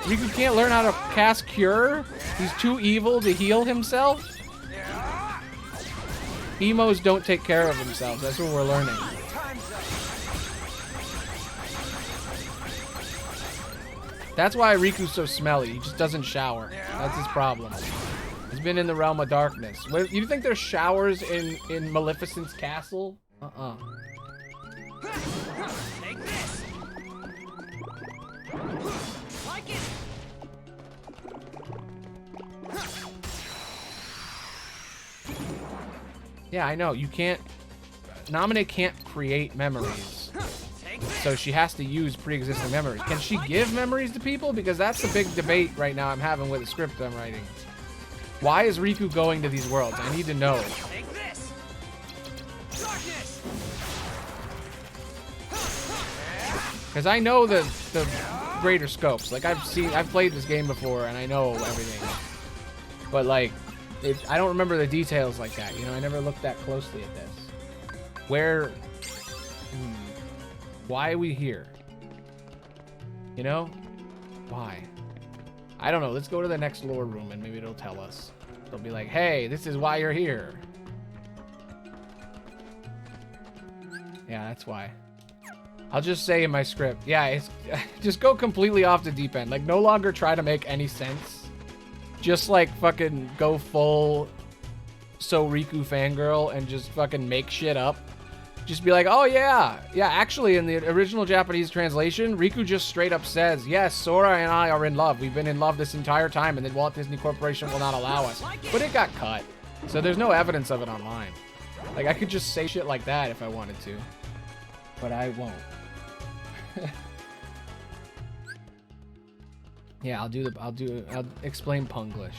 Speaker 1: Riku can't learn how to cast Cure? He's too evil to heal himself? Emos don't take care of themselves. That's what we're learning. That's why Riku's so smelly. He just doesn't shower. That's his problem. He's been in the realm of darkness. You think there's showers in Maleficent's castle? Uh-uh.
Speaker 8: Take this. Like it.
Speaker 1: Yeah, I know. You can't... Naminé can't create memories. So she has to use pre-existing memories. Can she give memories to people? Because that's the big debate right now I'm having with the script I'm writing. Why is Riku going to these worlds? I need to know.
Speaker 8: Take this. Darkness.
Speaker 1: Because I know the greater scopes. Like, I've played this game before, and I know everything. But, like, I don't remember the details like that. You know, I never looked that closely at this. Where... Why are we here? You know? Why? I don't know. Let's go to the next lore room and maybe it'll tell us. They'll be like, hey, this is why you're here. Yeah, that's why. I'll just say in my script, yeah, it's just go completely off the deep end. Like, no longer try to make any sense. Just, like, fucking go full So Riku fangirl and just fucking make shit up. Just be like, oh yeah, actually in the original Japanese translation, Riku just straight up says, yes, Sora and I are in love. We've been in love this entire time, and then Walt Disney Corporation will not allow us. But it got cut, so there's no evidence of it online. Like, I could just say shit like that if I wanted to, but I won't. Yeah, I'll explain Punglish.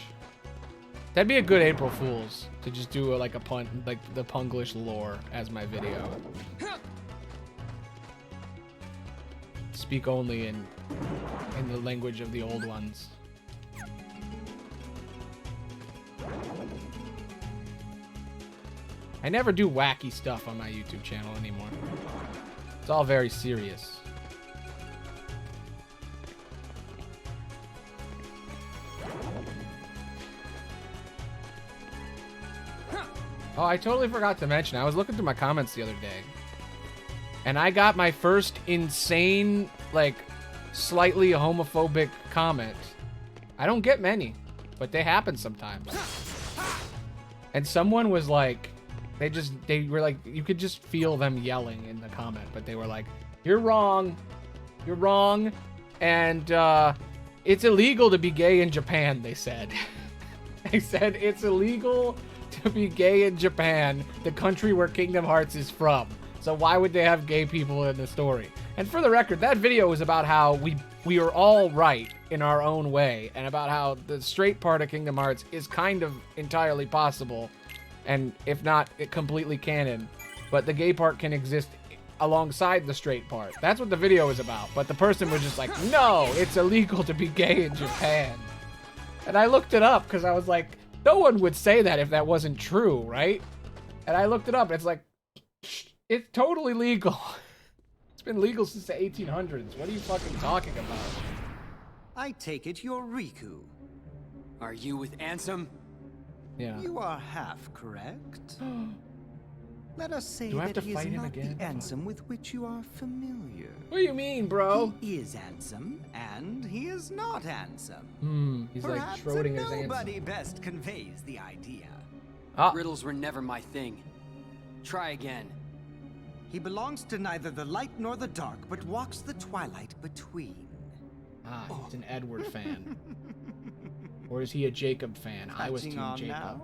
Speaker 1: That'd be a good April Fool's, to just do like a pun, like the Punglish lore as my video. Speak only in the language of the old ones. I never do wacky stuff on my YouTube channel anymore. It's all very serious. Oh, I totally forgot to mention, I was looking through my comments the other day, and I got my first insane, like, slightly homophobic comment. I don't get many, but they happen sometimes. And someone was like, they were like, you could just feel them yelling in the comment, but they were like, you're wrong, and it's illegal to be gay in Japan, they said. They said it's illegal to be gay in Japan, the country where Kingdom Hearts is from. So why would they have gay people in the story? And for the record, that video was about how we are all right in our own way, and about how the straight part of Kingdom Hearts is kind of entirely possible, and if not completely canon, but the gay part can exist alongside the straight part. That's what the video is about. But the person was just like, no, it's illegal to be gay in Japan. And I looked it up because I was like, no one would say that if that wasn't true, right? And I looked it up, and it's like, it's totally legal. It's been legal since the 1800s. What are you fucking talking about?
Speaker 6: I take it you're Riku.
Speaker 2: Are you with Ansem?
Speaker 1: Yeah.
Speaker 6: You are half correct. Let us say
Speaker 1: Do I have
Speaker 6: that
Speaker 1: to
Speaker 6: he
Speaker 1: fight
Speaker 6: is
Speaker 1: him
Speaker 6: not
Speaker 1: again?
Speaker 6: the Ansem with which you are familiar.
Speaker 1: What do you mean, bro?
Speaker 6: He is Ansem, and he is not Ansem.
Speaker 1: He's
Speaker 6: Perhaps
Speaker 1: like Schrodinger's
Speaker 6: nobody
Speaker 1: answer.
Speaker 6: best conveys the idea.
Speaker 2: Riddles were never my thing. Try again.
Speaker 6: He belongs to neither the light nor the dark, but walks the twilight between.
Speaker 1: He's an Edward fan. Or is he a Jacob fan? I was
Speaker 6: Catching
Speaker 1: Team
Speaker 6: on
Speaker 1: Jacob.
Speaker 6: now?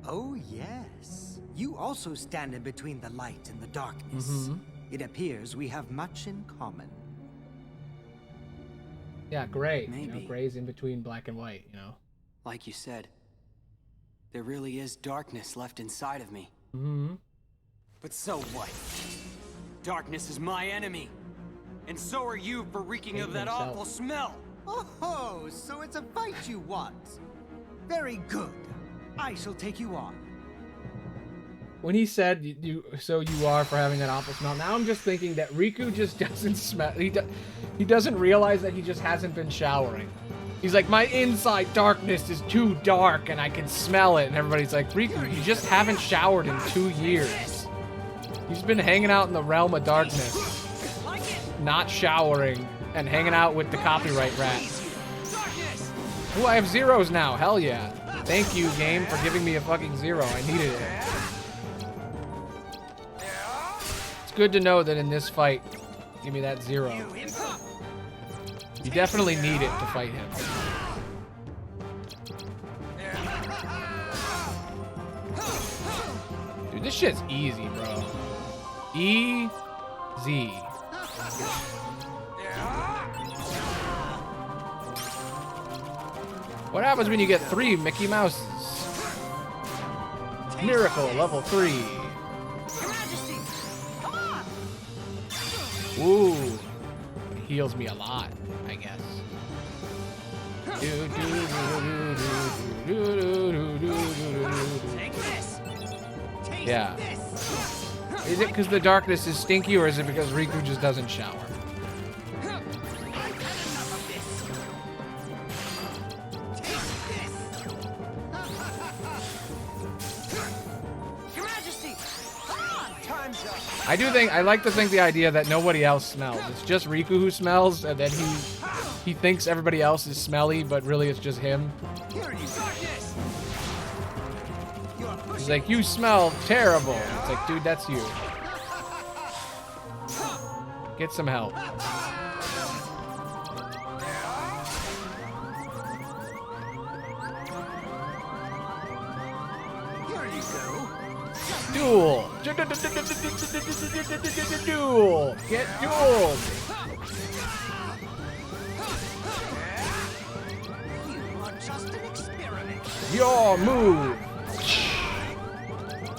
Speaker 6: Oh, yes. You also stand in between the light and the darkness. It appears we have much in common.
Speaker 1: Yeah, gray.
Speaker 2: Maybe.
Speaker 1: You know, gray's in between black and white, you know.
Speaker 2: Like you said, there really is darkness left inside of me. But so what? Darkness is my enemy. And so are you for reeking of that
Speaker 1: himself.
Speaker 2: awful smell.
Speaker 6: Oh, so it's a fight you want. Very good. I shall take you on.
Speaker 1: When he said so you are for having that awful smell, now I'm just thinking that Riku just doesn't smell. He doesn't realize that he just hasn't been showering. He's like, my inside darkness is too dark and I can smell it. And everybody's like, Riku, you just haven't showered in 2 years. You've been hanging out in the realm of darkness, not showering, and hanging out with the copyright rat. Ooh, I have zeros now. Hell yeah. Thank you, game, for giving me a fucking 0. I needed it. It's good to know that in this fight, give me that 0. You definitely need it to fight him. Dude, this shit's easy, bro. Easy. What happens when you get 3 Mickey Mouses? Miracle, level 3. Ooh. It heals me a lot, I guess. Yeah. Is it because the darkness is stinky, or is it because Riku just doesn't shower? I like to think the idea that nobody else smells. It's just Riku who smells, and then he thinks everybody else is smelly, but really it's just him. He's like, you smell terrible. It's like, dude, that's you. Get some help. Duel. Duel. Get dueled. Your move.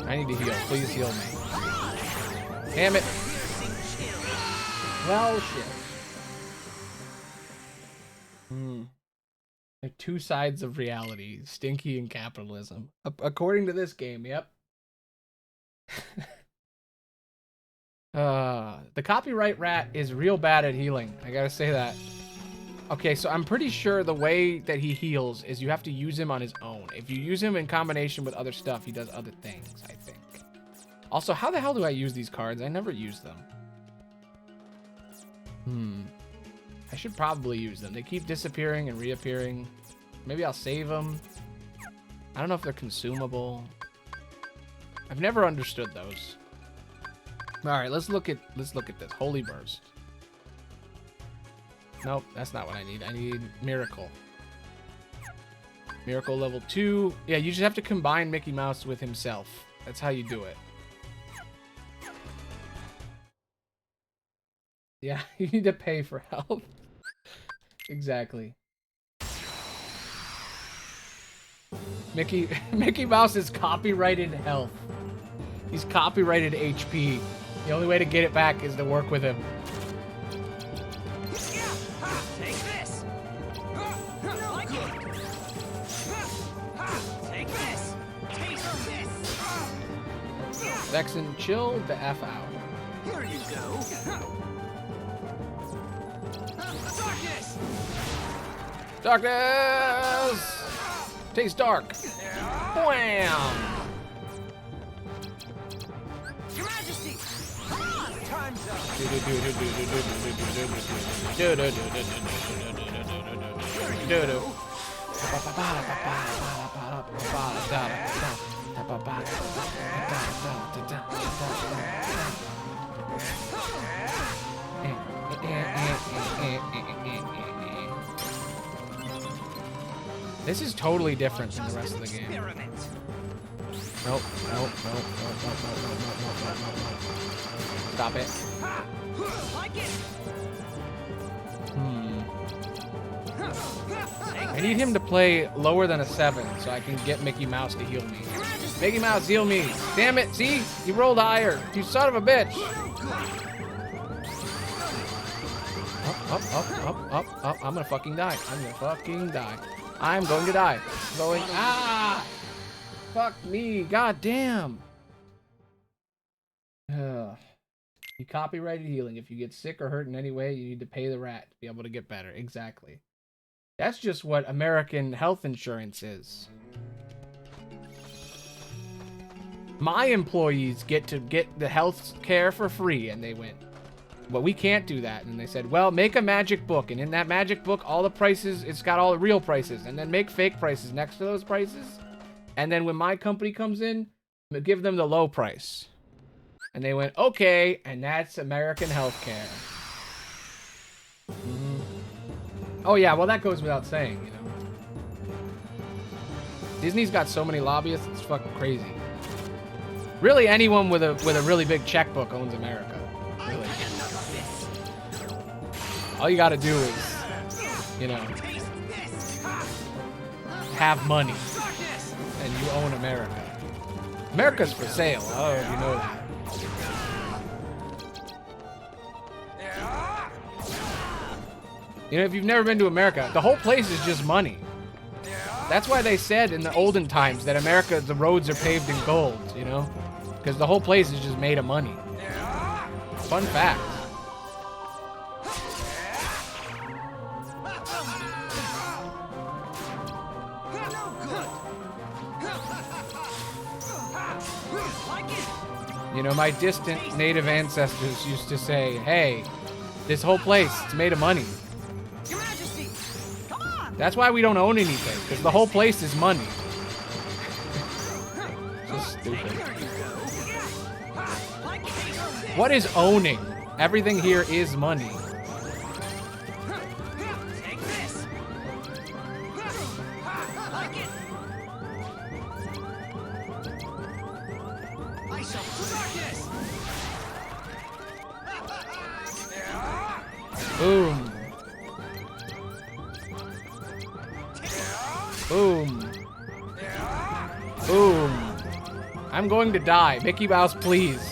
Speaker 1: I need to heal. Please heal me. Damn it. Well, shit. There are 2 sides of reality, stinky and capitalism. According to this game, yep. The copyright rat is real bad at healing. I gotta say that. Okay, so I'm pretty sure the way that he heals is you have to use him on his own. If you use him in combination with other stuff, he does other things, I think. Also, how the hell do I use these cards? I never use them. I should probably use them. They keep disappearing and reappearing. Maybe I'll save them. I don't know if they're consumable. I've never understood those. All right, let's look at this. Holy Burst. Nope, that's not what I need. I need Miracle. Miracle level 2. Yeah, you just have to combine Mickey Mouse with himself. That's how you do it. Yeah, you need to pay for help. Exactly. Mickey Mouse is copyrighted health. He's copyrighted HP. The only way to get it back is to work with him.
Speaker 8: Take this. Like it. Take this. Taste this.
Speaker 1: Vexen, chill the F out.
Speaker 8: Here you go. Darkness.
Speaker 1: Darkness! Tastes dark. Wham!
Speaker 8: Your Majesty. Time's up.
Speaker 1: This is totally different than the rest of the game. Nope. Stop it. I need him to play lower than a 7 so I can get Mickey Mouse to heal me. Mickey Mouse, heal me. Damn it, see? You rolled higher. You son of a bitch. Up. I'm gonna fucking die. I'm gonna fucking die. I'm going to die. Going. Ah! Fuck me. God damn. You copyrighted healing. If you get sick or hurt in any way, you need to pay the rat to be able to get better. Exactly. That's just what American health insurance is. My employees get to get the health care for free, and they went, but we can't do that. And they said, well, make a magic book, and in that magic book, all the prices, it's got all the real prices, and then make fake prices next to those prices. And then when my company comes in, give them the low price. And they went, okay, and that's American healthcare. Oh yeah, well that goes without saying, you know. Disney's got so many lobbyists, it's fucking crazy. Really, anyone with a really big checkbook owns America. Really. All you gotta do is, you know, have money, and you own America. America's for sale. Oh, you know that. You know, if you've never been to America, the whole place is just money. That's why they said in the olden times that America, the roads are paved in gold, you know? Because the whole place is just made of money. Fun fact. You know, my distant native ancestors used to say, hey, this whole place, it's made of money.
Speaker 8: Your Majesty, come on.
Speaker 1: That's why we don't own anything, because the whole place is money. So stupid. What is owning? Everything here is money.
Speaker 8: Take this. Like it. I shall darkness.
Speaker 1: Boom. Boom. Boom. I'm going to die. Mickey Mouse, please.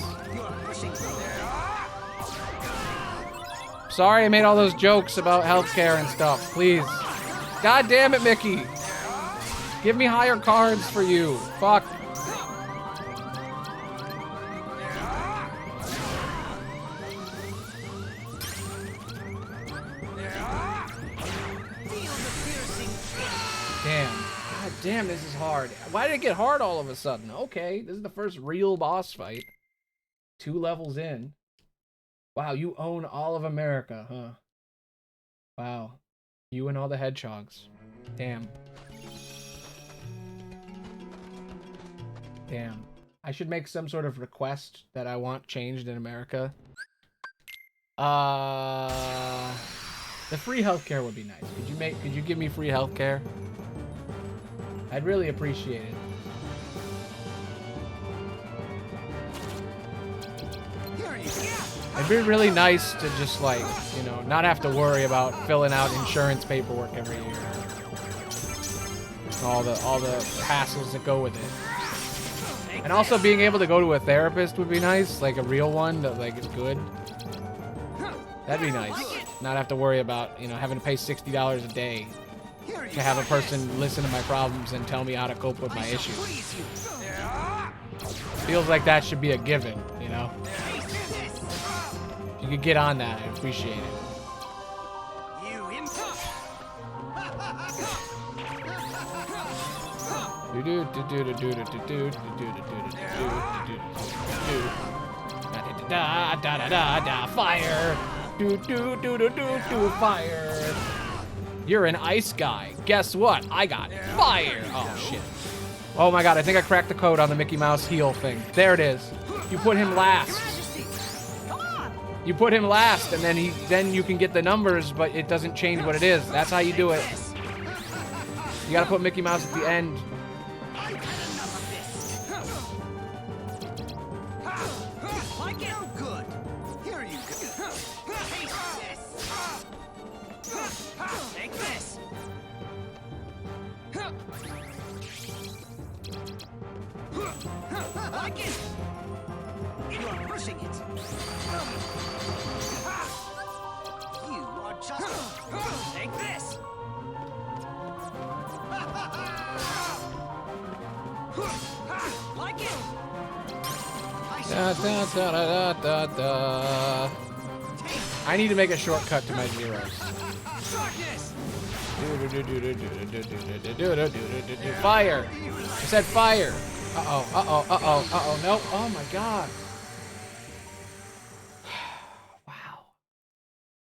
Speaker 1: Sorry I made all those jokes about healthcare and stuff. Please. God damn it, Mickey. Give me higher cards for you. Fuck. Damn. God damn, this is hard. Why did it get hard all of a sudden? Okay, this is the first real boss fight. 2 levels in. Wow, you own all of America, huh? Wow. You and all the hedgehogs. Damn. Damn. I should make some sort of request that I want changed in America. The free healthcare would be nice. Could you give me free healthcare? I'd really appreciate it. It'd be really nice to just, like, you know, not have to worry about filling out insurance paperwork every year. All the hassles that go with it. And also being able to go to a therapist would be nice, like a real one that, like, is good. That'd be nice. Not have to worry about, you know, having to pay $60 a day to have a person listen to my problems and tell me how to cope with my issues. Feels like that should be a given, you know? If you could get on that, I'd appreciate it. Fire! Fire! You're an ice guy. Guess what? I got fire! Oh, shit. Oh my god, I think I cracked the code on the Mickey Mouse heal thing. There it is. You put him last. You put him last, and then you can get the numbers, but it doesn't change what it is. That's how you do it. You gotta put Mickey Mouse at the end.
Speaker 8: Like it.
Speaker 1: Da, da, da, da, da, da. I need to make a shortcut to my zeros.
Speaker 8: Darkness.
Speaker 1: Fire! I said fire! Uh-oh, uh-oh, uh-oh, uh-oh, no. Oh my god. Wow.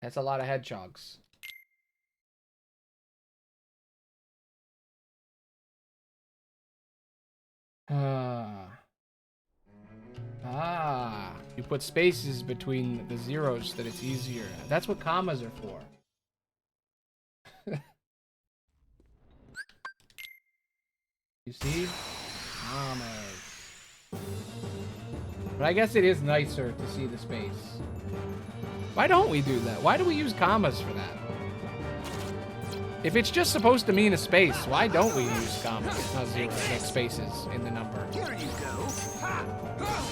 Speaker 1: That's a lot of hedgehogs. You put spaces between the zeros so that it's easier. That's what commas are for. You see? Commas. But I guess it is nicer to see the space. Why don't we do that? Why do we use commas for that? If it's just supposed to mean a space, why don't we use commas, not zeros, like spaces in the number?
Speaker 8: Here you go.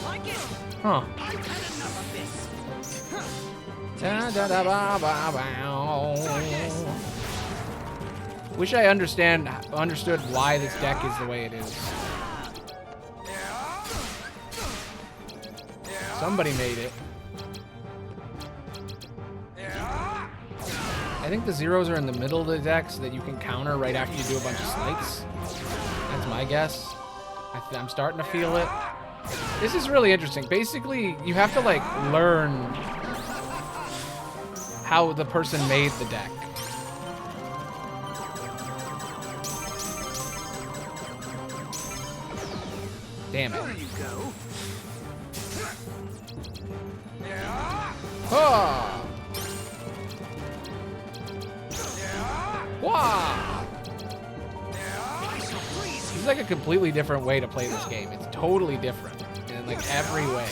Speaker 8: Like it.
Speaker 1: Huh.
Speaker 8: I've had enough of this.
Speaker 1: Da, da, da, ba, ba, bow. Wish I understood why this deck is the way it is. Somebody made it. I think the zeros are in the middle of the deck so that you can counter right after you do a bunch of slights. That's my guess. I'm starting to feel it. This is really interesting. Basically, you have to like learn how the person made the deck. Damn it.
Speaker 8: There you go.
Speaker 1: Oh! Wow! This is like a completely different way to play this game. It's totally different in like every way.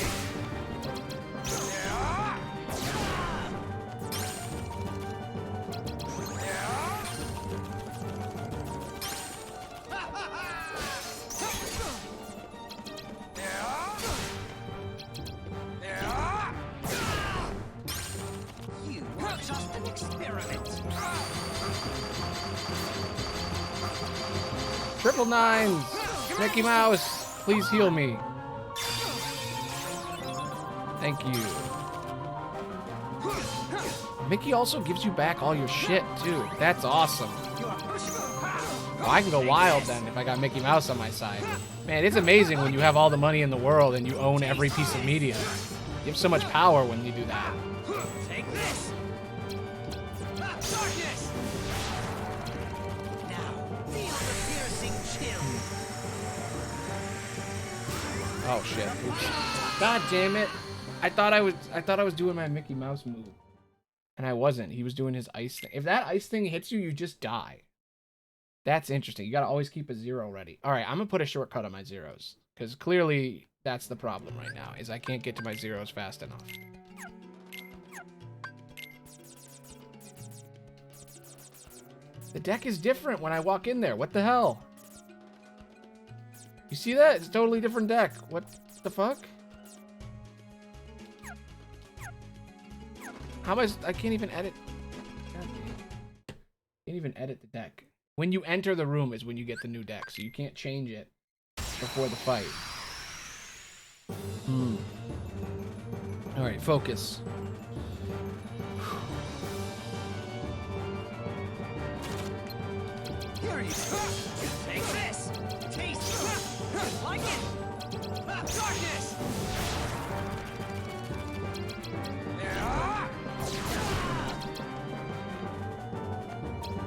Speaker 8: You are just an experiment.
Speaker 1: Triple nines! Mickey Mouse, please heal me. Thank you. Mickey also gives you back all your shit, too. That's awesome. Oh, I can go wild then if I got Mickey Mouse on my side. Man, it's amazing when you have all the money in the world and you own every piece of media. You have so much power when you do that.
Speaker 8: Take this. Darkness. Now feel the piercing chill.
Speaker 1: Oh shit. Oops. God damn it. I thought I was doing my Mickey Mouse move. And I wasn't. He was doing his ice thing. If that ice thing hits you, you just die. That's interesting. You gotta always keep a zero ready. Alright, I'm gonna put a shortcut on my zeros. Because clearly that's the problem right now, is I can't get to my zeros fast enough. The deck is different when I walk in there. What the hell? You see that? It's a totally different deck. What the fuck? How am I can't even edit. God damn. Can't even edit the deck. When you enter the room is when you get the new deck, so you can't change it before the fight. Alright, focus.
Speaker 8: Here you go. Take this. Taste. Like it. Darkness.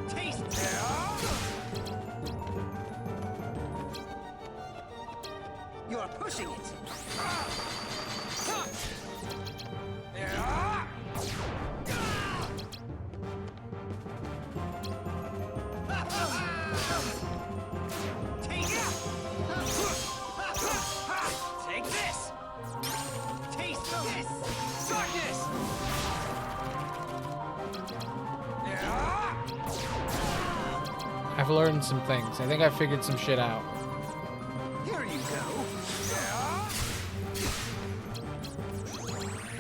Speaker 8: Taste. You're pushing it. Take this. Taste this. Darkness.
Speaker 1: I've learned some things. I think I figured some shit out.
Speaker 8: Here you go.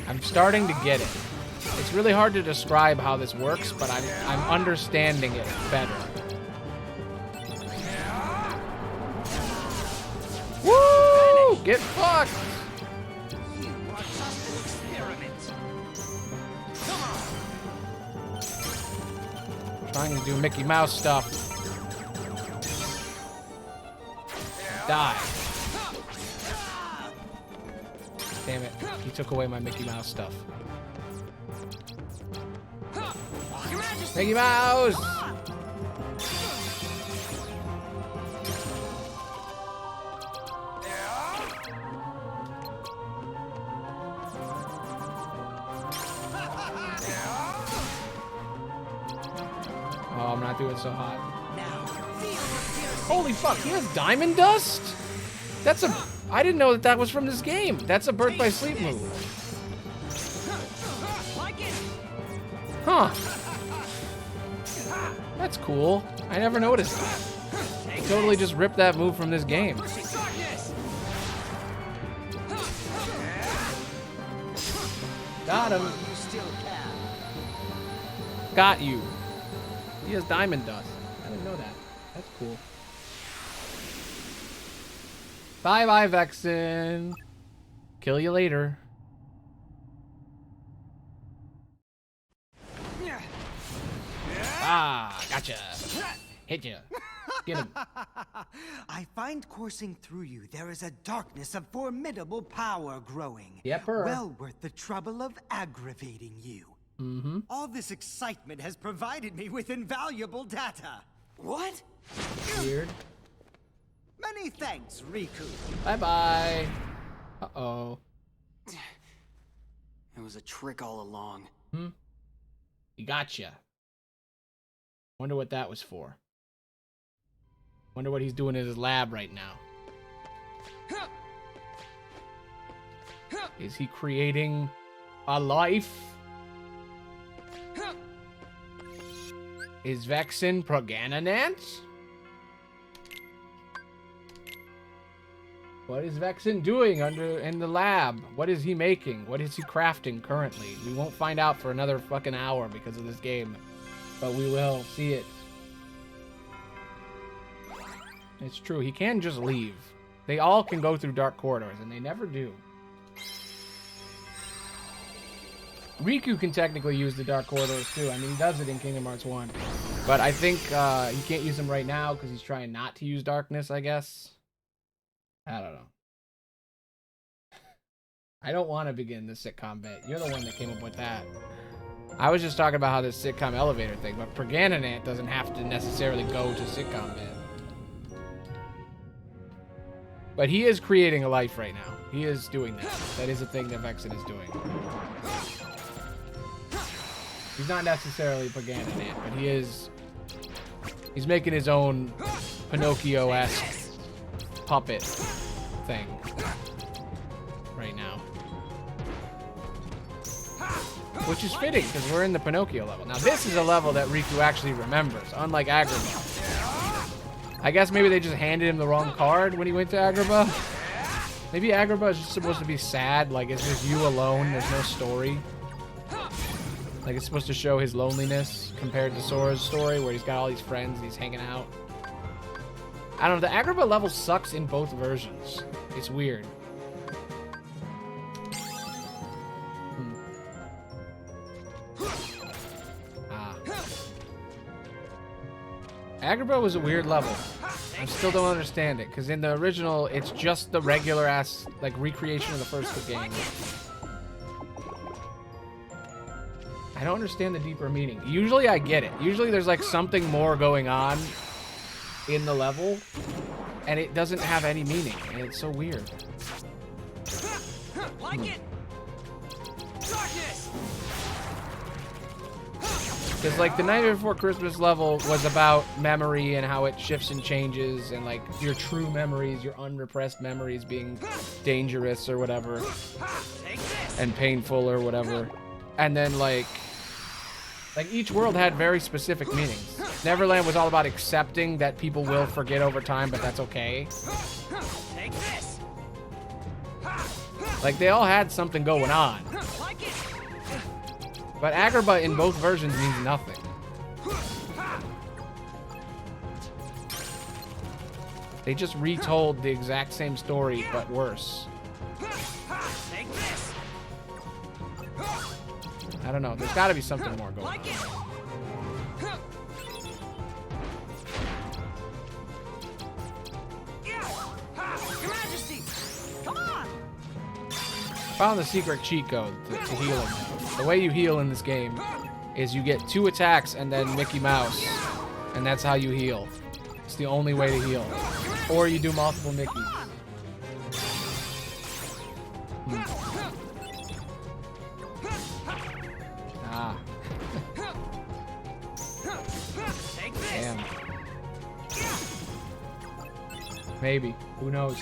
Speaker 1: I'm starting to get it. It's really hard to describe how this works, but I'm understanding it better. Get fucked!
Speaker 8: You are just an experiment. Come on.
Speaker 1: Trying to do Mickey Mouse stuff. Die. Damn it. He took away my Mickey Mouse stuff. Mickey Mouse! Oh, I'm not doing so hot. Holy fuck, he has diamond dust? That's a... I didn't know that that was from this game. That's a Birth by Sleep move. Huh. That's cool. I never noticed that. I totally just ripped that move from this game. Got him. Got you. He has diamond dust. I didn't know that. That's cool. Bye-bye, Vexen. Kill you later. Ah, gotcha. Hit you. Get him.
Speaker 6: I find coursing through you there is a darkness of formidable power growing.
Speaker 1: Yepper.
Speaker 6: Well worth the trouble of aggravating you.
Speaker 1: Mm-hmm.
Speaker 6: All this excitement has provided me with invaluable data.
Speaker 2: What?
Speaker 1: Weird.
Speaker 6: Many thanks, Riku.
Speaker 1: Bye-bye. Uh-oh.
Speaker 2: It was a trick all along.
Speaker 1: He gotcha. Wonder what that was for. Wonder what he's doing in his lab right now. Is he creating a life? Is Vexen Progananant? What is Vexen doing in the lab? What is he making? What is he crafting currently? We won't find out for another fucking hour because of this game. But we will see it. It's true. He can just leave. They all can go through dark corridors, and they never do. Riku can technically use the dark corridors, too. I mean, he does it in Kingdom Hearts 1. But I think he can't use them right now because he's trying not to use darkness, I guess. I don't know. I don't want to begin the sitcom bit. You're the one that came up with that. I was just talking about how this sitcom elevator thing, but Progananant doesn't have to necessarily go to sitcom bit. But he is creating a life right now. He is doing that. That is a thing that Vexen is doing. He's not necessarily Progananant, but he is... He's making his own Pinocchio-esque puppet thing right now. Which is fitting, because we're in the Pinocchio level. Now, this is a level that Riku actually remembers, unlike Agrabah. I guess maybe they just handed him the wrong card when he went to Agrabah. Maybe Agrabah is just supposed to be sad, like it's just you alone, there's no story. Like it's supposed to show his loneliness compared to Sora's story, where he's got all these friends and he's hanging out. I don't know, the Agrabah level sucks in both versions. It's weird. Agrabah was a weird level. I still don't understand it, because in the original, it's just the regular-ass, like, recreation of the first game. I don't understand the deeper meaning. Usually I get it. Usually there's, like, something more going on in the level, and it doesn't have any meaning, and it's so weird.
Speaker 8: Like it. Darkness.
Speaker 1: Because, like, the Nightmare Before Christmas level was about memory and how it shifts and changes, and, like, your true memories, your unrepressed memories being dangerous or whatever, and painful or whatever. And then, like, each world had very specific meanings. Neverland was all about accepting that people will forget over time, but that's okay. Like, they all had something going on. But Agrabah in both versions means nothing. They just retold the exact same story, but worse.
Speaker 8: Take this.
Speaker 1: I don't know. There's got to be something more going on.
Speaker 8: Your Majesty, come on.
Speaker 1: Found the secret cheat code to healing. The way you heal in this game is you get 2 attacks and then Mickey Mouse, and that's how you heal. It's the only way to heal. Or you do multiple Mickeys. Ah. Damn. Maybe. Who knows?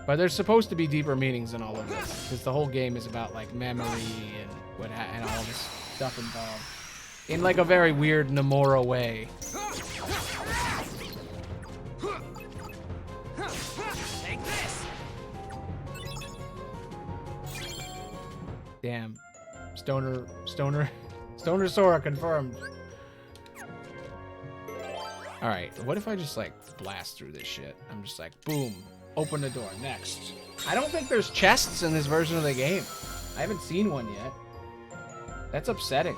Speaker 1: But there's supposed to be deeper meanings in all of this, because the whole game is about like memory and and all this stuff involved, in like a very weird Nomura way.
Speaker 8: Take this.
Speaker 1: Damn. Stoner Sora confirmed. Alright, what if I just like blast through this shit? I'm just like, boom, open the door, next. I don't think there's chests in this version of the game. I haven't seen one yet. That's upsetting.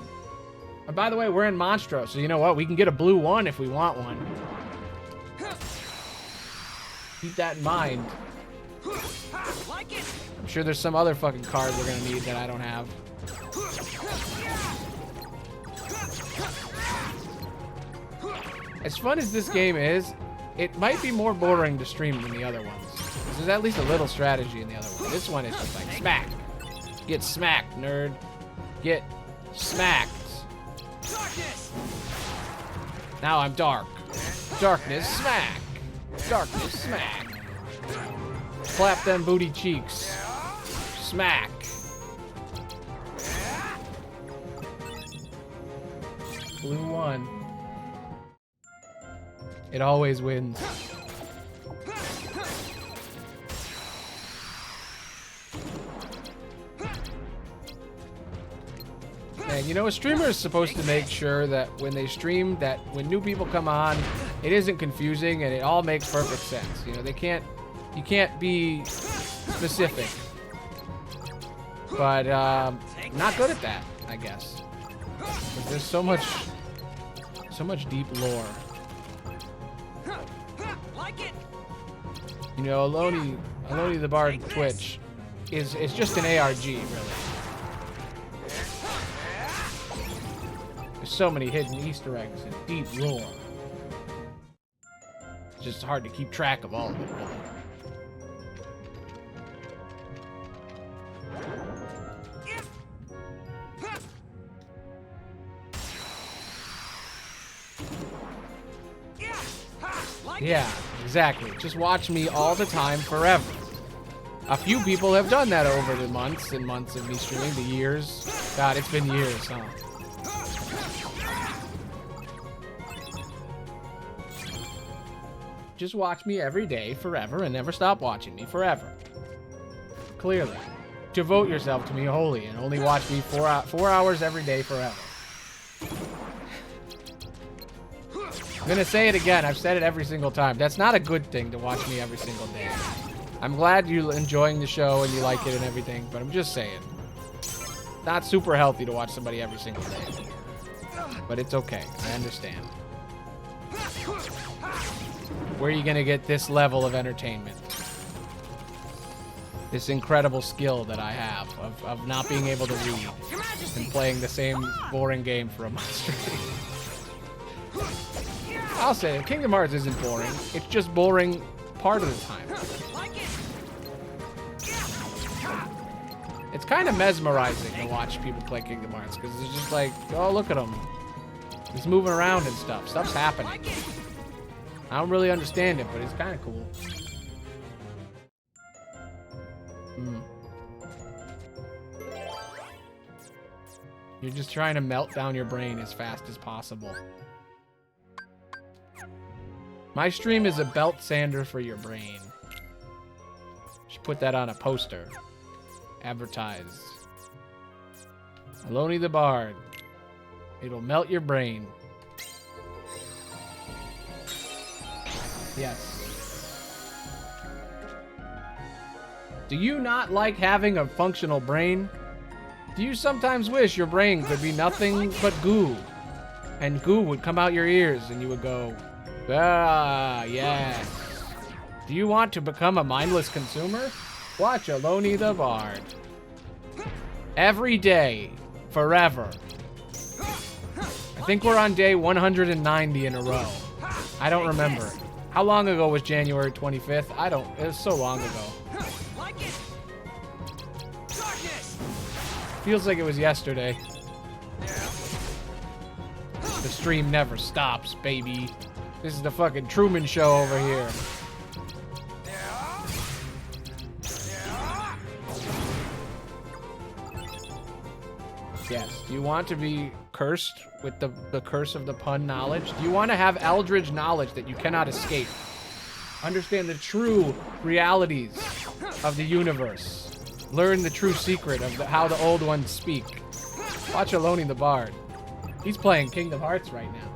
Speaker 1: And by the way, we're in Monstro, so you know what? We can get a blue one if we want one. Keep that in mind. I'm sure there's some other fucking card we're gonna need that I don't have. As fun as this game is, it might be more boring to stream than the other ones. There's at least a little strategy in the other one. This one is just like smack. Get smacked, nerd. Get smacked. Now I'm dark. Darkness, smack. Darkness, smack. Clap them booty cheeks. Smack. Blue one. It always wins. And you know, a streamer is supposed to make sure that when they stream, that when new people come on, it isn't confusing and it all makes perfect sense. You know, you can't be specific. But, not good at that, I guess. But there's so much deep lore. You know, Aloney the Bard Twitch is just an ARG, really. There's so many hidden Easter eggs and deep lore. It's just hard to keep track of all of it, really. Yeah, exactly. Just watch me all the time, forever. A few people have done that over the months and months of me streaming, the years. God, it's been years, huh? Just watch me every day, forever, and never stop watching me, forever. Clearly. Devote yourself to me wholly, and only watch me 4 hours every day, forever. I'm gonna say it again. I've said it every single time. That's not a good thing to watch me every single day. I'm glad you're enjoying the show and you like it and everything, but I'm just saying. Not super healthy to watch somebody every single day. But it's okay. I understand. Where are you gonna get this level of entertainment? This incredible skill that I have of not being able to read and playing the same boring game for a month straight. I'll say it, Kingdom Hearts isn't boring. It's just boring part of the time. It's kind of mesmerizing to watch people play Kingdom Hearts because it's just like, oh, look at him. He's moving around and stuff. Stuff's happening. I don't really understand it, but it's kind of cool. You're just trying to melt down your brain as fast as possible. My stream is a belt sander for your brain. Should put that on a poster. Advertise. Aloney the Bard. It'll melt your brain. Yes. Do you not like having a functional brain? Do you sometimes wish your brain could be nothing but goo? And goo would come out your ears and you would go, ah, yes. Do you want to become a mindless consumer? Watch Aloney the Bard. Every day, forever. I think we're on day 190 in a row. I don't remember. How long ago was January 25th? It was so long ago. Feels like it was yesterday. The stream never stops, baby. This is the fucking Truman Show over here. Yes. Do you want to be cursed with the curse of the pun knowledge? Do you want to have eldritch knowledge that you cannot escape? Understand the true realities of the universe. Learn the true secret of how the old ones speak. Watch Aloney the Bard. He's playing Kingdom Hearts right now.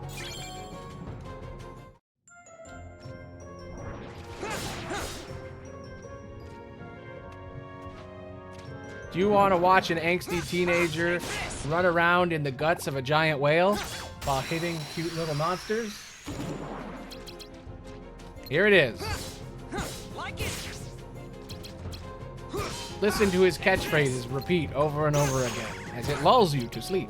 Speaker 1: Do you want to watch an angsty teenager run around in the guts of a giant whale while hitting cute little monsters? Here it is. Listen to his catchphrases repeat over and over again as it lulls you to sleep.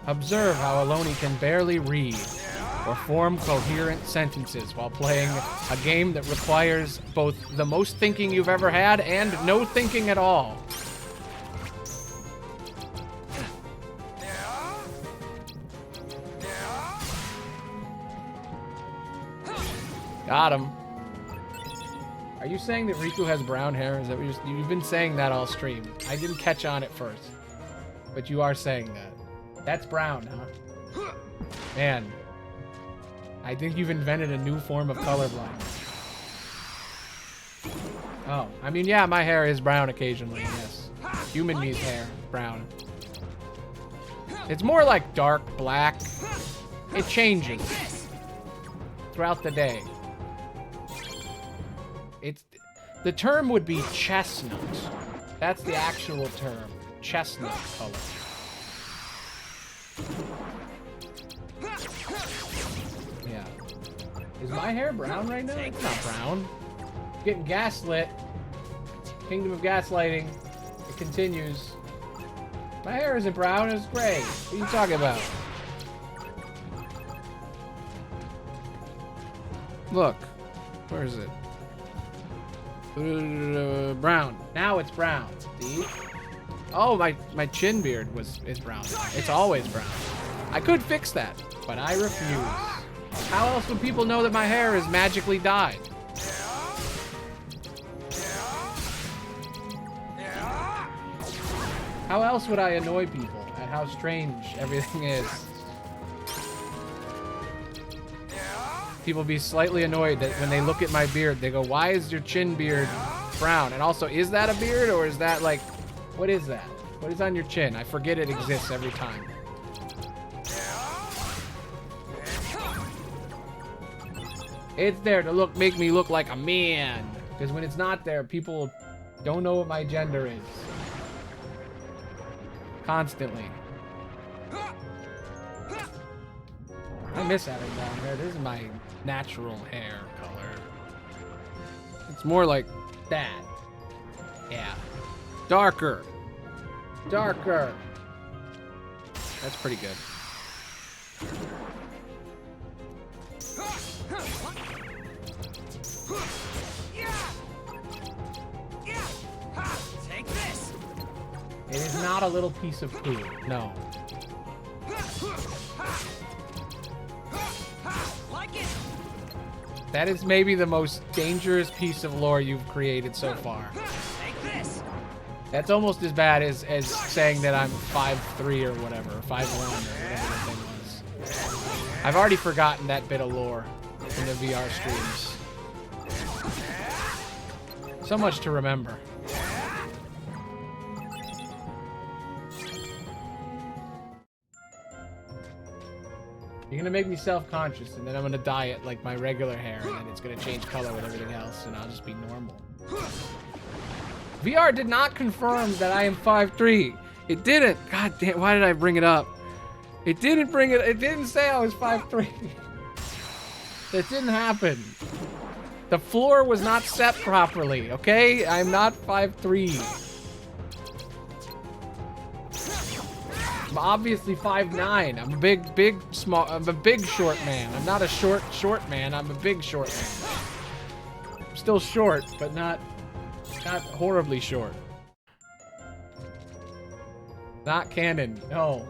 Speaker 1: Observe how Aloney can barely read or form coherent sentences while playing a game that requires both the most thinking you've ever had and no thinking at all. Got him. Are you saying that Riku has brown hair? Is that what you've been saying that all stream? I didn't catch on at first, but you are saying that. That's brown, huh? Man, I think you've invented a new form of colorblindness. Oh, I mean, yeah, my hair is brown occasionally, yes. Human me's hair, brown. It's more like dark black. It changes throughout the day. The term would be chestnut. That's the actual term. Chestnut color. Yeah. Is my hair brown right now? It's not brown. Getting gaslit. Kingdom of gaslighting. It continues. My hair isn't brown, it's gray. What are you talking about? Look. Where is it? Brown. Now it's brown. See? Oh, my chin beard is brown. It's always brown. I could fix that, but I refuse. How else would people know that my hair is magically dyed? How else would I annoy people at how strange everything is? People be slightly annoyed that when they look at my beard, they go, why is your chin beard brown? And also, is that a beard or is that like, what is that? What is on your chin? I forget it exists every time. It's there to make me look like a man. Because when it's not there, people don't know what my gender is. Constantly. I miss having brown hair. This is my natural hair color. It's more like that. Yeah. Darker. Darker. That's pretty good.
Speaker 8: Take this.
Speaker 1: It is not a little piece of poo. No. That is maybe the most dangerous piece of lore you've created so far.
Speaker 8: Take this.
Speaker 1: That's almost as bad as saying that I'm 5'3" or whatever, or 5'1" or whatever the thing was. I've already forgotten that bit of lore in the VR streams. So much to remember. You're gonna make me self-conscious, and then I'm gonna dye it like my regular hair, and then it's gonna change color with everything else, and I'll just be normal. VR did not confirm that I am 5'3". It didn't. God damn, why did I bring it up? It didn't bring it. It didn't say I was 5'3". That didn't happen. The floor was not set properly, okay? I'm not 5'3". I'm obviously 5'9". I'm a I'm a big short man. I'm not a short man. I'm a big short man. I'm still short, but not horribly short. Not canon, no.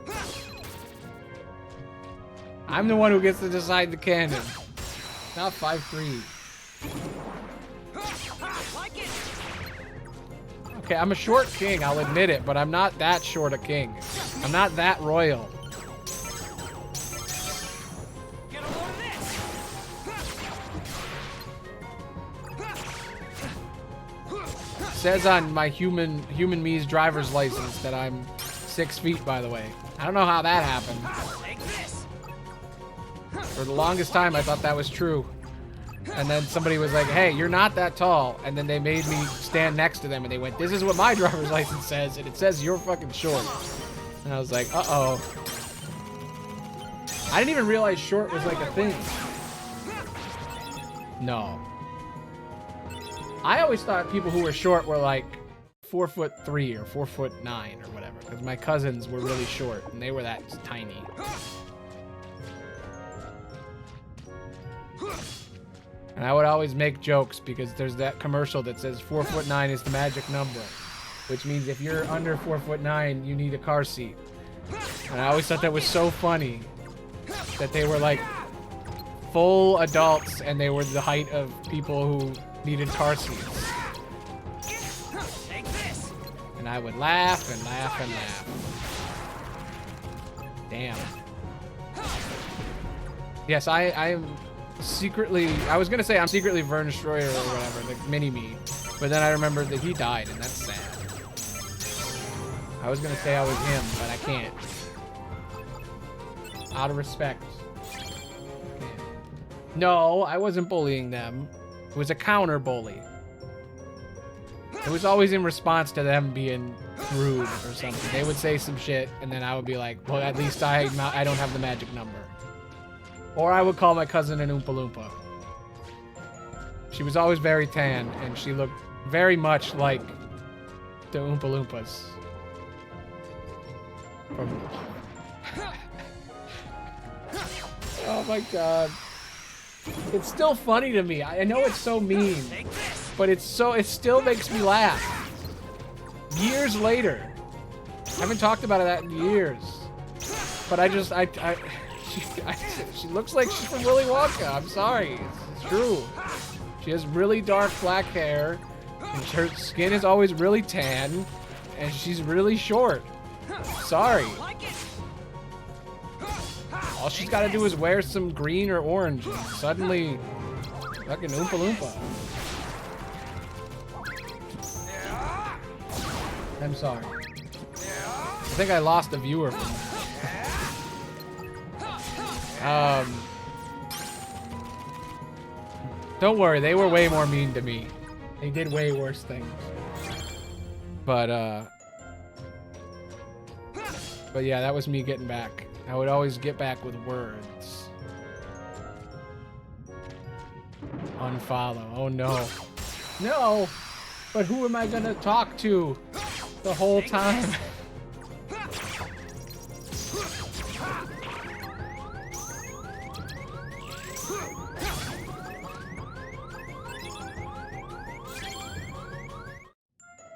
Speaker 1: I'm the one who gets to decide the canon. Not 5'3". Okay, I'm a short king, I'll admit it, but I'm not that short a king. I'm not that royal.
Speaker 8: Get a load of this.
Speaker 1: Says on my human me's driver's license that I'm 6 feet, by the way. I don't know how that happened.
Speaker 8: Take this.
Speaker 1: For the longest time, I thought that was true. And then somebody was like, hey, you're not that tall. And then they made me stand next to them, and they went, this is what my driver's license says, and it says you're fucking short. And I was like, uh-oh. I didn't even realize short was like a thing. No. I always thought people who were short were like 4'3" or 4'9" or whatever, because my cousins were really short, and they were that tiny. And I would always make jokes because there's that commercial that says 4'9" is the magic number, which means if you're under 4'9", you need a car seat. And I always thought that was so funny that they were like full adults and they were the height of people who needed car seats.
Speaker 8: Take this.
Speaker 1: And I would laugh and laugh and laugh. Damn. Yes, I am secretly, I was gonna say I'm secretly Vern Destroyer or whatever, the mini-me, but then I remembered that he died, and that's sad. I was gonna say I was him, but I can't. Out of respect. No, I wasn't bullying them. It was a counter bully. It was always in response to them being rude or something. They would say some shit, and then I would be like, well, at least I don't have the magic number. Or I would call my cousin an Oompa Loompa. She was always very tan, and she looked very much like the Oompa Loompas. Oh my god. It's still funny to me. I know it's so mean, but it still makes me laugh. Years later. I haven't talked about that in years. But she looks like she's from Willy Wonka. I'm sorry. It's true. She has really dark black hair, and her skin is always really tan, and she's really short. Sorry. All she's got to do is wear some green or orange, and suddenly, fucking Oompa Loompa. I'm sorry. I think I lost a viewer from that. Don't worry, they were way more mean to me. They did way worse things. But yeah, that was me getting back. I would always get back with words. Unfollow. Oh no. No! But who am I gonna talk to the whole time?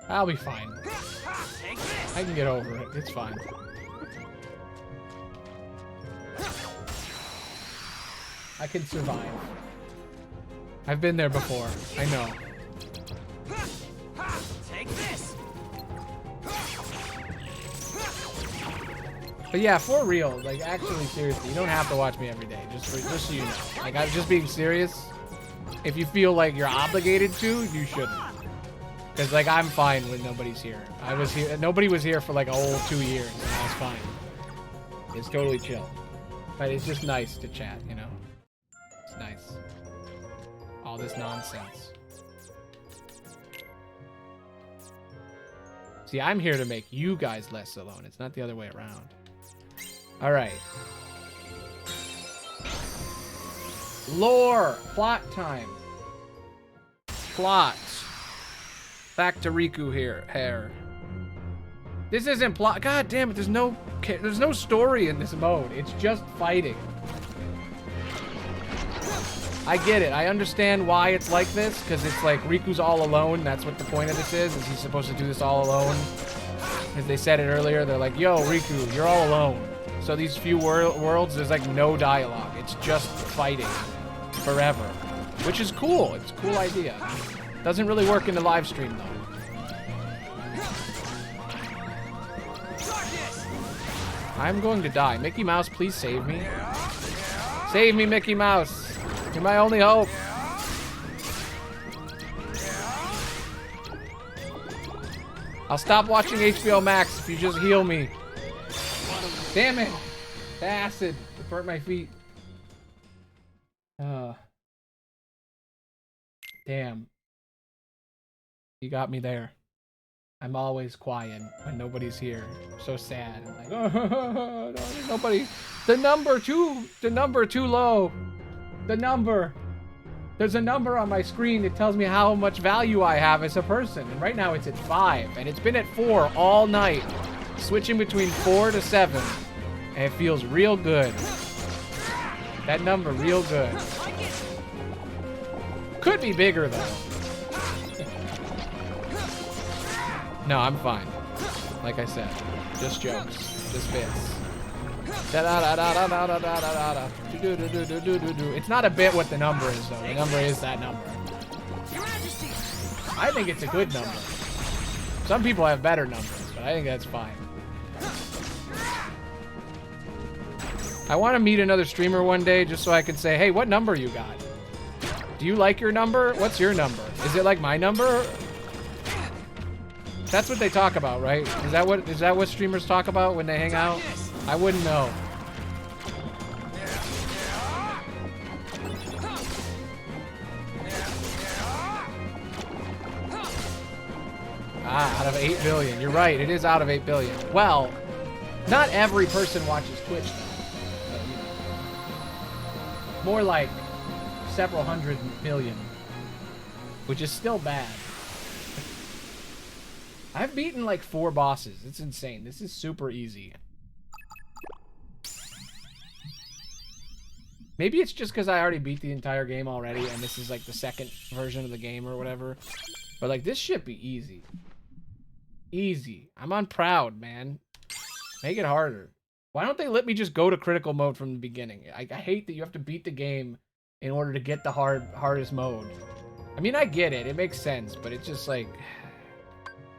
Speaker 1: I'll be fine. I can get over it. It's fine. I can survive. I've been there before. I know.
Speaker 8: Take this.
Speaker 1: But yeah, for real, like actually seriously, you don't have to watch me every day. Just so you know. Like I'm just being serious. If you feel like you're obligated to, you shouldn't. Because, like, I'm fine when nobody's here. I was here. Nobody was here for, like, a whole 2 years, and I was fine. It's totally chill.
Speaker 9: But it's just nice to chat, you know? It's nice. All this nonsense. See, I'm here to make you guys less alone. It's not the other way around. All right. Lore. Plot time. Plot. Back to Riku here. Hair. This isn't plot. God damn it. There's no story in this mode. It's just fighting. I get it. I understand why it's like this, because it's like Riku's all alone. That's what the point of this is he's supposed to do this all alone. As they said it earlier, they're like, yo, Riku, you're all alone. So these few worlds, there's like no dialogue. It's just fighting forever, which is cool. It's a cool idea. Doesn't really work in the live stream, though. I'm going to die. Mickey Mouse, please save me. Save me, Mickey Mouse. You're my only hope. I'll stop watching HBO Max if you just heal me. Damn it. The acid. It burnt my feet. Damn. You got me there. I'm always quiet when nobody's here. So sad. I'm like, oh, no, there's nobody. The number too low. The number. There's a number on my screen that tells me how much value I have as a person. And right now it's at 5. And it's been at 4 all night. Switching between 4 to 7. And it feels real good. That number real good. Could be bigger though. No, I'm fine. Like I said. Just jokes. Just bits. It's not a bit what the number is, though. The number is that number. I think it's a good number. Some people have better numbers, but I think that's fine. I want to meet another streamer one day just so I can say, hey, what number you got? Do you like your number? What's your number? Is it like my number? That's what they talk about, right? Is that what streamers talk about when they hang out? I wouldn't know. Ah, out of 8 billion. You're right, it is out of 8 billion. Well, not every person watches Twitch, though. But, you know, more like several hundred million, which is still bad. I've beaten like 4 bosses. It's insane. This is super easy. Maybe it's just because I already beat the entire game already, and this is like the second version of the game or whatever. But like, this should be easy. Easy. I'm on proud, man. Make it harder. Why don't they let me just go to critical mode from the beginning? I hate that you have to beat the game in order to get the hardest mode. I mean, I get it. It makes sense, but it's just like...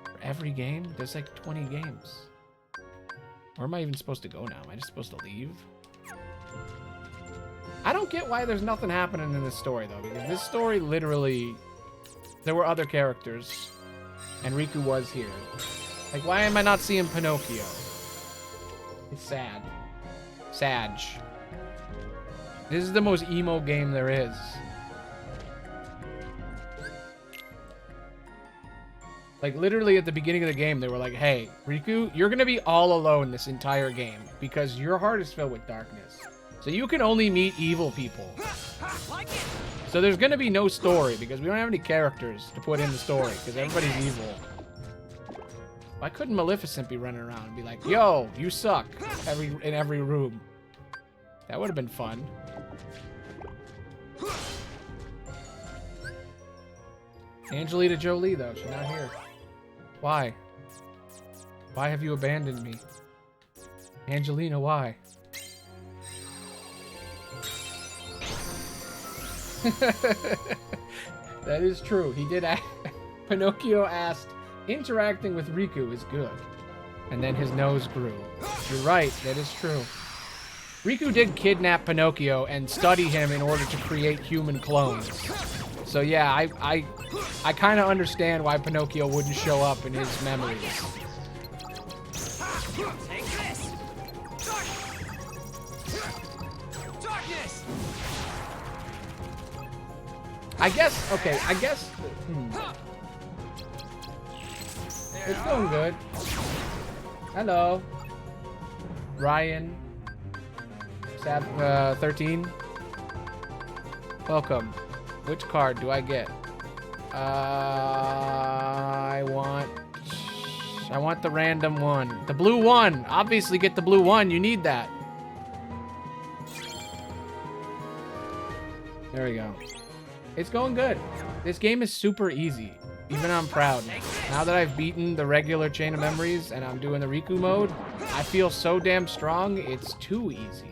Speaker 9: For every game? There's like 20 games. Where am I even supposed to go now? Am I just supposed to leave? I don't get why there's nothing happening in this story, though, because this story literally... There were other characters, and Riku was here. Like, why am I not seeing Pinocchio? It's sad. Sag. This is the most emo game there is. Like, literally at the beginning of the game, they were like, hey, Riku, you're gonna be all alone this entire game, because your heart is filled with darkness. So you can only meet evil people. So there's gonna be no story because we don't have any characters to put in the story because everybody's evil. Why couldn't Maleficent be running around and be like, yo, you suck in every room? That would have been fun. Angelina Jolie, though, she's not here. Why? Why have you abandoned me? Angelina, why? That is true. He did ask. Pinocchio asked, interacting with Riku is good. And then his nose grew. You're right, that is true. Riku did kidnap Pinocchio and study him in order to create human clones. So yeah, I kind of understand why Pinocchio wouldn't show up in his memories.
Speaker 8: Darkness.
Speaker 9: I guess, okay, I guess, It's going good. Hello. Ryan. 13. Welcome. Which card do I get? I want the random one. The blue one. Obviously get the blue one. You need that. There we go. It's going good. This game is super easy. Even I'm proud. Now that I've beaten the regular Chain of Memories and I'm doing the Riku mode, I feel so damn strong, it's too easy.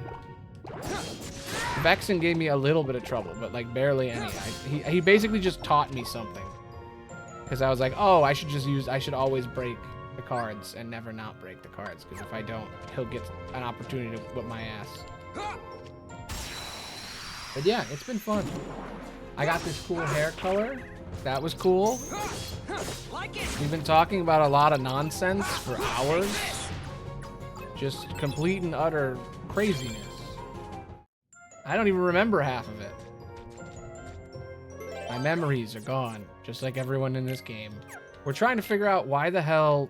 Speaker 9: Vexen gave me a little bit of trouble, but like barely any. He basically just taught me something. Because I was like, oh, I should always break the cards and never not break the cards. Because if I don't, he'll get an opportunity to whip my ass. But yeah, it's been fun. I got this cool hair color. That was cool. We've been talking about a lot of nonsense for hours. Just complete and utter craziness. I don't even remember half of it. My memories are gone, just like everyone in this game. We're trying to figure out why the hell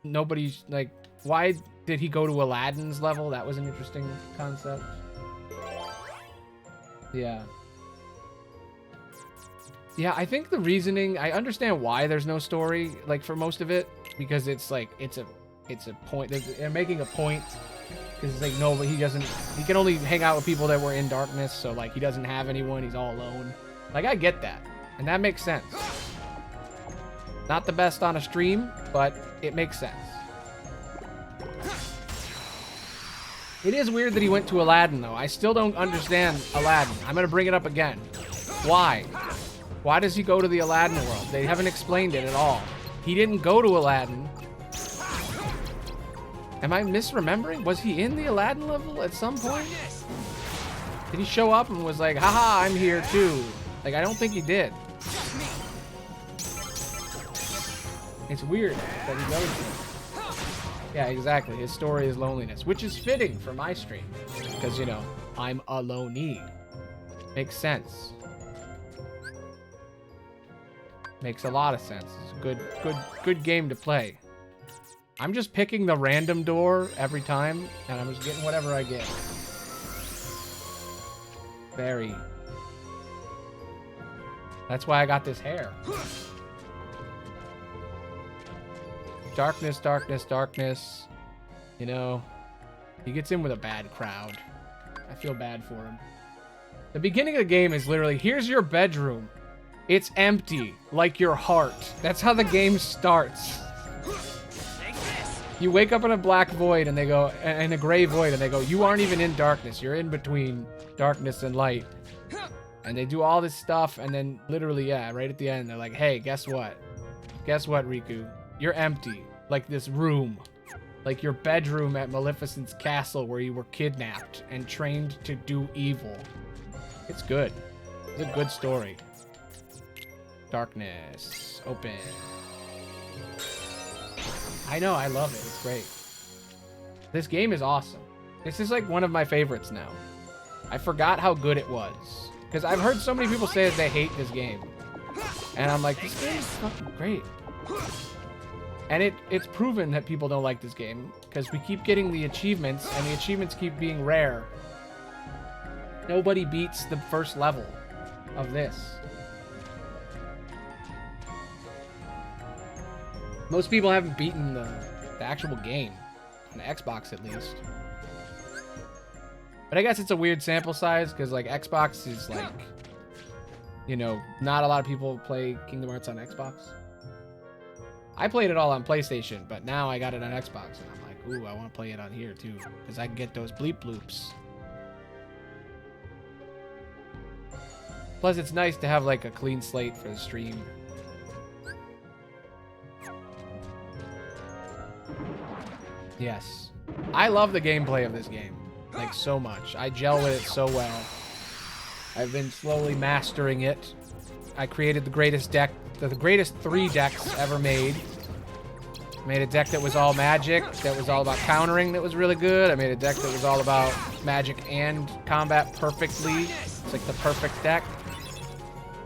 Speaker 9: nobody's, like, why did he go to Aladdin's level? That was an interesting concept. Yeah. Yeah, I think the reasoning, I understand why there's no story, like, for most of it, because it's like, it's a point, they're making a point, because it's like, no, but he can only hang out with people that were in darkness, so, like, he doesn't have anyone, he's all alone. Like, I get that, and that makes sense. Not the best on a stream, but it makes sense. It is weird that he went to Aladdin, though. I still don't understand Aladdin. I'm gonna bring it up again. Why? Why does he go to the Aladdin world? They haven't explained it at all. He didn't go to Aladdin. Am I misremembering? Was he in the Aladdin level at some point? Did he show up and was like, haha, I'm here too? Like, I don't think he did. It's weird that he goes there. Yeah, exactly. His story is loneliness, which is fitting for my stream. Because, you know, I'm Aloney. Makes sense. Makes a lot of sense. It's a good game to play. I'm just picking the random door every time, and I'm just getting whatever I get. Very. That's why I got this hair. Darkness, darkness, darkness. You know, he gets in with a bad crowd. I feel bad for him. The beginning of the game is literally, here's your bedroom. It's empty, like your heart. That's how the game starts. You wake up in a black void, and they go, in a gray void, and they go, you aren't even in darkness. You're in between darkness and light. And they do all this stuff, and then literally, yeah, right at the end, they're like, hey, guess what? Guess what, Riku? You're empty, like this room. Like your bedroom at Maleficent's castle where you were kidnapped and trained to do evil. It's good. It's a good story. Darkness. Open. I know, I love it. It's great. This game is awesome. This is like one of my favorites now. I forgot how good it was. Because I've heard so many people say that they hate this game. And I'm like, this game is fucking great. And it's proven that people don't like this game. Because we keep getting the achievements, and the achievements keep being rare. Nobody beats the first level of this. Most people haven't beaten the actual game. On the Xbox, at least. But I guess it's a weird sample size, because, like, Xbox is, like, you know, not a lot of people play Kingdom Hearts on Xbox. I played it all on PlayStation, but now I got it on Xbox, and I'm like, ooh, I want to play it on here, too, because I can get those bleep bloops. Plus, it's nice to have, like, a clean slate for the stream. Yes. I love the gameplay of this game. Like, so much. I gel with it so well. I've been slowly mastering it. I created the greatest deck, the greatest 3 decks ever made. made a deck that was all magic, that was all about countering, that was really good. I made a deck that was all about magic and combat perfectly. It's like the perfect deck.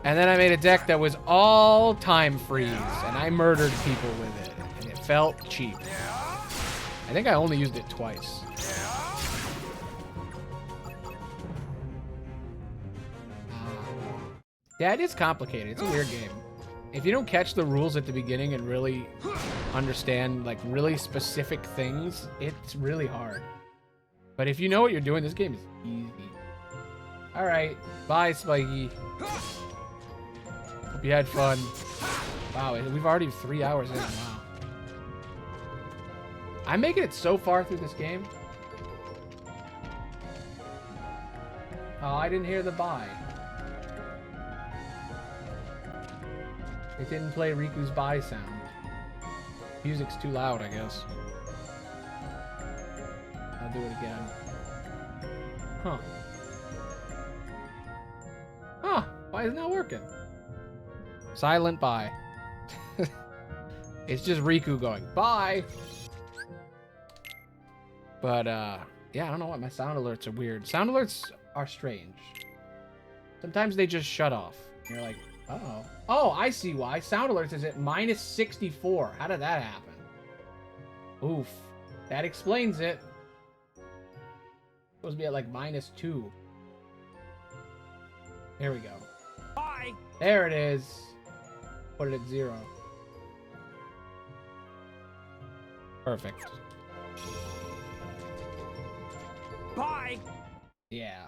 Speaker 9: And then I made a deck that was all time freeze, and I murdered people with it, and it felt cheap. I think I only used it twice. Yeah, it is complicated. It's a weird game. If you don't catch the rules at the beginning and really understand, like, really specific things, it's really hard. But if you know what you're doing, this game is easy. Alright, bye, Spiky. Hope you had fun. Wow, we've already 3 hours in. Wow. I'm making it so far through this game. Oh, I didn't hear the bye. It didn't play Riku's bye sound. Music's too loud, I guess. I'll do it again. Huh. Huh. Why isn't that working? Silent bye. It's just Riku going, bye! But, yeah, I don't know what. My sound alerts are weird. Sound alerts are strange. Sometimes they just shut off. You're like, uh-oh. Oh, I see why. Sound alerts is at minus 64. How did that happen? Oof. That explains it. Supposed to be at like minus 2. There we go.
Speaker 8: Bye.
Speaker 9: There it is. Put it at 0. Perfect.
Speaker 8: Bye.
Speaker 9: Yeah.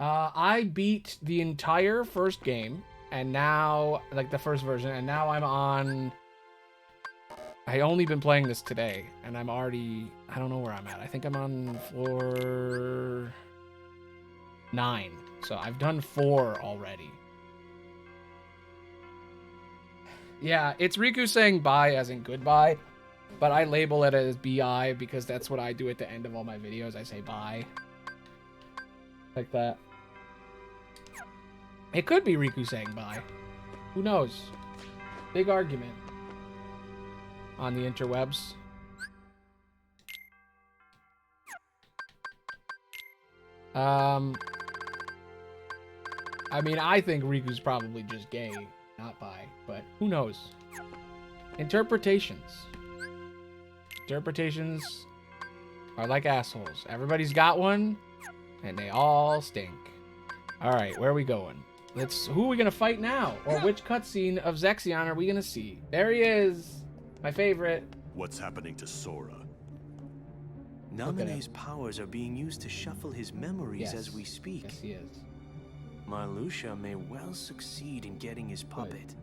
Speaker 9: I beat the entire first game, and now, like the first version, and now I'm on... I only been playing this today, and I'm already... I don't know where I'm at. I think I'm on floor 9. So I've done 4 already. Yeah, it's Riku saying bye as in goodbye, but I label it as BI because that's what I do at the end of all my videos. I say bye. Like that. It could be Riku saying bye. Who knows? Big argument on the interwebs. I mean, I think Riku's probably just gay, not bi, but who knows? Interpretations. Interpretations are like assholes. Everybody's got one, and they all stink. All right, where are we going? Who are we gonna fight now? Or which cutscene of Zexion are we gonna see? There he is, my favorite.
Speaker 7: What's happening to Sora?
Speaker 5: Naminé's powers are being used to shuffle his memories as we speak.
Speaker 9: Yes, he is.
Speaker 5: Marluxia may well succeed in getting his puppet.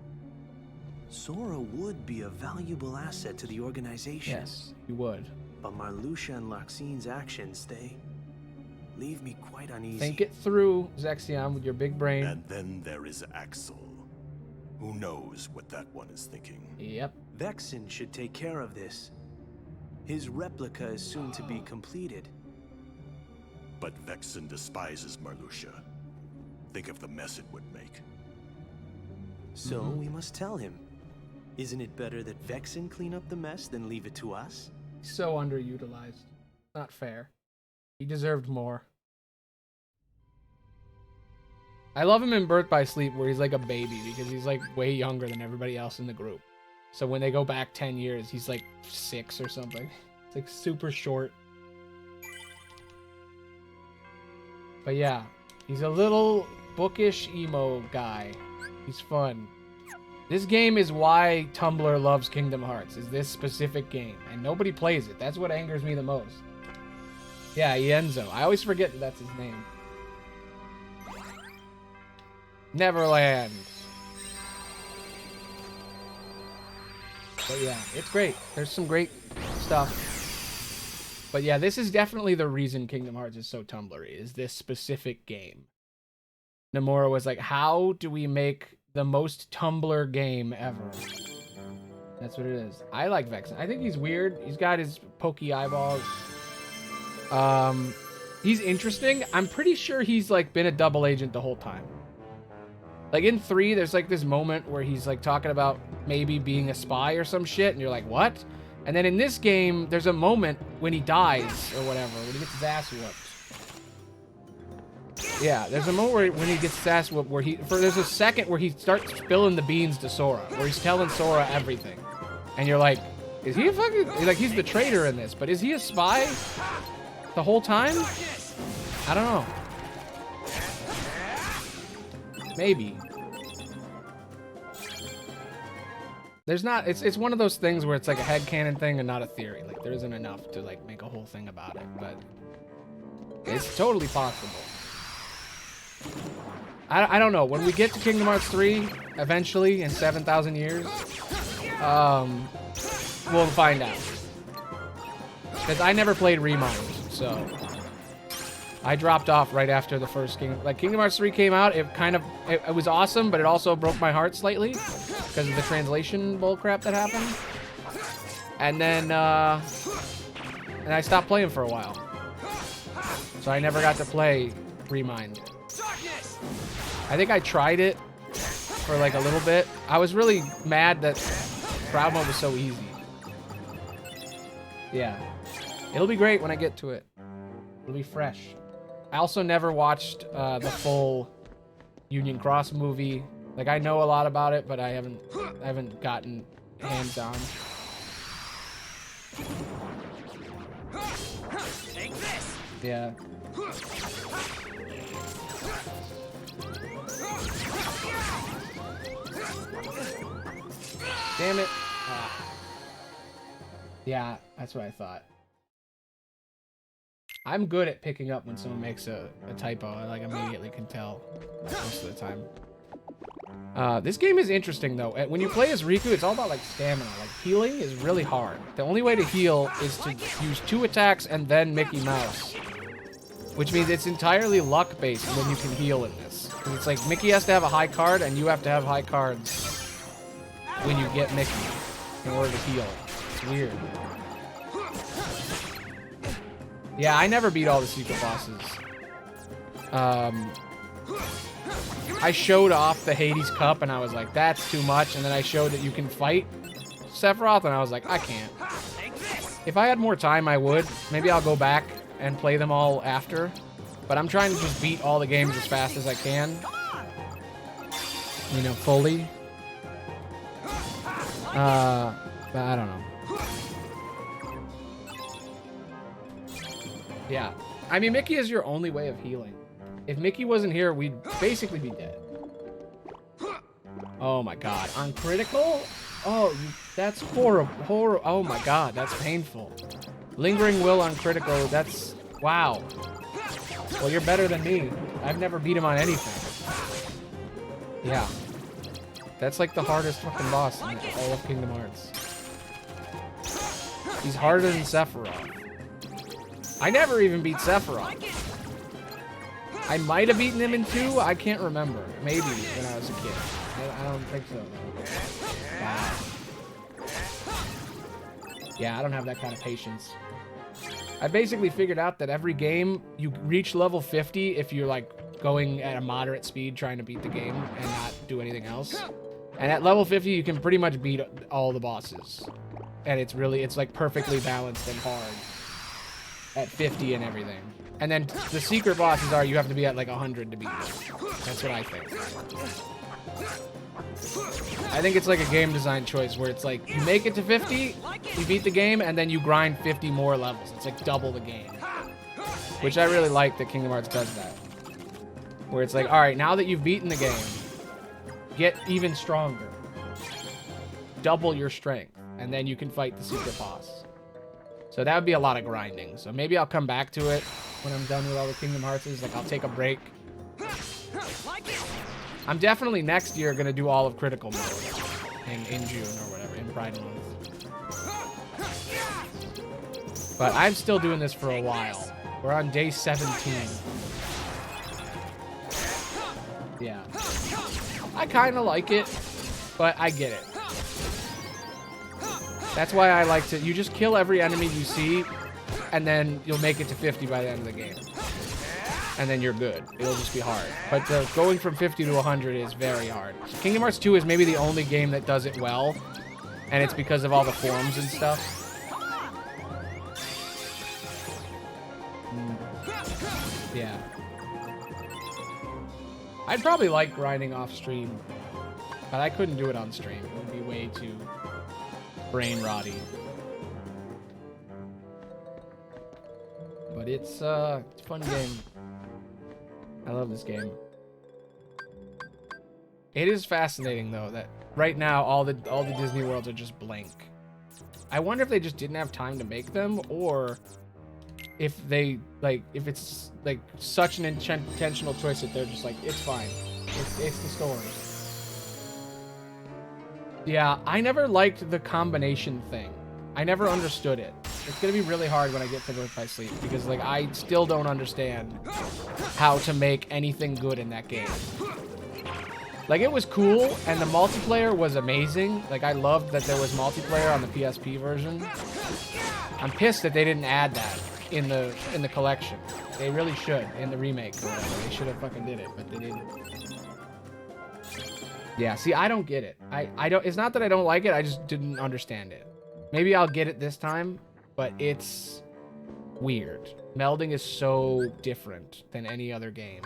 Speaker 5: Sora would be a valuable asset to the organization.
Speaker 9: Yes, he would.
Speaker 5: But Marluxia and Larxine's actions, they leave me quite uneasy.
Speaker 9: Think it through, Zexion, with your big brain.
Speaker 7: And then there is Axel. Who knows what that one is thinking?
Speaker 9: Yep.
Speaker 5: Vexen should take care of this. His replica is soon to be completed.
Speaker 7: But Vexen despises Marluxia. Think of the mess it would make.
Speaker 5: So we must tell him. Isn't it better that Vexen clean up the mess than leave it to us?
Speaker 9: So underutilized. Not fair. He deserved more. I love him in Birth by Sleep where he's like a baby because he's like way younger than everybody else in the group. So when they go back 10 years, he's like 6 or something. It's like super short. But yeah, he's a little bookish emo guy. He's fun. This game is why Tumblr loves Kingdom Hearts, is this specific game. And nobody plays it. That's what angers me the most. Yeah, Ienzo. I always forget that that's his name. Neverland. But yeah, it's great. There's some great stuff. But yeah, this is definitely the reason Kingdom Hearts is so Tumblr-y, is this specific game. Nomura was like, how do we make the most Tumblr game ever? That's what it is. I like Vexen. I think he's weird. He's got his pokey eyeballs. He's interesting. I'm pretty sure he's like been a double agent the whole time. Like in 3, there's like this moment where he's like talking about maybe being a spy or some shit, and you're like, what? And then in this game, there's a moment when he dies or whatever, when he gets his ass whooped. Yeah, there's a moment when he gets his ass whooped where there's a second where he starts spilling the beans to Sora, where he's telling Sora everything. And you're like, is he a fucking, like he's the traitor in this, but is he a spy the whole time? I don't know. Maybe. There's not, it's one of those things where it's like a headcanon thing and not a theory. Like there isn't enough to like make a whole thing about it, but it's totally possible. I don't know. When we get to Kingdom Hearts 3, eventually in 7,000 years, we'll find out. Because I never played Remind, so I dropped off right after the first Kingdom. Like Kingdom Hearts 3 came out, it was awesome, but it also broke my heart slightly because of the translation bullcrap that happened. And then I stopped playing for a while, so I never got to play Remind. I think I tried it for like a little bit. I was really mad that Proud Mode was so easy. Yeah. It'll be great when I get to it. It'll be fresh. I also never watched the full Union Cross movie. Like I know a lot about it, but I haven't gotten hands on.
Speaker 8: Take this.
Speaker 9: Yeah. Damn it. Yeah, that's what I thought. I'm good at picking up when someone makes a typo. I like immediately can tell most of the time. This game is interesting though. When you play as Riku, it's all about like stamina. Like healing is really hard. The only way to heal is to use 2 attacks and then Mickey Mouse. Which means it's entirely luck based when you can heal in this. It's like Mickey has to have a high card and you have to have high cards when you get Mickey in order to heal. It's weird. Yeah, I never beat all the secret bosses. I showed off the Hades Cup and I was like, that's too much. And then I showed that you can fight Sephiroth and I was like, I can't. If I had more time, I would. Maybe I'll go back and play them all after. But I'm trying to just beat all the games as fast as I can. You know, fully. But I don't know. Yeah. I mean, Mickey is your only way of healing. If Mickey wasn't here, we'd basically be dead. Oh my god. On critical? Oh, that's horrible. Oh my god, that's painful. Lingering Will on critical, that's... Wow. Well, you're better than me. I've never beat him on anything. Yeah. That's like the hardest fucking boss in all of Kingdom Hearts. He's harder than Sephiroth. I never even beat Sephiroth. I might have beaten him in 2. I can't remember. Maybe when I was a kid. I don't think so. Wow. Yeah, I don't have that kind of patience. I basically figured out that every game, you reach level 50 if you're like going at a moderate speed trying to beat the game and not do anything else. And at level 50, you can pretty much beat all the bosses. And it's like perfectly balanced and hard at 50 and everything. And then the secret bosses are, you have to be at like 100 to beat them. That's what I think. I think it's like a game design choice where it's like, you make it to 50, you beat the game, and then you grind 50 more levels. It's like double the game. Which I really like that Kingdom Hearts does that. Where it's like, alright, now that you've beaten the game, get even stronger. Double your strength. And then you can fight the secret boss. So that would be a lot of grinding. So maybe I'll come back to it when I'm done with all the Kingdom Hearts. Like, I'll take a break. I'm definitely next year going to do all of Critical Mode in June or whatever, in Pride Month. But I'm still doing this for a while. We're on day 17. Yeah. I kind of like it, but I get it. That's why I like to... You just kill every enemy you see, and then you'll make it to 50 by the end of the game. and then you're good. It'll just be hard. But going from 50 to 100 is very hard. Kingdom Hearts 2 is maybe the only game that does it well, and it's because of all the forms and stuff. Yeah. I'd probably like grinding off stream, but I couldn't do it on stream. It would be way too brain rotty. But it's a fun game. I love this game. It is fascinating though that right now all the Disney worlds are just blank. I wonder if they just didn't have time to make them, or if they if it's like such an intentional choice that they're just like, it's fine. It's the story. Yeah, I never liked the combination thing. I never understood it. It's gonna be really hard when I get to Birth by Sleep, because like I still don't understand how to make anything good in that game. Like, it was cool, and the multiplayer was amazing. Like, I loved that there was multiplayer on the PSP version. I'm pissed that they didn't add that in the collection. They really should, in the remake or whatever. They should have fucking did it, but they didn't. Yeah, see, I don't get it. I don't. It's not that I don't like it. I just didn't understand it. Maybe I'll get it this time, but it's weird. Melding is so different than any other game.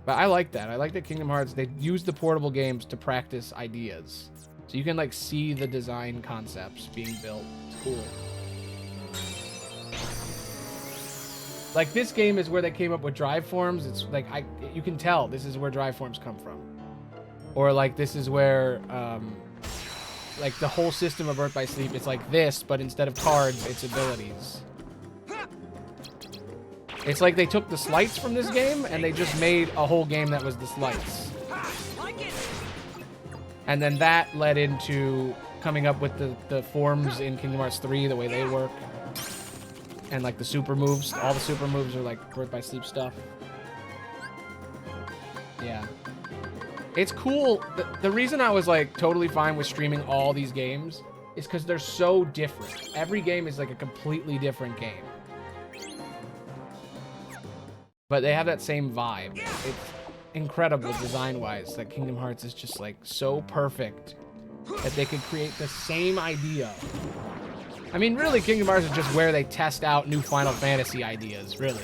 Speaker 9: But I like that. I like that Kingdom Hearts, they use the portable games to practice ideas. So you can like see the design concepts being built. It's cool. Like, this game is where they came up with drive forms. It's like, you can tell this is where drive forms come from. Or like, this is where, like the whole system of Birth by Sleep, it's like this, but instead of cards, it's abilities. It's like they took the slights from this game and they just made a whole game that was the slights. And then that led into coming up with the forms in Kingdom Hearts 3, the way they work. And like the super moves. All the super moves are like Birth by Sleep stuff. Yeah. It's cool. The reason I was like totally fine with streaming all these games is because they're so different. Every game is like a completely different game. But they have that same vibe. It's incredible design-wise that Kingdom Hearts is just like so perfect that they could create the same idea. I mean, really, Kingdom Hearts is just where they test out new Final Fantasy ideas, really.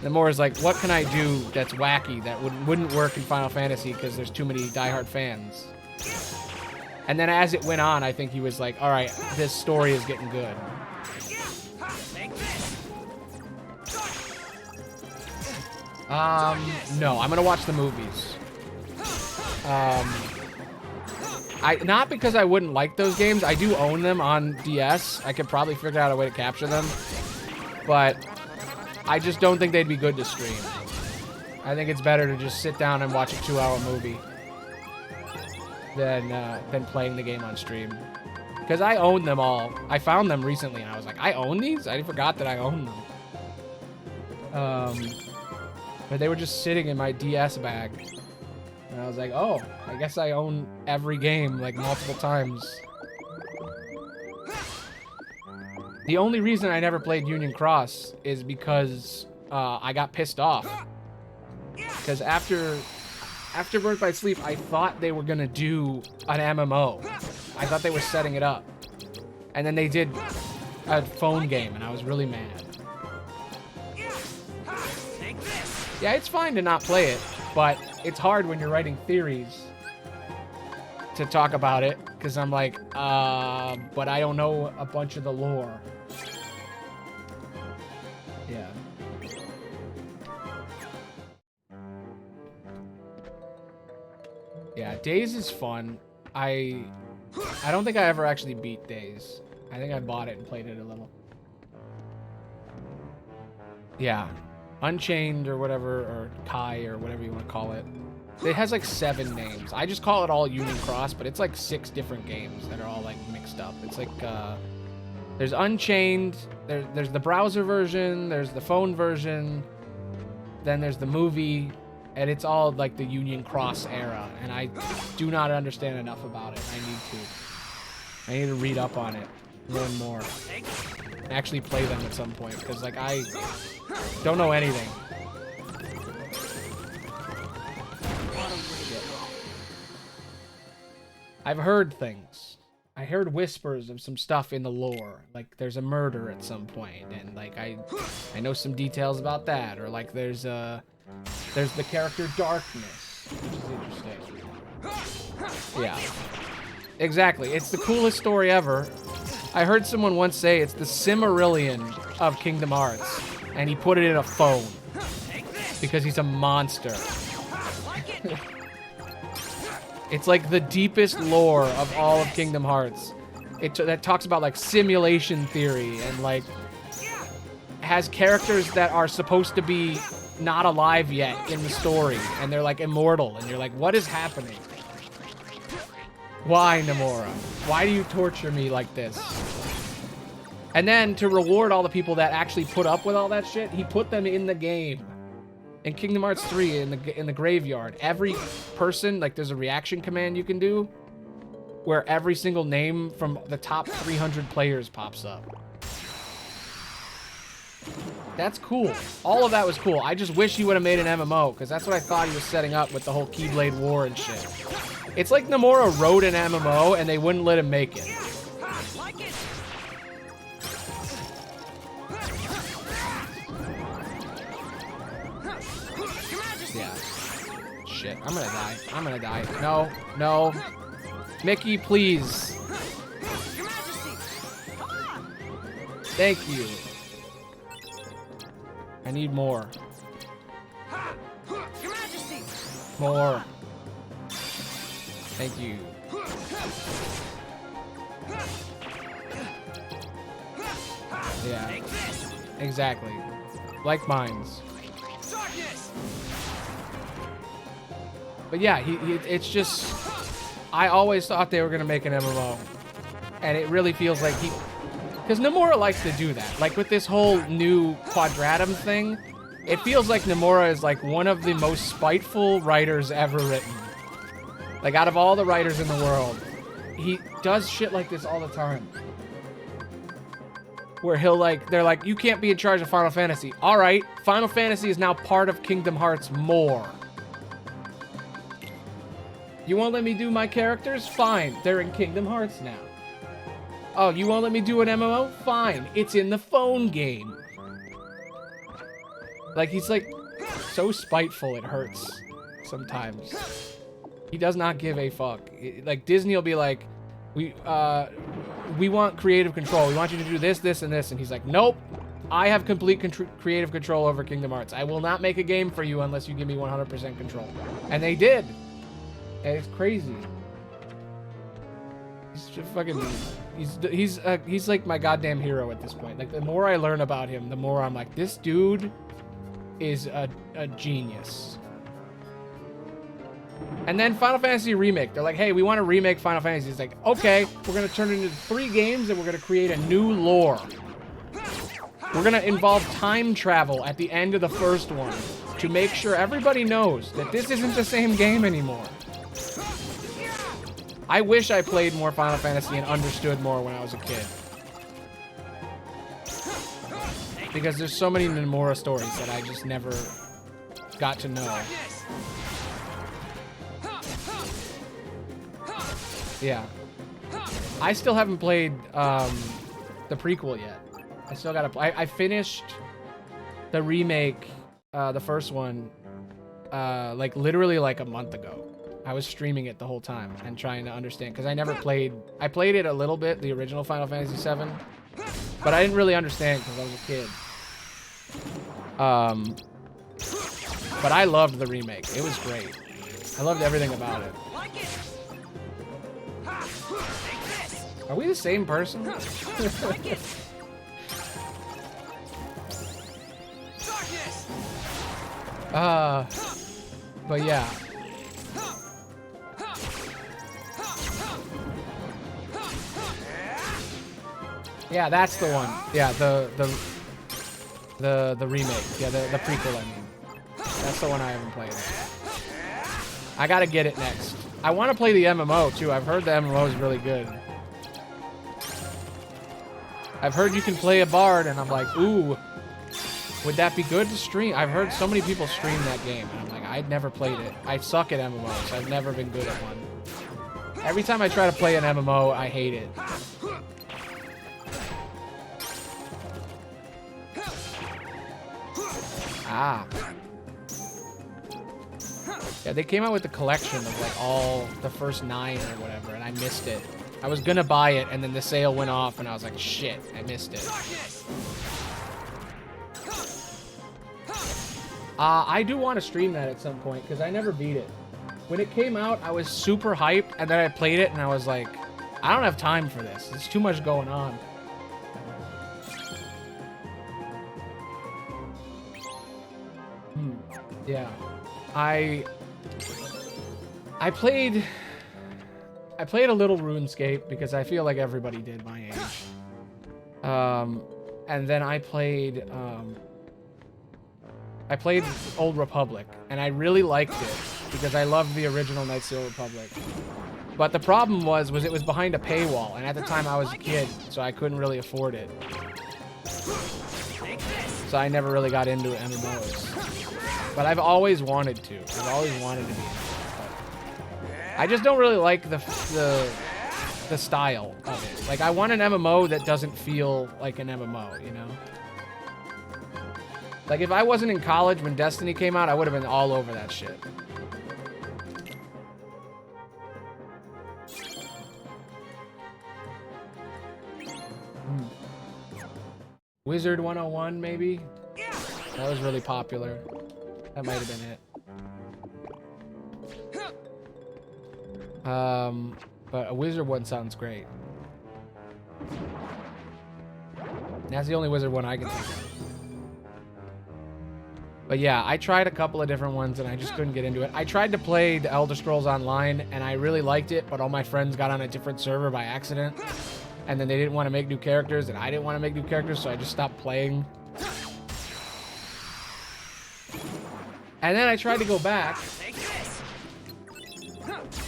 Speaker 9: The more is like, what can I do that's wacky that wouldn't work in Final Fantasy because there's too many diehard fans. And then as it went on, I think he was like, all right, this story is getting good. No, I'm gonna watch the movies. Not because I wouldn't like those games. I do own them on DS. I could probably figure out a way to capture them. But I just don't think they'd be good to stream. I think it's better to just sit down and watch a 2-hour movie than playing the game on stream. Because I own them all. I found them recently and I was like, I own these? I forgot that I own them. But they were just sitting in my DS bag. And I was like, oh, I guess I own every game, like, multiple times. The only reason I never played Union Cross is because I got pissed off. Because after Birth by Sleep, I thought they were going to do an MMO. I thought they were setting it up. And then they did a phone game, and I was really mad. Yeah, it's fine to not play it, but it's hard when you're writing theories to talk about it, because I'm like, but I don't know a bunch of the lore. Yeah. Yeah, Days is fun. I don't think I ever actually beat Days. I think I bought it and played it a little. Yeah. Unchained or whatever, or Kai or whatever you want to call it. It has like 7 names. I just call it all Union Cross, but it's like 6 different games that are all like mixed up. It's like, there's Unchained, there's the browser version, there's the phone version, then there's the movie, and it's all like the Union Cross era, and I do not understand enough about it. I need to read up on it, learn more. actually play them at some point, because, like, I don't know anything. I've heard things. I heard whispers of some stuff in the lore. Like, there's a murder at some point, and, like, I know some details about that. Or, like, there's the character Darkness, which is interesting. Yeah. Exactly. It's the coolest story ever. I heard someone once say it's the Cimmerillion of Kingdom Hearts, and he put it in a phone. Because he's a monster. It's like the deepest lore of all of Kingdom Hearts. That talks about like simulation theory and like has characters that are supposed to be not alive yet in the story, and they're like immortal, and you're like, what is happening? Why, Nomura? Why do you torture me like this? And then to reward all the people that actually put up with all that shit, he put them in the game. In Kingdom Hearts 3, in the graveyard, every person, like, there's a reaction command you can do where every single name from the top 300 players pops up. That's cool. All of that was cool. I just wish he would have made an MMO, because that's what I thought he was setting up with the whole Keyblade War and shit. It's like Nomura wrote an MMO and they wouldn't let him make it. Yeah. Shit, I'm gonna die. I'm gonna die. No, no. Mickey, please. Thank you. I need more. More. Thank you. Yeah. Exactly. Like mines. But yeah, it's just... I always thought they were going to make an MMO. And it really feels like he... Because Nomura likes to do that. Like with this whole new Quadratum thing, it feels like Nomura is like one of the most spiteful writers ever written. Like out of all the writers in the world, he does shit like this all the time. Where he'll like, they're like, you can't be in charge of Final Fantasy. All right, Final Fantasy is now part of Kingdom Hearts more. You won't let me do my characters? Fine, they're in Kingdom Hearts now. Oh, you won't let me do an MMO? Fine, it's in the phone game. Like, he's like, so spiteful it hurts sometimes. He does not give a fuck. Like, Disney will be like, we want creative control. We want you to do this, this, and this. And he's like, nope. I have complete creative control over Kingdom Hearts. I will not make a game for you unless you give me 100% control. And they did. And it's crazy. He's just fucking... He's like my goddamn hero at this point. Like, the more I learn about him, the more I'm like, this dude is a genius. And then Final Fantasy Remake. They're like, hey, we want to remake Final Fantasy. It's like, okay, we're going to turn it into 3 games and we're going to create a new lore. We're going to involve time travel at the end of the first one to make sure everybody knows that this isn't the same game anymore. I wish I played more Final Fantasy and understood more when I was a kid. Because there's so many Nomura stories that I just never got to know. Yeah. I still haven't played the prequel yet. I still gotta play. I finished the remake, the first one, like literally like a month ago. I was streaming it the whole time and trying to understand, because I never played... I played it a little bit, the original Final Fantasy VII, but I didn't really understand because I was a kid. But I loved the remake. It was great. I loved everything about it. Are we the same person? But yeah. Yeah, that's the one. Yeah, the remake. Yeah, the prequel, I mean. That's the one I haven't played. I gotta get it next. I want to play the MMO, too. I've heard the MMO is really good. I've heard you can play a bard, and I'm like, ooh, would that be good to stream? I've heard so many people stream that game, and I'm like, I'd never played it. I suck at MMOs. I've never been good at one. Every time I try to play an MMO, I hate it. Ah. Yeah, they came out with the collection of like all the first 9 or whatever, and I missed it. I was gonna buy it, and then the sale went off, and I was like, shit, I missed it. I do want to stream that at some point, because I never beat it. When it came out, I was super hyped, and then I played it, and I was like, I don't have time for this. There's too much going on. Yeah. I played a little RuneScape, because I feel like everybody did my age. And then I played Old Republic, and I really liked it because I loved the original Knights of the Old Republic. But the problem was it was behind a paywall, and at the time I was a kid, so I couldn't really afford it. So I never really got into MMOs. But I've always wanted to. I've always wanted to be in it. I just don't really like the style of it. Like, I want an MMO that doesn't feel like an MMO, you know? Like, if I wasn't in college when Destiny came out, I would have been all over that shit. Wizard 101, maybe? That was really popular. That might have been it. But a wizard one sounds great. That's the only wizard one I can think of. But yeah, I tried a couple of different ones and I just couldn't get into it. I tried to play the Elder Scrolls Online and I really liked it, but all my friends got on a different server by accident. And then they didn't want to make new characters and I didn't want to make new characters, so I just stopped playing. And then I tried to go back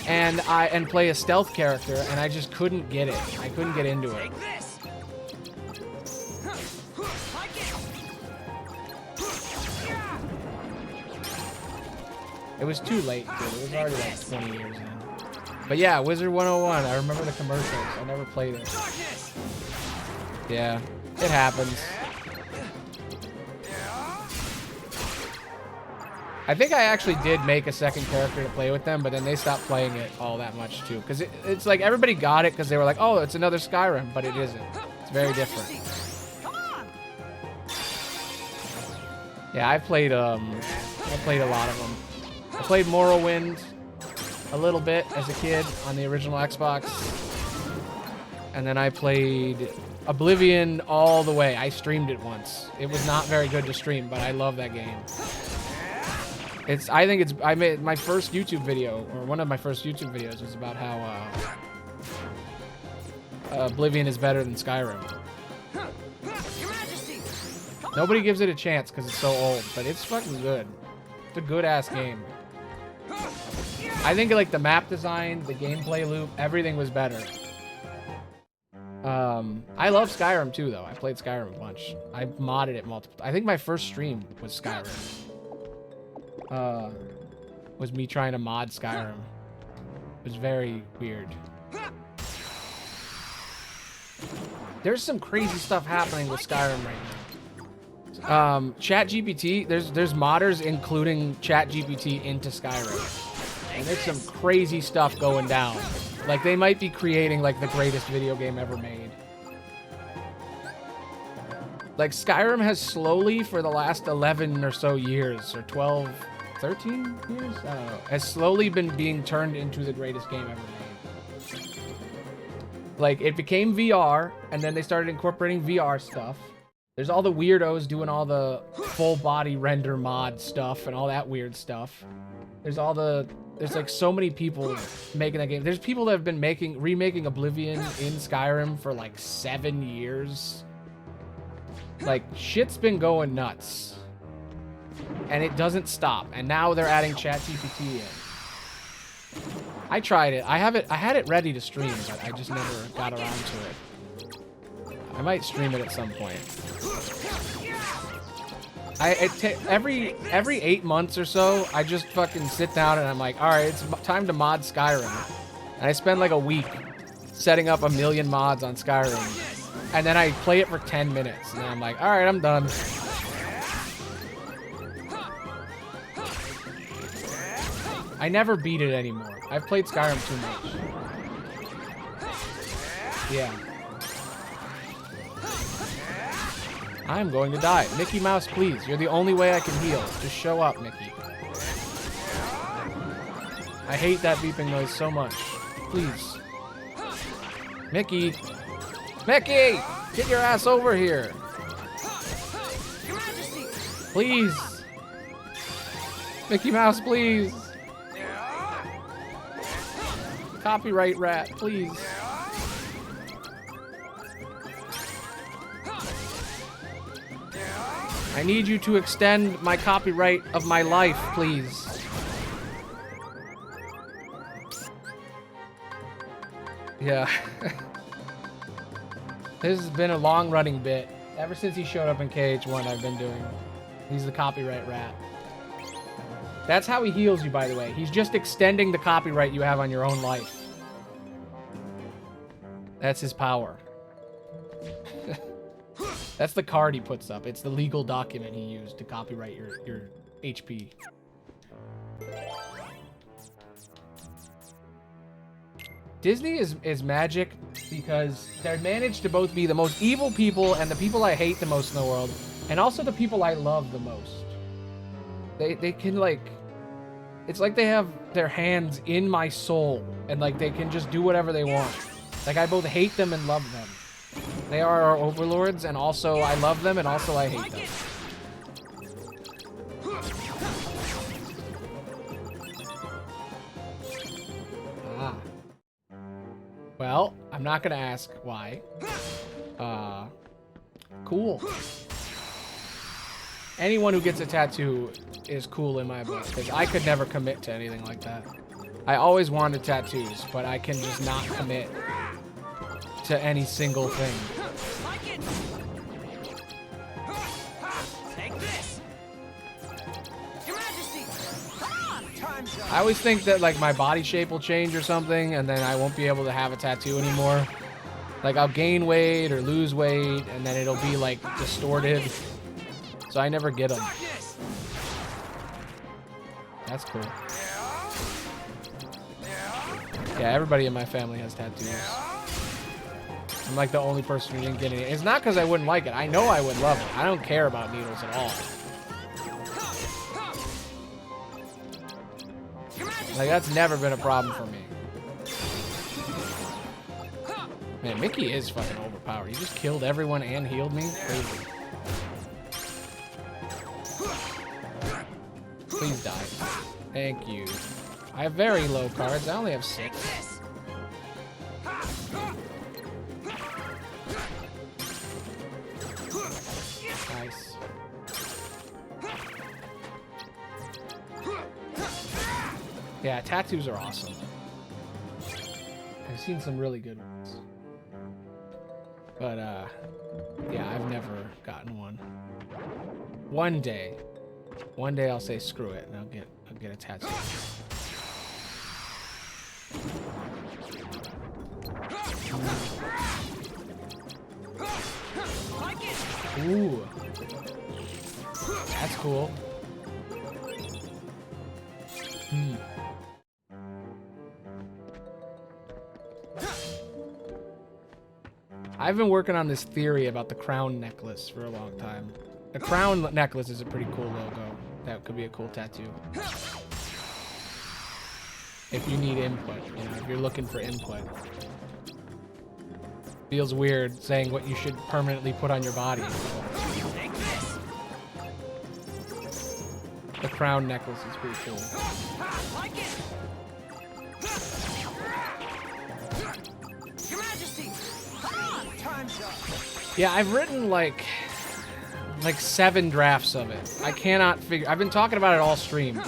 Speaker 9: and play a stealth character, and I just couldn't get it. I couldn't get into it. It was too late, dude. It was already like 20 years in. But yeah, Wizard 101. I remember the commercials. I never played it. Yeah, it happens. I think I actually did make a second character to play with them, but then they stopped playing it all that much too. Because it's like everybody got it because they were like, oh, it's another Skyrim, but it isn't. It's very different. Yeah, I played a lot of them. I played Morrowind a little bit as a kid on the original Xbox. And then I played Oblivion all the way. I streamed it once. It was not very good to stream, but I love that game. I made my first YouTube video, or one of my first YouTube videos was about how Oblivion is better than Skyrim. Nobody gives it a chance because it's so old, but it's fucking good. It's a good-ass game. I think like the map design, the gameplay loop, everything was better. I love Skyrim too, though. I played Skyrim a bunch. I modded it multiple. I think my first stream was Skyrim. Was me trying to mod Skyrim. It was very weird. There's some crazy stuff happening with Skyrim right now. ChatGPT, there's modders including ChatGPT into Skyrim. And there's some crazy stuff going down. Like, they might be creating, like, the greatest video game ever made. Like, Skyrim has slowly, for the last 11 or so years, or 12, 13 years? I don't know. Has slowly been being turned into the greatest game ever made. Like, it became VR, and then they started incorporating VR stuff. There's all the weirdos doing all the full body render mod stuff and all that weird stuff. There's like so many people making that game. There's people that have been remaking Oblivion in Skyrim for like 7 years. Like, shit's been going nuts. And it doesn't stop. And now they're adding ChatGPT in. I tried it. I had it ready to stream, but I just never got around to it. I might stream it at some point. Every 8 months or so, I just fucking sit down and I'm like, all right, it's time to mod Skyrim. And I spend like a week setting up 1,000,000 mods on Skyrim. And then I play it for 10 minutes. And then I'm like, all right, I'm done. I never beat it anymore. I've played Skyrim too much. Yeah. I'm going to die. Mickey Mouse, please. You're the only way I can heal. Just show up, Mickey. I hate that beeping noise so much. Please. Mickey. Mickey! Get your ass over here. Please. Mickey Mouse, please. Copyright rat, please. I need you to extend my copyright of my life, please. Yeah. This has been a long-running bit. Ever since he showed up in KH1, I've been doing. He's the copyright rat. That's how he heals you, by the way. He's just extending the copyright you have on your own life. That's his power. That's the card he puts up. It's the legal document he used to copyright your HP. Disney is magic because they're managed to both be the most evil people and the people I hate the most in the world, and also the people I love the most. They can, like, it's like they have their hands in my soul, and like they can just do whatever they want. Like, I both hate them and love them. They are our overlords, and also I love them, and also I hate them. Ah. Well, I'm not gonna ask why. Cool. Anyone who gets a tattoo is cool in my book, because I could never commit to anything like that. I always wanted tattoos, but I can just not commit to any single thing. I always think that, like, my body shape will change or something, and then I won't be able to have a tattoo anymore. Like, I'll gain weight or lose weight, and then it'll be, like, distorted. So I never get them. That's cool. Yeah, everybody in my family has tattoos. I'm like the only person who didn't get any. It's not because I wouldn't like it. I know I would love it. I don't care about needles at all. Like, that's never been a problem for me. Man, Mickey is fucking overpowered. He just killed everyone and healed me. Crazy. Please die. Thank you. I have very low cards. I only have 6. Nice. Yeah, tattoos are awesome. I've seen some really good ones. But, yeah, I've never gotten one. One day I'll say screw it and I'll get a tattoo. Ooh. That's cool. Hmm. I've been working on this theory about the crown necklace for a long time. The crown necklace is a pretty cool logo. That could be a cool tattoo. If you need input, you know, if you're looking for input. Feels weird saying what you should permanently put on your body. The crown necklace is pretty cool. Yeah, I've written like 7 drafts of it. I cannot figure. I've been talking about it all stream.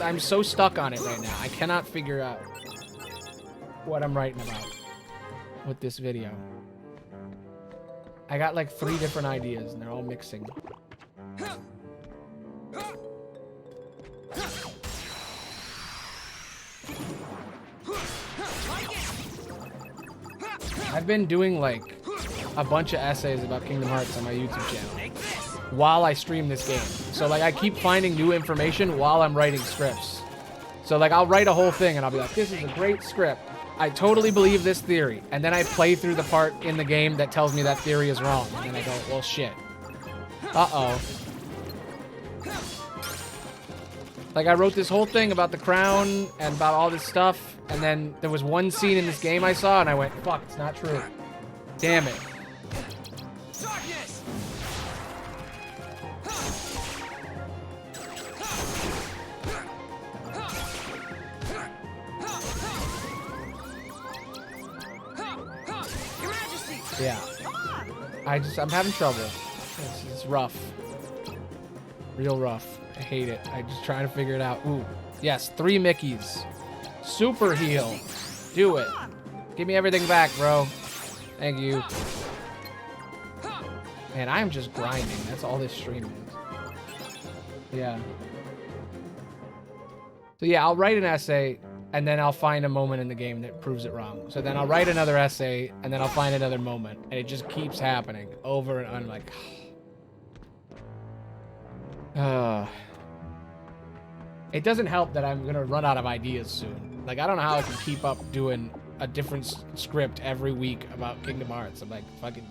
Speaker 9: I'm so stuck on it right now. I cannot figure out what I'm writing about with this video. I got like 3 different ideas and they're all mixing. I've been doing like a bunch of essays about Kingdom Hearts on my YouTube channel while I stream this game. So like I keep finding new information while I'm writing scripts. So like I'll write a whole thing and I'll be like, this is a great script. I totally believe this theory. And then I play through the part in the game that tells me that theory is wrong. And then I go, well, shit. Uh-oh. Like I wrote this whole thing about the crown and about all this stuff. And then there was one scene in this game I saw and I went, fuck, it's not true. Damn it.
Speaker 8: Darkness! Your Majesty!
Speaker 9: Yeah. I'm having trouble. It's rough. Real rough. I hate it. I'm just trying to figure it out. Ooh. Yes, 3 Mickeys. Super heal. Do it. Give me everything back, bro. Thank you. Man, I'm just grinding. That's all this stream is. Yeah. So yeah, I'll write an essay, and then I'll find a moment in the game that proves it wrong. So then I'll write another essay, and then I'll find another moment. And it just keeps happening over and I'm like... It doesn't help that I'm gonna run out of ideas soon. Like, I don't know how I can keep up doing a different script every week about Kingdom Hearts. I'm like, fucking...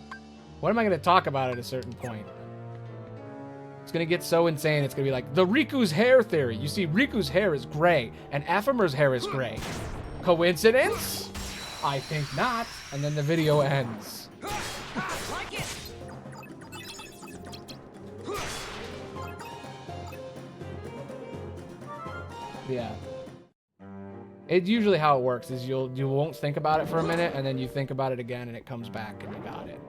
Speaker 9: What am I gonna talk about at a certain point? It's gonna get so insane, it's gonna be like, the Riku's hair theory. You see, Riku's hair is gray, and Aphimer's hair is gray. Coincidence? I think not. And then the video ends.
Speaker 8: Like it!
Speaker 9: Yeah. It's usually how it works is you won't think about it for a minute and then you think about it again and it comes back and you got it.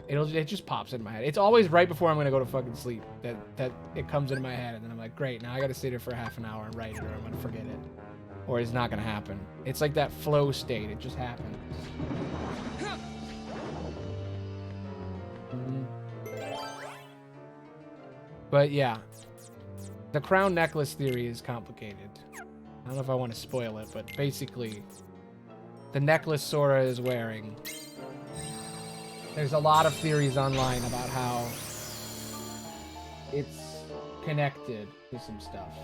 Speaker 9: It just pops in my head. It's always right before I'm gonna go to fucking sleep that it comes into my head and then I'm like, great, now I gotta sit here for half an hour and write it or I'm gonna forget it. Or it's not gonna happen. It's like that flow state, it just happens. But yeah. The crown necklace theory is complicated. I don't know if I want to spoil it, but basically, the necklace Sora is wearing. There's a lot of theories online about how it's connected to some stuff.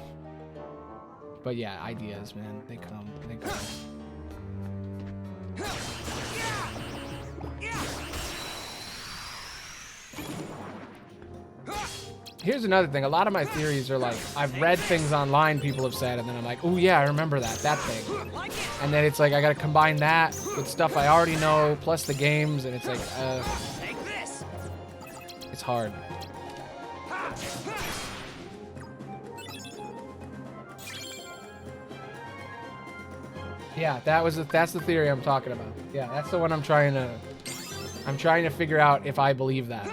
Speaker 9: But yeah, ideas, man, they come. Here's another thing. A lot of my theories are like, I've read things online people have said, and then I'm like, oh yeah, I remember that thing. And then it's like, I gotta combine that with stuff I already know, plus the games, and it's like, it's hard. Yeah, that's the theory I'm talking about. Yeah, that's the one I'm trying to figure out if I believe that.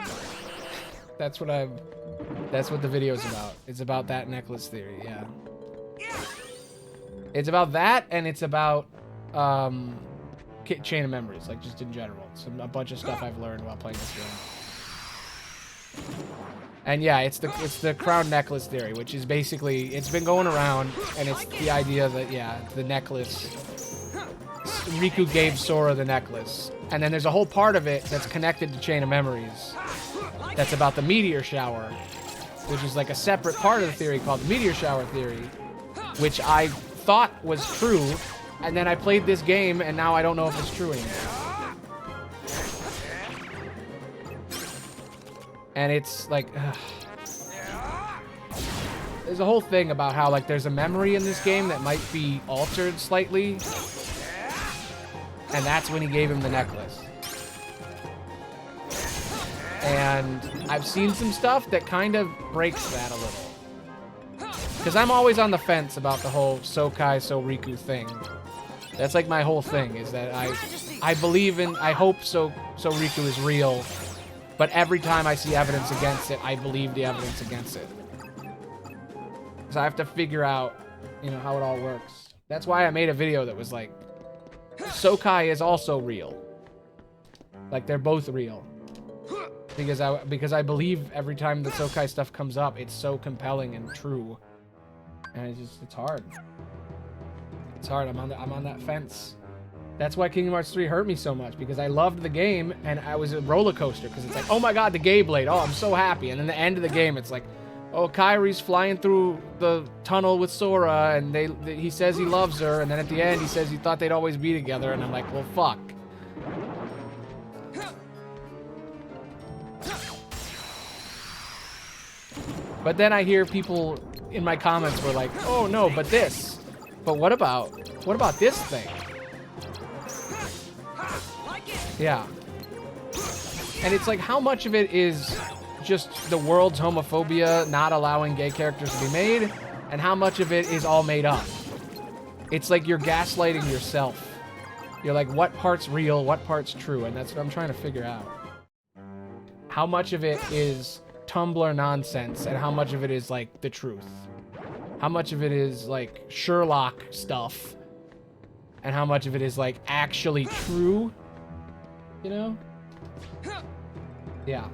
Speaker 9: That's what the video's about. It's about that necklace theory, yeah. It's about that, and it's about Chain of Memories, like just in general. A bunch of stuff I've learned while playing this game. And yeah, it's the crown necklace theory, which is basically, it's been going around, and it's the idea that, yeah, the necklace, Riku gave Sora the necklace. And then there's a whole part of it that's connected to Chain of Memories. That's about the meteor shower, which is like a separate part of the theory called the meteor shower theory, which I thought was true, and then I played this game, and now I don't know if it's true anymore. And it's like, there's a whole thing about how like there's a memory in this game that might be altered slightly, and that's when he gave him the necklace. And I've seen some stuff that kind of breaks that a little. Because I'm always on the fence about the whole Sokai So Riku thing. That's like my whole thing, is that I believe in, I hope So Riku is real, but every time I see evidence against it, I believe the evidence against it. So I have to figure out, you know, how it all works. That's why I made a video that was like, Sokai is also real. Like, they're both real. Because I believe every time the Sokai stuff comes up, it's so compelling and true. And it's hard. It's hard. I'm on that fence. That's why Kingdom Hearts 3 hurt me so much, because I loved the game and I was a roller coaster, because it's like, oh my god, the Gay Blade. Oh, I'm so happy. And then the end of the game, it's like, oh, Kairi's flying through the tunnel with Sora, and he says he loves her, and then at the end he says he thought they'd always be together, and I'm like, well, fuck. But then I hear people in my comments were like, oh no, but this. But what about this thing? Yeah. And it's like, how much of it is just the world's homophobia not allowing gay characters to be made, and how much of it is all made up? It's like you're gaslighting yourself. You're like, what part's real, what part's true? And that's what I'm trying to figure out. How much of it is Tumblr nonsense, and how much of it is like the truth? How much of it is like Sherlock stuff, and how much of it is like actually true? You know? Yeah.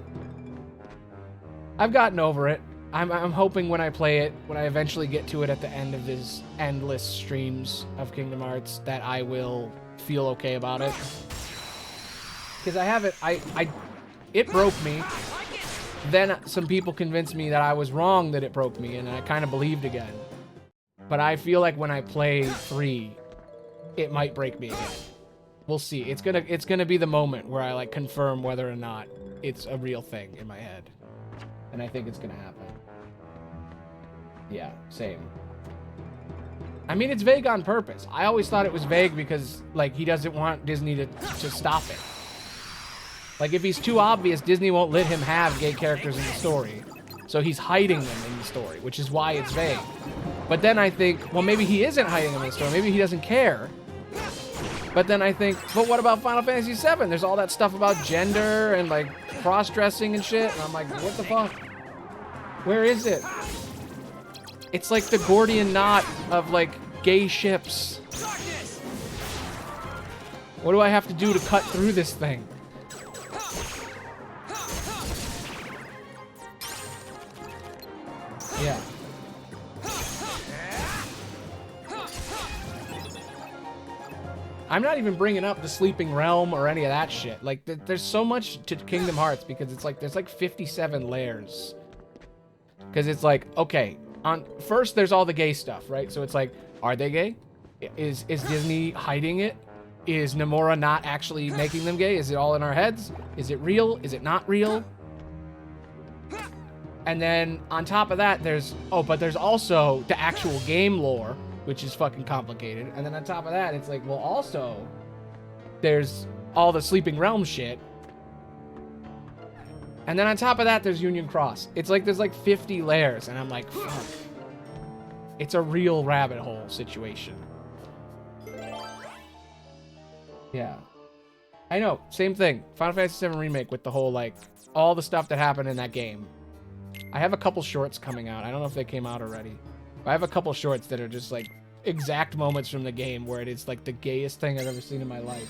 Speaker 9: I've gotten over it. I'm hoping when I play it, when I eventually get to it at the end of these endless streams of Kingdom Hearts, that I will feel okay about it. Because I have it, it broke me. Then some people convinced me that I was wrong, that it broke me, and I kind of believed again. But I feel like when I play 3, it might break me again. We'll see. It's gonna be the moment where I like confirm whether or not it's a real thing in my head. And I think it's gonna happen. Yeah, same. I mean, it's vague on purpose. I always thought it was vague because, like, he doesn't want Disney to stop it. Like, if he's too obvious, Disney won't let him have gay characters in the story. So he's hiding them in the story, which is why it's vague. But then I think, well, maybe he isn't hiding them in the story. Maybe he doesn't care. But then I think, but what about Final Fantasy VII? There's all that stuff about gender and, like, cross-dressing and shit. And I'm like, what the fuck? Where is it? It's like the Gordian knot of, like, gay ships. What do I have to do to cut through this thing? Yeah. I'm not even bringing up the Sleeping Realm or any of that shit. Like, there's so much to Kingdom Hearts because it's like, there's like 57 layers. Because it's like, okay, first there's all the gay stuff, right? So it's like, are they gay? Is Disney hiding it? Is Nomura not actually making them gay? Is it all in our heads? Is it real? Is it not real? And then on top of that, there's also the actual game lore, which is fucking complicated. And then on top of that, it's like, well, also, there's all the Sleeping Realm shit. And then on top of that, there's Union Cross. It's like, there's like 50 layers, and I'm like, fuck. It's a real rabbit hole situation. Yeah. I know, same thing. Final Fantasy VII Remake with the whole, like, all the stuff that happened in that game. I have a couple shorts coming out. I don't know if they came out already. I have a couple shorts that are just like exact moments from the game where it is like the gayest thing I've ever seen in my life.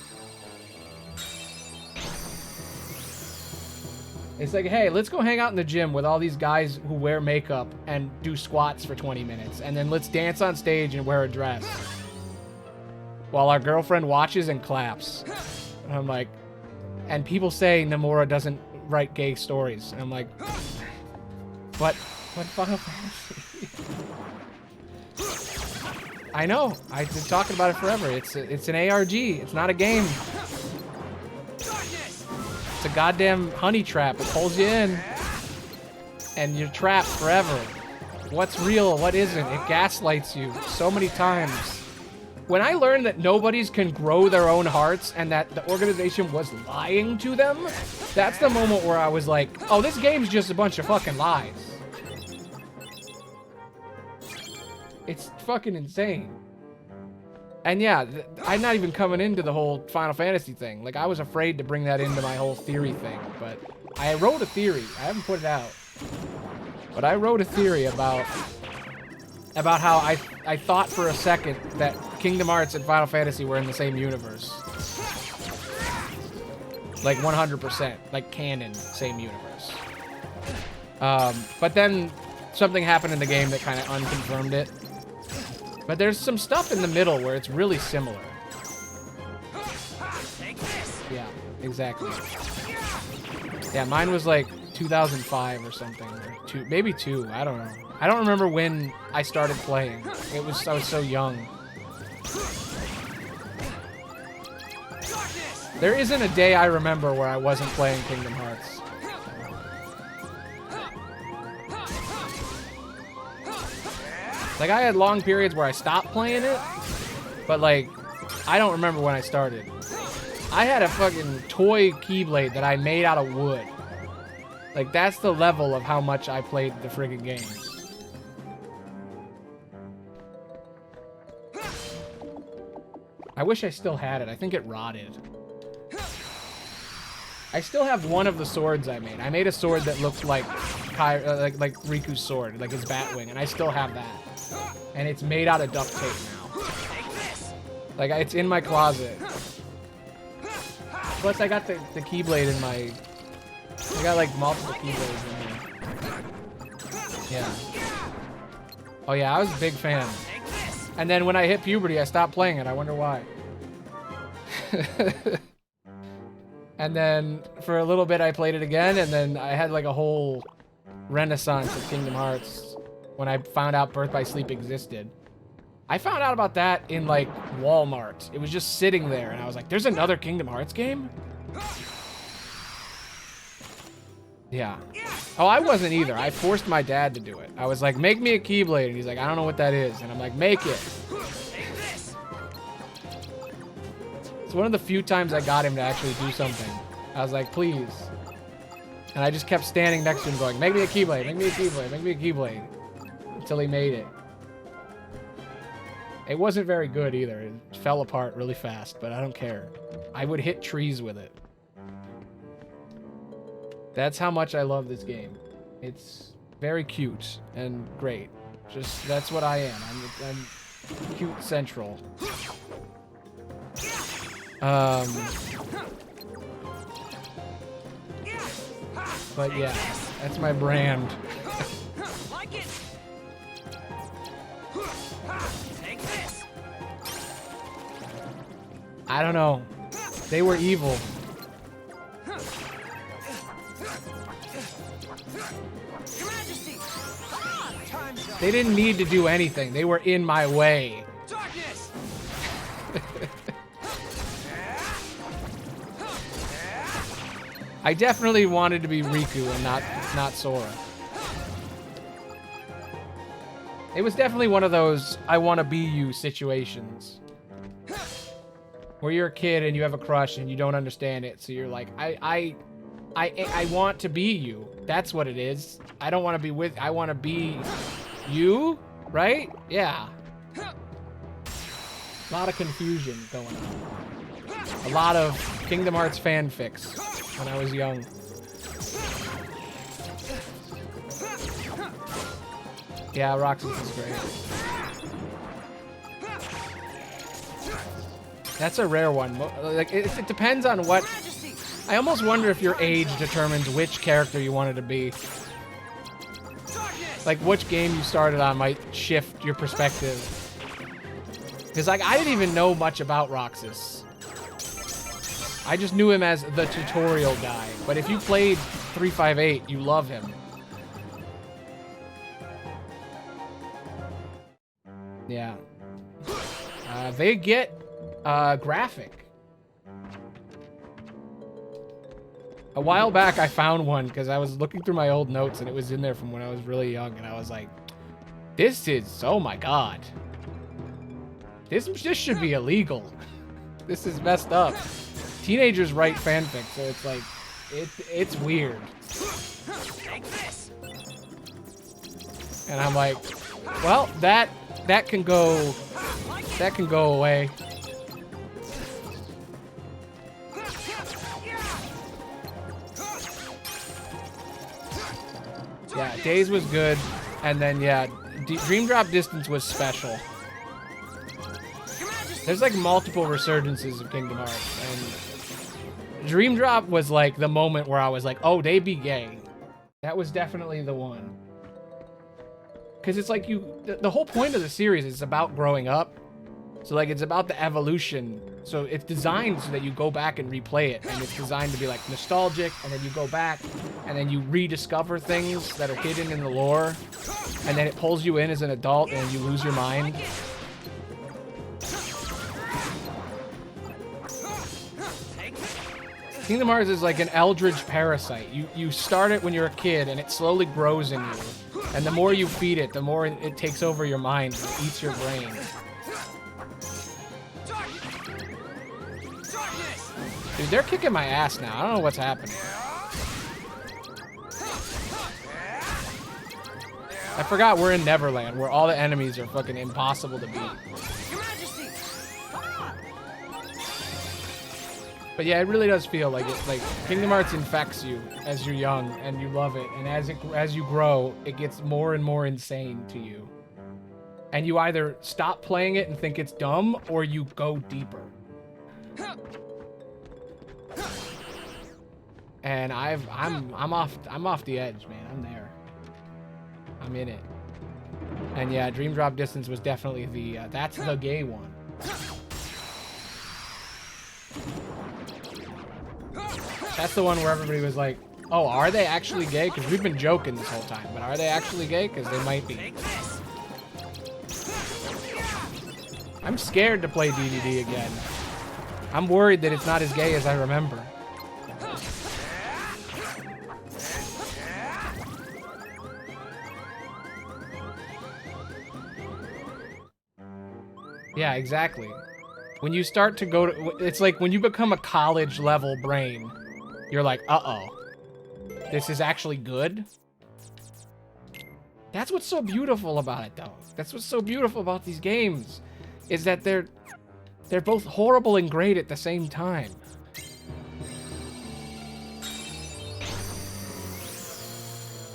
Speaker 9: It's like, hey, let's go hang out in the gym with all these guys who wear makeup and do squats for 20 minutes. And then let's dance on stage and wear a dress. While our girlfriend watches and claps. And I'm like, and people say Nomura doesn't write gay stories. And I'm like, what Final Fantasy? I know. I've been talking about it forever. It's an ARG. It's not a game. It's a goddamn honey trap. It pulls you in, and you're trapped forever. What's real? What isn't? It gaslights you so many times. When I learned that nobodies can grow their own hearts and that the organization was lying to them, that's the moment where I was like, oh, this game's just a bunch of fucking lies. It's fucking insane. And yeah, I'm not even coming into the whole Final Fantasy thing. Like, I was afraid to bring that into my whole theory thing, but I wrote a theory. I haven't put it out. But I wrote a theory about how I thought for a second that Kingdom Hearts and Final Fantasy were in the same universe. Like 100%, like canon, same universe. But then something happened in the game that kind of unconfirmed it. But there's some stuff in the middle where it's really similar. Yeah, exactly. Yeah, mine was like 2005 or something, or maybe 2. I don't know. I don't remember when I started playing. I was so young. There isn't a day I remember where I wasn't playing Kingdom Hearts. Like, I had long periods where I stopped playing it, but, like, I don't remember when I started. I had a fucking toy Keyblade that I made out of wood. Like, that's the level of how much I played the friggin' games. I wish I still had it. I think it rotted. I still have one of the swords I made. I made a sword that looked like like Riku's sword, like his Batwing, and I still have that. And it's made out of duct tape now. Like, it's in my closet. Plus, I got the Keyblade in my... I got, like, multiple Keyblades in here. Yeah. Oh, yeah, I was a big fan. And then when I hit puberty, I stopped playing it. I wonder why. And then for a little bit, I played it again, and then I had, like, a whole renaissance of Kingdom Hearts when I found out Birth by Sleep existed. I found out about that in, like, Walmart. It was just sitting there, and I was like, there's another Kingdom Hearts game? Yeah. Oh, I wasn't either. I forced my dad to do it. I was like, make me a Keyblade, and he's like, I don't know what that is. And I'm like, make it. It's one of the few times I got him to actually do something. I was like, please. And I just kept standing next to him going, make me a Keyblade, make me a Keyblade, make me a Keyblade. Until he made it. It wasn't very good either. It fell apart really fast, but I don't care. I would hit trees with it. That's how much I love this game. It's very cute and great. Just, that's what I am. I'm cute central. But yeah, that's my brand. I don't know. They were evil. They didn't need to do anything. They were in my way. I definitely wanted to be Riku and not Sora. It was definitely one of those I want to be you situations. Where you're a kid and you have a crush and you don't understand it, so you're like, I want to be you. That's what it is. I don't want to be with, I want to be you, right? Yeah. A lot of confusion going on. A lot of Kingdom Hearts fanfics when I was young. Yeah, Roxas is great. That's a rare one. Like, it depends on what... I almost wonder if your age determines which character you wanted to be. Like, which game you started on might shift your perspective. Because, like, I didn't even know much about Roxas. I just knew him as the tutorial guy. But if you played 358, you love him. Yeah. They get graphic. A while back, I found one because I was looking through my old notes and it was in there from when I was really young, and I was like, this is, oh my god. This should be illegal. This is messed up. Teenagers write fanfic, so it's like, it's weird. And I'm like, well, that can go away. Yeah, Days was good, and then yeah, Dream Drop Distance was special. There's like multiple resurgences of Kingdom Hearts, and Dream Drop was like the moment where I was like, oh, they be gay. That was definitely the one. Because it's like the whole point of the series is about growing up. So like it's about the evolution. So it's designed so that you go back and replay it. And it's designed to be like nostalgic. And then you go back and then you rediscover things that are hidden in the lore. And then it pulls you in as an adult and you lose your mind. Kingdom Hearts is like an eldritch parasite. You start it when you're a kid and it slowly grows in you. And the more you feed it, the more it takes over your mind and eats your brain. Dude, they're kicking my ass now. I don't know what's happening. I forgot we're in Neverland, where all the enemies are fucking impossible to beat. But yeah, it really does feel like it. Like Kingdom Hearts infects you as you're young and you love it, and as you grow, it gets more and more insane to you. And you either stop playing it and think it's dumb, or you go deeper. And I'm off the edge, man. I'm there. I'm in it. And yeah, Dream Drop Distance was definitely the that's the gay one. That's the one where everybody was like, oh, are they actually gay? Because we've been joking this whole time, but are they actually gay? Because they might be. I'm scared to play DDD again. I'm worried that it's not as gay as I remember. Yeah, exactly. When you start to go to... It's like when you become a college-level brain, you're like, uh-oh. This is actually good? That's what's so beautiful about it, though. That's what's so beautiful about these games. Is that they're both horrible and great at the same time.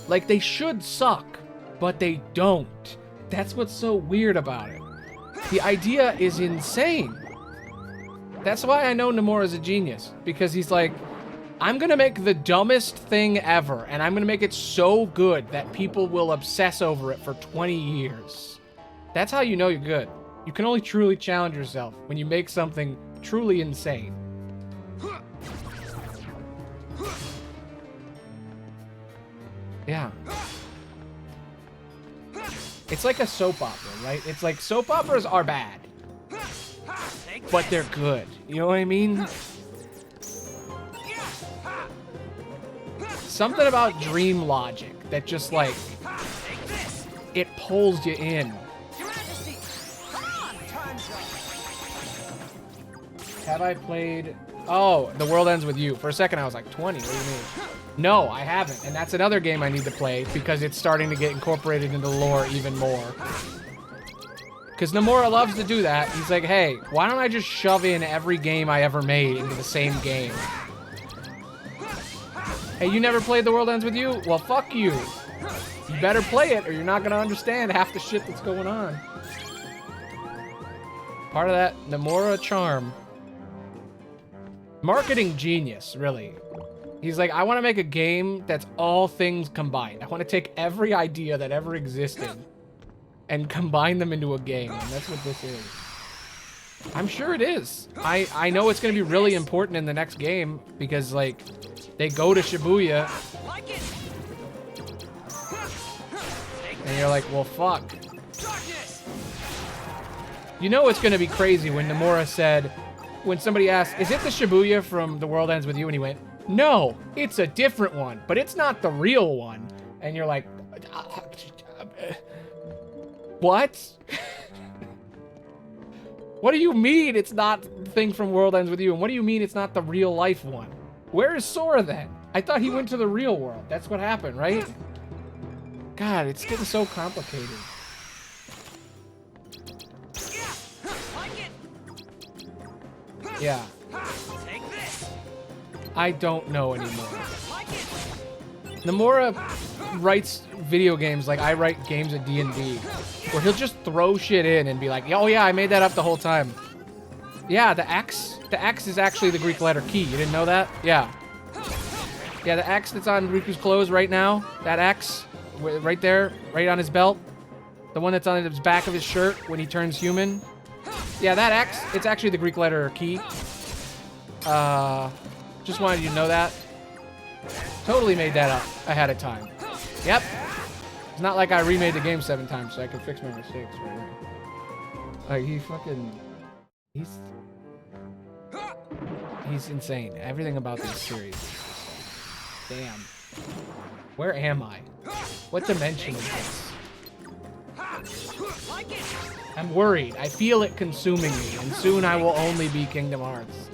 Speaker 9: Like, they should suck, but they don't. That's what's so weird about it. The idea is insane. That's why I know Nomura's a genius. Because he's like, I'm gonna make the dumbest thing ever, and I'm gonna make it so good that people will obsess over it for 20 years. That's how you know you're good. You can only truly challenge yourself when you make something truly insane. Yeah. It's like a soap opera, right? It's like soap operas are bad, but they're good. You know what I mean? Something about dream logic that just like, it pulls you in. Have I played... Oh, The World Ends With You. For a second, I was like, 20? What do you mean? No, I haven't. And that's another game I need to play because it's starting to get incorporated into the lore even more. Because Nomura loves to do that. He's like, hey, why don't I just shove in every game I ever made into the same game? Hey, you never played The World Ends With You? Well, fuck you. You better play it or you're not going to understand half the shit that's going on. Part of that Nomura charm. Marketing genius, really. He's like, I want to make a game that's all things combined. I want to take every idea that ever existed and combine them into a game. And that's what this is. I'm sure it is. I know it's going to be really important in the next game because, like, they go to Shibuya. And you're like, well, fuck. You know it's going to be crazy when Nomura said... When somebody asked, is it the Shibuya from The World Ends With You? And he went, no, it's a different one, but it's not the real one. And you're like, what? What do you mean it's not the thing from World Ends With You? And what do you mean it's not the real life one? Where is Sora then? I thought he went to the real world. That's what happened, right? God, it's getting so complicated. Yeah. I don't know anymore. Nomura writes video games like I write games of D&D, where he'll just throw shit in and be like, oh yeah, I made that up the whole time. Yeah, the X. The X is actually the Greek letter key. You didn't know that? Yeah. Yeah, the X that's on Riku's clothes right now. That X. Right there. Right on his belt. The one that's on the back of his shirt when he turns human. Yeah, that X. It's actually the Greek letter key. Just wanted you to know that. Totally made that up ahead of time. Yep. It's not like I remade the game 7 times so I can fix my mistakes right here. Like, he's insane. Everything about this series is just, damn. Where am I? What dimension is this? I'm worried. I feel it consuming me, and soon I will only be Kingdom Hearts.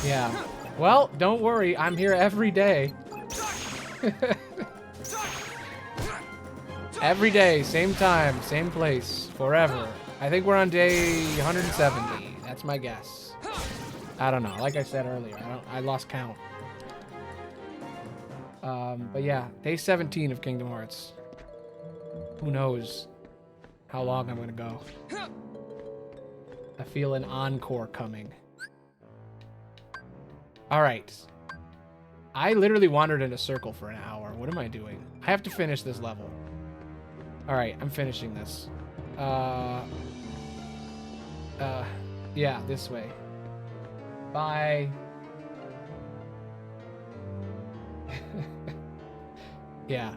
Speaker 9: Yeah. Well, don't worry. I'm here every day. Every day, same time, same place, forever. I think we're on day 170. That's my guess. I don't know. Like I said earlier, I lost count. But yeah, day 17 of Kingdom Hearts. Who knows how long I'm gonna go. I feel an encore coming. Alright. I literally wandered in a circle for an hour. What am I doing? I have to finish this level. Alright, I'm finishing this. Yeah, this way. Bye. Yeah.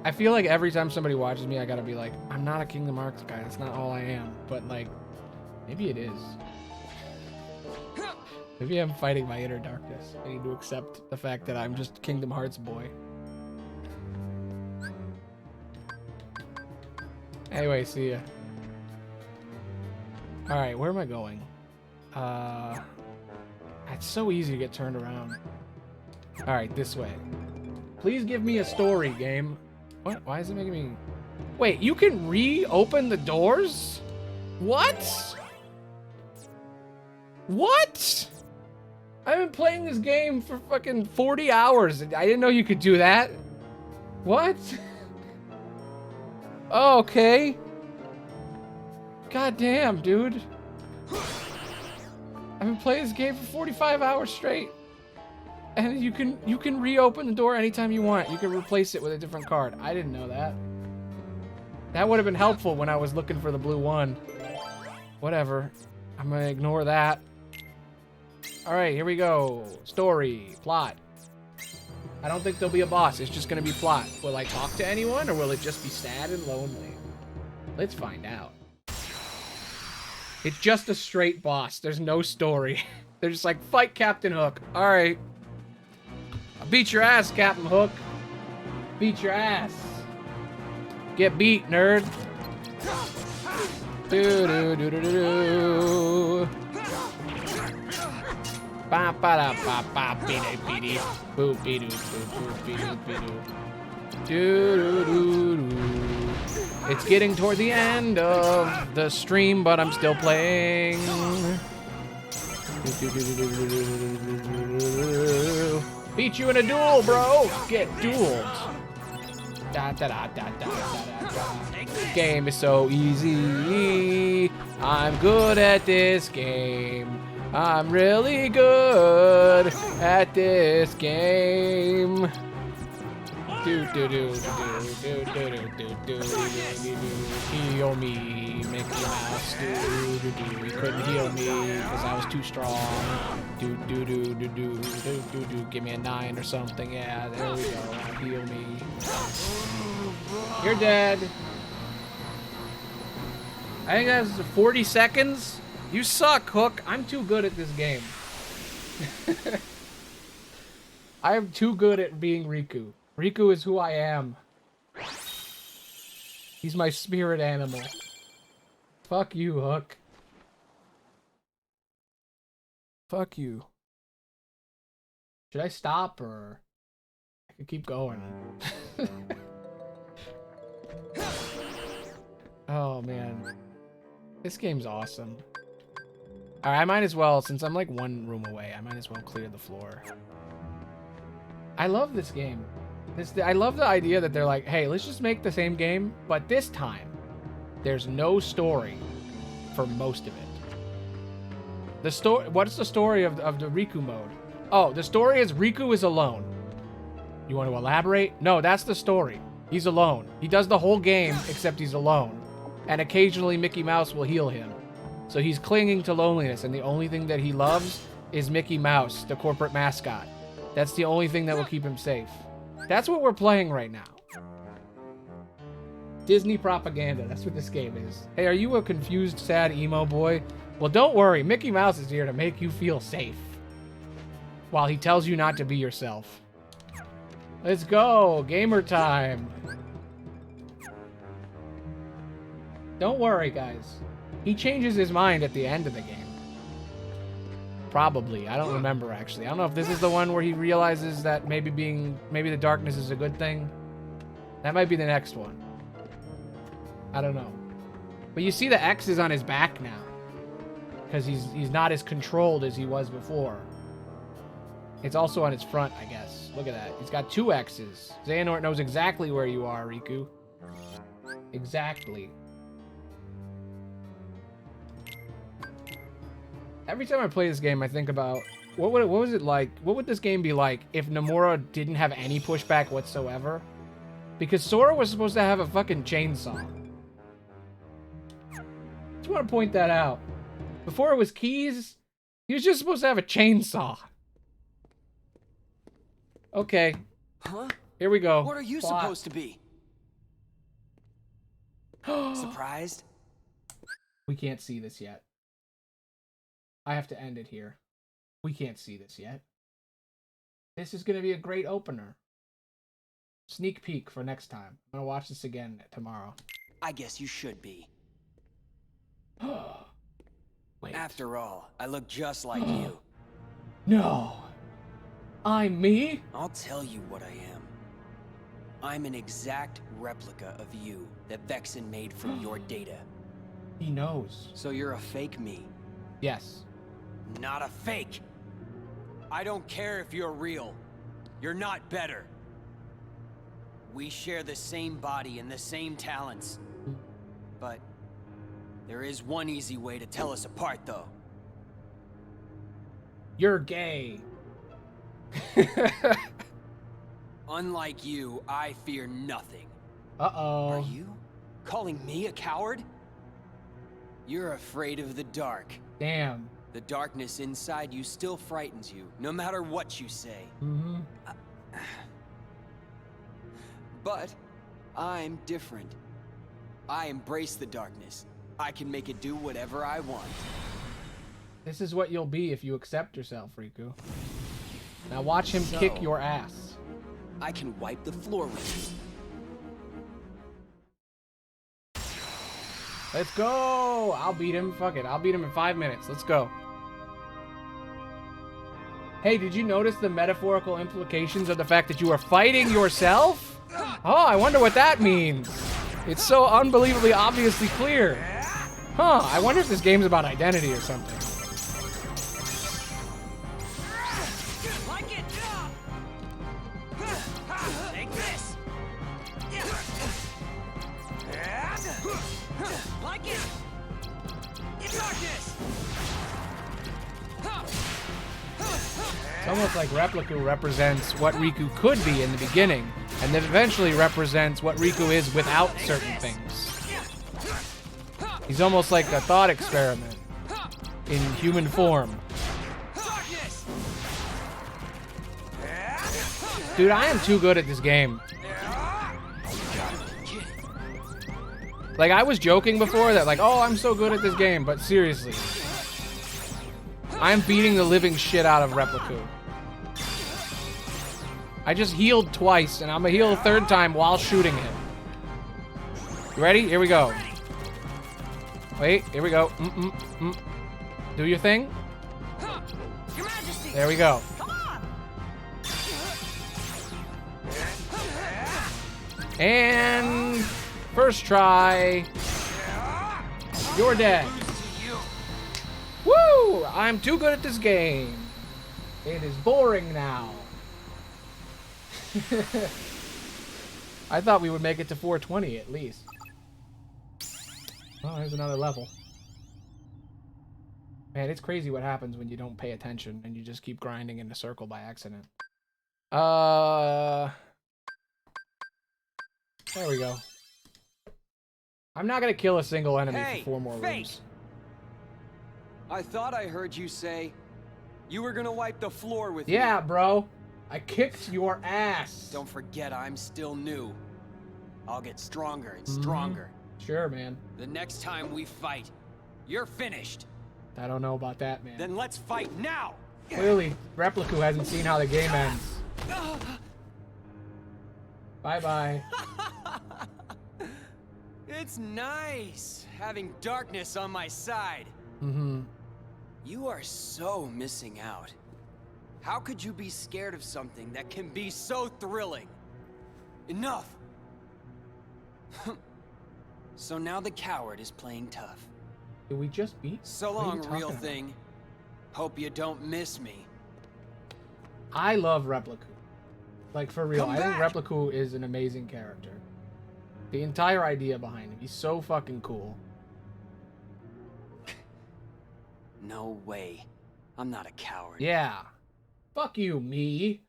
Speaker 9: I feel like every time somebody watches me, I gotta be like, I'm not a Kingdom Hearts guy. That's not all I am. But, like, maybe it is. Maybe I'm fighting my inner darkness. I need to accept the fact that I'm just Kingdom Hearts boy. Anyway, see ya. Alright, where am I going? It's so easy to get turned around. Alright, this way. Please give me a story, game. What? Why is it making me... Wait, you can reopen the doors? What? What? I've been playing this game for fucking 40 hours. I didn't know you could do that. What? Oh, okay. God damn, dude. I've been playing this game for 45 hours straight. And you can reopen the door anytime you want. You can replace it with a different card. I didn't know that. That would have been helpful when I was looking for the blue one. Whatever. I'm gonna ignore that. Alright, here we go. Story. Plot. I don't think there'll be a boss. It's just gonna be plot. Will I talk to anyone, or will it just be sad and lonely? Let's find out. It's just a straight boss. There's no story. They're just like, fight Captain Hook. Alright. I'll beat your ass, Captain Hook. Beat your ass. Get beat, nerd. Do-do-do-do-do-do. Ba-ba-da-ba-ba-be-de-be-de. Boop-be-doo, boop-boop-be-doo-be-doo. Do-do-do-do. It's getting toward the end of the stream, but I'm still playing. Beat you in a duel, bro. Get dueled. Da, da, da, da, da, da, da. This game is so easy. I'm good at this game. I'm really good at this game. Do do do do do do do do do do. Heal me, Mickey Mouse. Do do do. He couldn't heal me because I was too strong. Do do do do do do do do. Give me a 9 or something. Yeah, there we go. Heal me. You're dead. I think that's 40 seconds. You suck, Hook. I'm too good at this game. I am too good at being Riku. Riku is who I am. He's my spirit animal. Fuck you, Hook. Fuck you. Should I stop, or I could keep going? Oh, man. This game's awesome. Alright, I might as well, since I'm like one room away, I might as well clear the floor. I love this game. I love the idea that they're like, hey, let's just make the same game, but this time, there's no story for most of it. The story. What's the story of the Riku mode? Oh, the story is Riku is alone. You want to elaborate? No, that's the story. He's alone. He does the whole game except he's alone, and occasionally Mickey Mouse will heal him. So he's clinging to loneliness, and the only thing that he loves is Mickey Mouse, the corporate mascot. That's the only thing that will keep him safe. That's what we're playing right now. Disney propaganda. That's what this game is. Hey, are you a confused, sad emo boy? Well, don't worry. Mickey Mouse is here to make you feel safe while he tells you not to be yourself. Let's go. Gamer time. Don't worry, guys. He changes his mind at the end of the game. Probably. I don't remember, actually. I don't know if this is the one where he realizes that maybe the darkness is a good thing. That might be the next one. I don't know. But you see the X is on his back now. Because he's not as controlled as he was before. It's also on his front, I guess. Look at that. He's got 2 X's. Xehanort knows exactly where you are, Riku. Exactly. Every time I play this game, I think about what was it like? What would this game be like if Nomura didn't have any pushback whatsoever? Because Sora was supposed to have a fucking chainsaw. Just want to point that out. Before it was keys, he was just supposed to have a chainsaw. Okay.
Speaker 2: Huh?
Speaker 9: Here we go.
Speaker 2: What are you supposed to be? Surprised?
Speaker 9: We can't see this yet. I have to end it here. We can't see this yet. This is going to be a great opener. Sneak peek for next time. I'm going to watch this again tomorrow.
Speaker 2: I guess you should be.
Speaker 9: Wait.
Speaker 2: After all, I look just like you.
Speaker 9: No. I'm me?
Speaker 2: I'll tell you what I am. I'm an exact replica of you that Vexen made from your data.
Speaker 9: He knows.
Speaker 2: So you're a fake me?
Speaker 9: Yes.
Speaker 2: Not a fake. I don't care if you're real. You're not better. We share the same body and the same talents. But there is one easy way to tell us apart, though.
Speaker 9: You're gay.
Speaker 2: Unlike you, I fear nothing.
Speaker 9: Uh-oh.
Speaker 2: Are you calling me a coward? You're afraid of the dark.
Speaker 9: Damn.
Speaker 2: The darkness inside you still frightens you, no matter what you say.
Speaker 9: Mm-hmm.
Speaker 2: But I'm different. I embrace the darkness. I can make it do whatever I want.
Speaker 9: This is what you'll be if you accept yourself, Riku. Now watch him kick your ass.
Speaker 2: I can wipe the floor with you.
Speaker 9: Let's go! I'll beat him. Fuck it. I'll beat him in 5 minutes. Let's go. Hey, did you notice the metaphorical implications of the fact that you are fighting yourself? Oh, I wonder what that means. It's so unbelievably obviously clear. Huh, I wonder if this game's about identity or something.
Speaker 8: Like it! Take this! Like it! Darkness!
Speaker 9: It's almost like Replica represents what Riku could be in the beginning, and then eventually represents what Riku is without certain things. He's almost like a thought experiment in human form. Dude, I am too good at this game. Like, I was joking before that, like, oh, I'm so good at this game, but seriously. I'm beating the living shit out of Replica. I just healed twice, and I'm gonna heal a third time while shooting him. You ready? Here we go. Wait, here we go. Do your thing. There we go. And first try. You're dead. Woo! I'm too good at this game. It is boring now. I thought we would make it to 420 at least. Oh, there's another level. Man, it's crazy what happens when you don't pay attention and you just keep grinding in a circle by accident. There we go. I'm not gonna kill a single enemy for 4 more rooms.
Speaker 2: I thought I heard you say you were gonna wipe the floor with me.
Speaker 9: Yeah, bro. I kicked your ass.
Speaker 2: Don't forget I'm still new. I'll get stronger and stronger.
Speaker 9: Sure, man.
Speaker 2: The next time we fight, you're finished.
Speaker 9: I don't know about that, man.
Speaker 2: Then let's fight now!
Speaker 9: Clearly, Repliku hasn't seen how the game ends. Bye-bye.
Speaker 2: It's nice having darkness on my side.
Speaker 9: Mm-hmm.
Speaker 2: You are so missing out. How could you be scared of something that can be so thrilling? Enough! So now the coward is playing tough.
Speaker 9: Did we just beat?
Speaker 2: So long, real thing. Hope you don't miss me.
Speaker 9: I love Repliku. Like, for real.
Speaker 2: Come
Speaker 9: I think
Speaker 2: back!
Speaker 9: Repliku is an amazing character. The entire idea behind him. He's so fucking cool.
Speaker 2: No way. I'm not a coward.
Speaker 9: Yeah. Fuck you, me.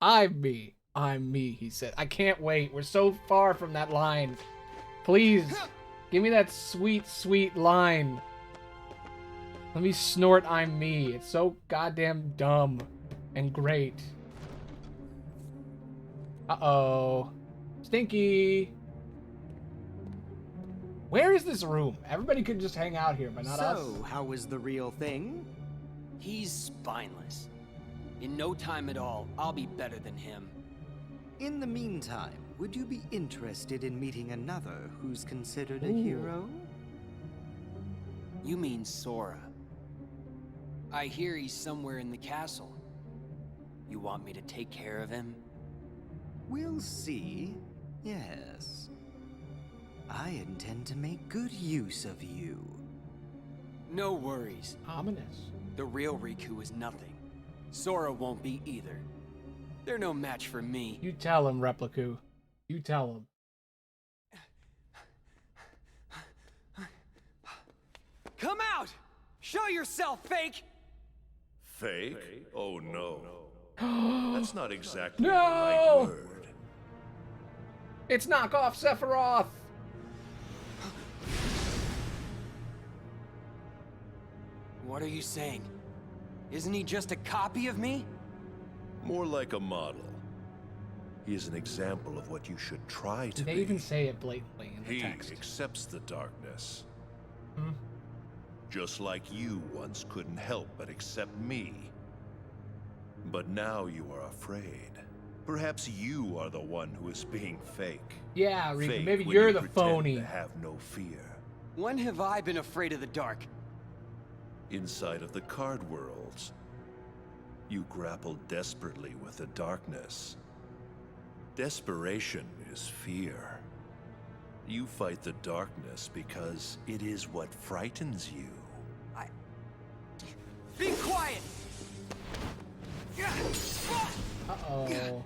Speaker 9: I'm me. I'm me, he said. I can't wait. We're so far from that line. Please, give me that sweet, sweet line. Let me snort I'm me. It's so goddamn dumb and great. Uh-oh. Stinky. Where is this room? Everybody could just hang out here, but not us.
Speaker 6: So, how was the real thing?
Speaker 2: He's spineless. In no time at all, I'll be better than him.
Speaker 6: In the meantime, would you be interested in meeting another who's considered a
Speaker 9: Ooh.
Speaker 6: hero?
Speaker 2: You mean Sora. I hear he's somewhere in the castle. You want me to take care of him?
Speaker 6: We'll see. Yes. I intend to make good use of you.
Speaker 2: No worries.
Speaker 9: Ominous.
Speaker 2: The real Riku is nothing. Sora won't be either. They're no match for me.
Speaker 9: You tell him, Repliku. You tell him.
Speaker 2: Come out! Show yourself, fake!
Speaker 3: Fake? Oh no. That's not exactly
Speaker 9: No!
Speaker 3: the right word.
Speaker 9: It's knockoff Sephiroth!
Speaker 2: What are you saying? Isn't he just a copy of me?
Speaker 3: More like a model. He is an example of what you should try to
Speaker 9: They
Speaker 3: be.
Speaker 9: even say it blatantly in the
Speaker 3: He
Speaker 9: text.
Speaker 3: accepts the darkness.
Speaker 9: Hmm?
Speaker 3: Just like you once couldn't help but accept me. But now you are afraid. Perhaps you are the one who is being fake.
Speaker 9: Yeah, Riku,
Speaker 3: Fake
Speaker 9: maybe
Speaker 3: when
Speaker 9: you're
Speaker 3: you
Speaker 9: the
Speaker 3: pretend
Speaker 9: phony.
Speaker 3: to have no fear.
Speaker 2: When have I been afraid of the dark?
Speaker 3: Inside of the card worlds, you grapple desperately with the darkness. Desperation is fear. You fight the darkness because it is what frightens you.
Speaker 2: Be quiet!
Speaker 9: Uh-oh.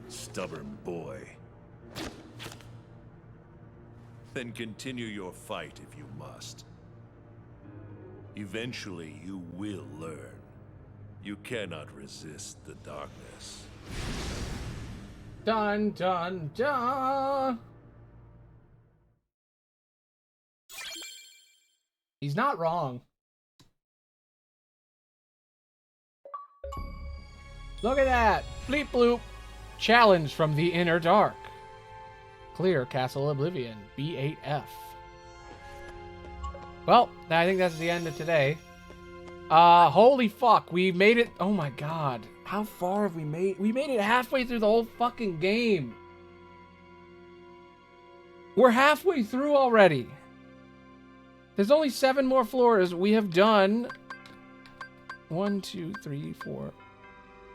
Speaker 3: Stubborn boy. Then continue your fight if you must. Eventually you will learn. You cannot resist the darkness.
Speaker 9: Dun, dun, dun! He's not wrong. Look at that! Bleep bloop! Challenge from the Inner Dark. Clear Castle Oblivion. B8F. Well, I think that's the end of today. Holy fuck, we made it. Oh my god. How far have we made? We made it halfway through the whole fucking game. We're halfway through already. There's only 7 more floors. We have done 1, 2, 3, 4,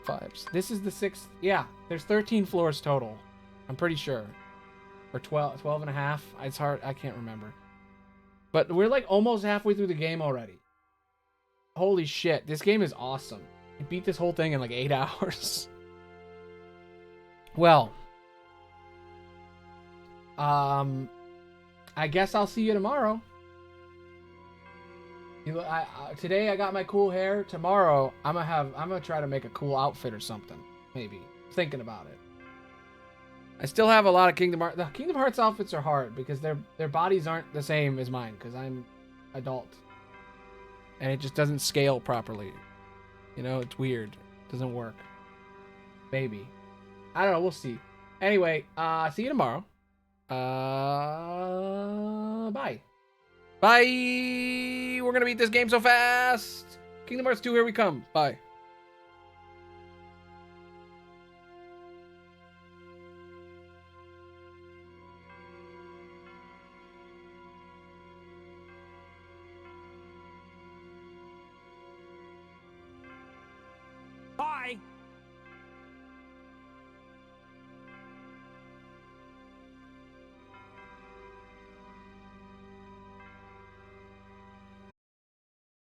Speaker 9: 5. This is the 6th. Yeah, there's 13 floors total. I'm pretty sure. Or 12 and a half. It's hard. I can't remember. But we're like almost halfway through the game already. Holy shit. This game is awesome. I beat this whole thing in like 8 hours. Well, I guess I'll see you tomorrow. Today I got my cool hair. Tomorrow I'm gonna try to make a cool outfit or something. Maybe. Thinking about it. I still have a lot of Kingdom Hearts. The Kingdom Hearts outfits are hard because their bodies aren't the same as mine because I'm adult. And it just doesn't scale properly. You know, it's weird. It doesn't work. Maybe. I don't know, we'll see. Anyway, see you tomorrow. Bye. Bye! We're gonna beat this game so fast! Kingdom Hearts 2, here we come. Bye.
Speaker 8: Bye.